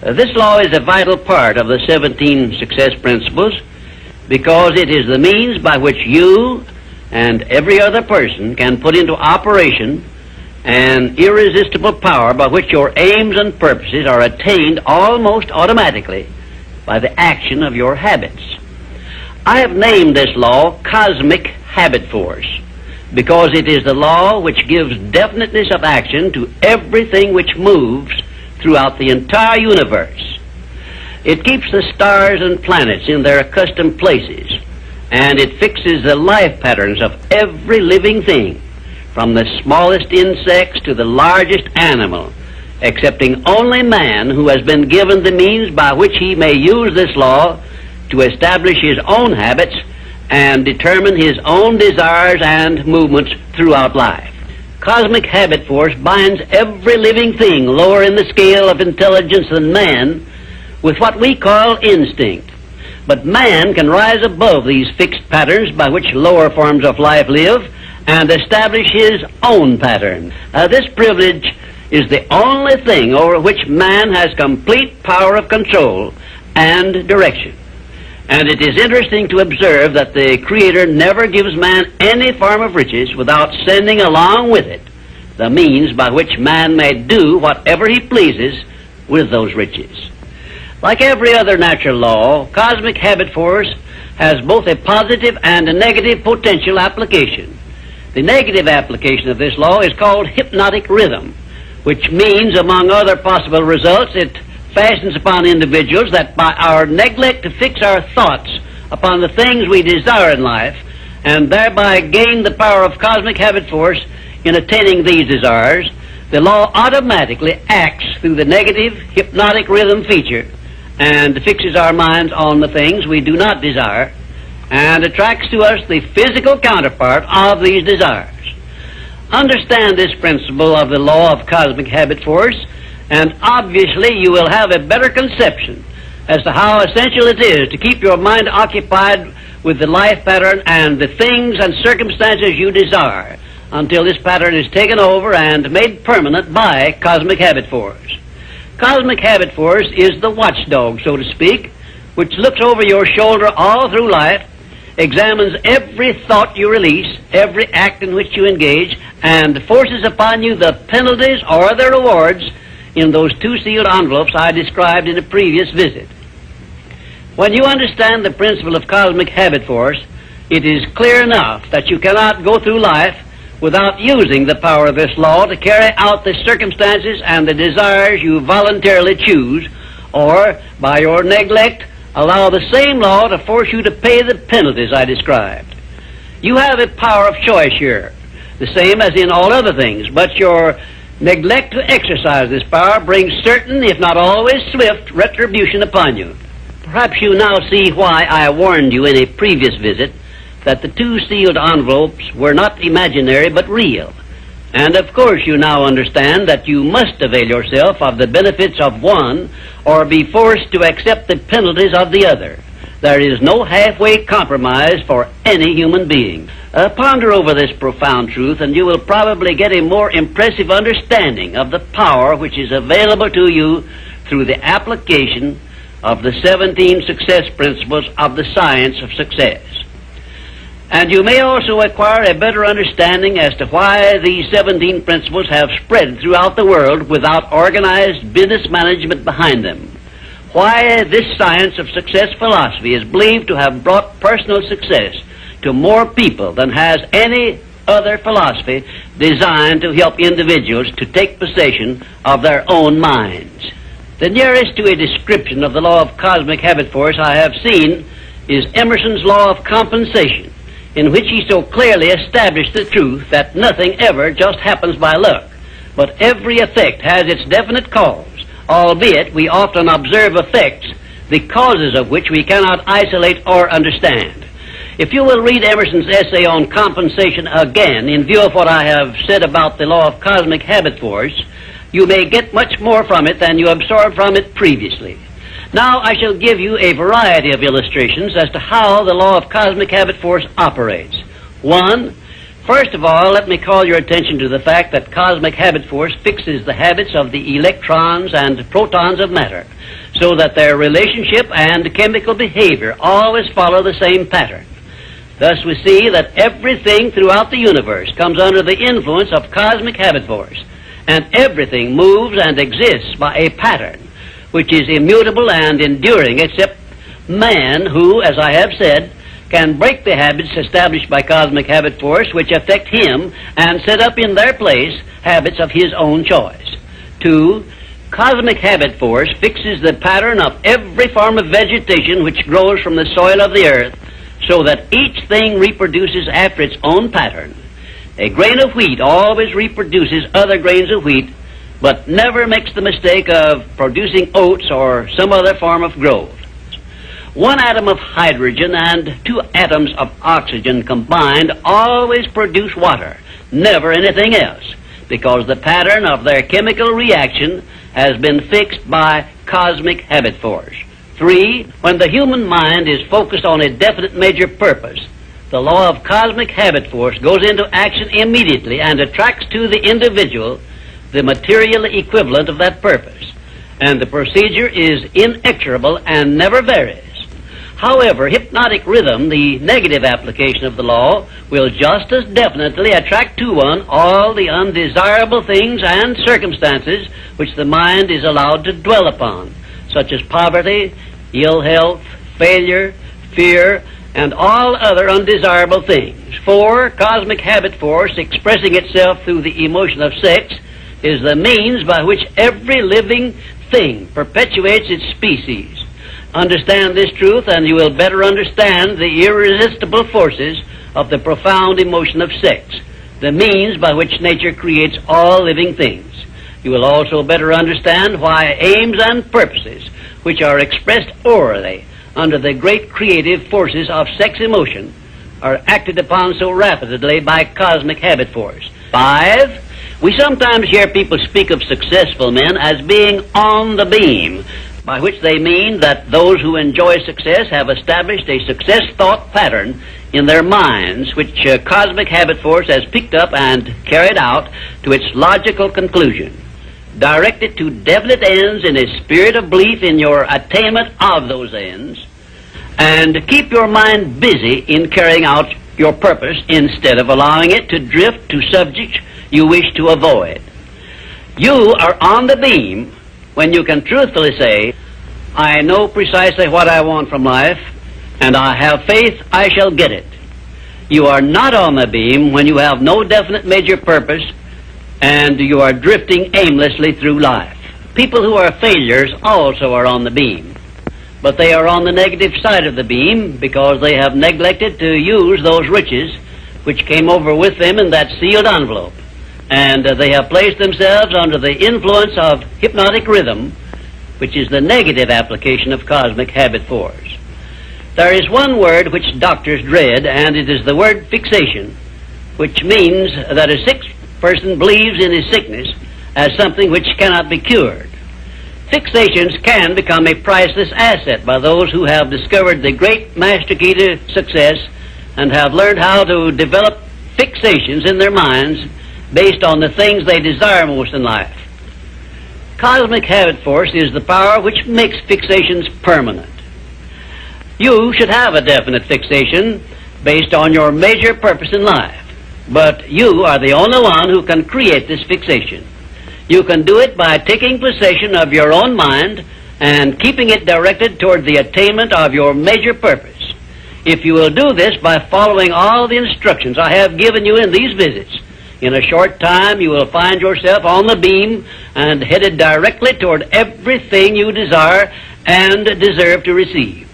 This law is a vital part of the 17 success principles because it is the means by which you and every other person can put into operation an irresistible power by which your aims and purposes are attained almost automatically by the action of your habits. I have named this law Cosmic Habit Force because it is the law which gives definiteness of action to everything which moves throughout the entire universe. It keeps the stars and planets in their accustomed places, and it fixes the life patterns of every living thing, from the smallest insects to the largest animal, excepting only man, who has been given the means by which he may use this law to establish his own habits and determine his own desires and movements throughout life. Cosmic habit force binds every living thing lower in the scale of intelligence than man with what we call instinct. But man can rise above these fixed patterns by which lower forms of life live and establish his own pattern. This privilege is the only thing over which man has complete power of control and direction. And it is interesting to observe that the Creator never gives man any form of riches without sending along with it the means by which man may do whatever he pleases with those riches. Like every other natural law, cosmic habit force has both a positive and a negative potential application. The negative application of this law is called hypnotic rhythm, which means, among other possible results, it fastens upon individuals that by our neglect to fix our thoughts upon the things we desire in life, and thereby gain the power of cosmic habit force in attaining these desires, the law automatically acts through the negative hypnotic rhythm feature and fixes our minds on the things we do not desire and attracts to us the physical counterpart of these desires. Understand this principle of the law of cosmic habit force, and obviously you will have a better conception as to how essential it is to keep your mind occupied with the life pattern and the things and circumstances you desire until this pattern is taken over and made permanent by cosmic habit force. Cosmic habit force is the watchdog, so to speak, which looks over your shoulder all through life, examines every thought you release, every act in which you engage, and forces upon you the penalties or the rewards in those two sealed envelopes I described in a previous visit. When you understand the principle of cosmic habit force, it is clear enough that you cannot go through life without using the power of this law to carry out the circumstances and the desires you voluntarily choose, or, by your neglect, allow the same law to force you to pay the penalties I described. You have a power of choice here, the same as in all other things, but your neglect to exercise this power brings certain, if not always swift, retribution upon you. Perhaps you now see why I warned you in a previous visit that the two sealed envelopes were not imaginary but real. And of course you now understand that you must avail yourself of the benefits of one or be forced to accept the penalties of the other. There is no halfway compromise for any human being. Ponder over this profound truth and you will probably get a more impressive understanding of the power which is available to you through the application of the 17 success principles of the science of success. And you may also acquire a better understanding as to why these 17 principles have spread throughout the world without organized business management behind them. Why this science of success philosophy is believed to have brought personal success to more people than has any other philosophy designed to help individuals to take possession of their own minds. The nearest to a description of the law of cosmic habit force I have seen is Emerson's law of compensation, in which he so clearly established the truth that nothing ever just happens by luck, but every effect has its definite cause, albeit we often observe effects, the causes of which we cannot isolate or understand. If you will read Emerson's essay on compensation again, in view of what I have said about the law of cosmic habit force, you may get much more from it than you absorbed from it previously. Now I shall give you a variety of illustrations as to how the law of cosmic habit force operates. One, first of all, let me call your attention to the fact that cosmic habit force fixes the habits of the electrons and protons of matter, so that their relationship and chemical behavior always follow the same pattern. Thus we see that everything throughout the universe comes under the influence of cosmic habit force, and everything moves and exists by a pattern which is immutable and enduring, except man, who, as I have said, can break the habits established by cosmic habit force which affect him and set up in their place habits of his own choice. Two, cosmic habit force fixes the pattern of every form of vegetation which grows from the soil of the earth, so that each thing reproduces after its own pattern. A grain of wheat always reproduces other grains of wheat, but never makes the mistake of producing oats or some other form of growth. 1 atom of hydrogen and 2 atoms of oxygen combined always produce water, never anything else, because the pattern of their chemical reaction has been fixed by cosmic habit force. 3, when the human mind is focused on a definite major purpose, the law of cosmic habit force goes into action immediately and attracts to the individual the material equivalent of that purpose, and the procedure is inexorable and never varies. However, hypnotic rhythm, the negative application of the law, will just as definitely attract to one all the undesirable things and circumstances which the mind is allowed to dwell upon, such as poverty, ill health, failure, fear, and all other undesirable things. For cosmic habit force, expressing itself through the emotion of sex, is the means by which every living thing perpetuates its species. Understand this truth, and you will better understand the irresistible forces of the profound emotion of sex, the means by which nature creates all living things. You will also better understand why aims and purposes, which are expressed orally under the great creative forces of sex emotion, are acted upon so rapidly by cosmic habit force. 5, we sometimes hear people speak of successful men as being on the beam, by which they mean that those who enjoy success have established a success thought pattern in their minds, which cosmic habit force has picked up and carried out to its logical conclusion. Direct it to definite ends in a spirit of belief in your attainment of those ends, and keep your mind busy in carrying out your purpose instead of allowing it to drift to subjects you wish to avoid. You are on the beam when you can truthfully say, I know precisely what I want from life, and I have faith I shall get it. You are not on the beam when you have no definite major purpose and you are drifting aimlessly through life. People who are failures also are on the beam, but they are on the negative side of the beam because they have neglected to use those riches which came over with them in that sealed envelope, and they have placed themselves under the influence of hypnotic rhythm, which is the negative application of cosmic habit force. There is one word which doctors dread, and it is the word fixation, which means that a sick person believes in his sickness as something which cannot be cured. Fixations can become a priceless asset by those who have discovered the great master key to success and have learned how to develop fixations in their minds based on the things they desire most in life. Cosmic habit force is the power which makes fixations permanent. You should have a definite fixation based on your major purpose in life, but you are the only one who can create this fixation. You can do it by taking possession of your own mind and keeping it directed toward the attainment of your major purpose. If you will do this by following all the instructions I have given you in these visits, in a short time you will find yourself on the beam and headed directly toward everything you desire and deserve to receive.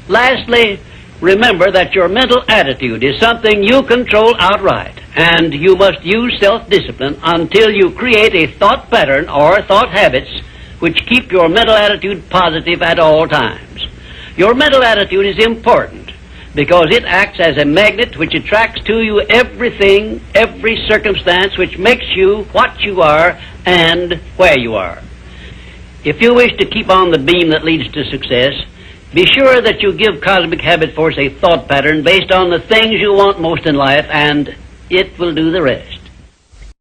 Lastly, remember that your mental attitude is something you control outright, and you must use self-discipline until you create a thought pattern or thought habits which keep your mental attitude positive at all times. Your mental attitude is important because it acts as a magnet which attracts to you everything, every circumstance which makes you what you are and where you are. If you wish to keep on the beam that leads to success, be sure that you give cosmic habit force a thought pattern based on the things you want most in life, and it will do the rest.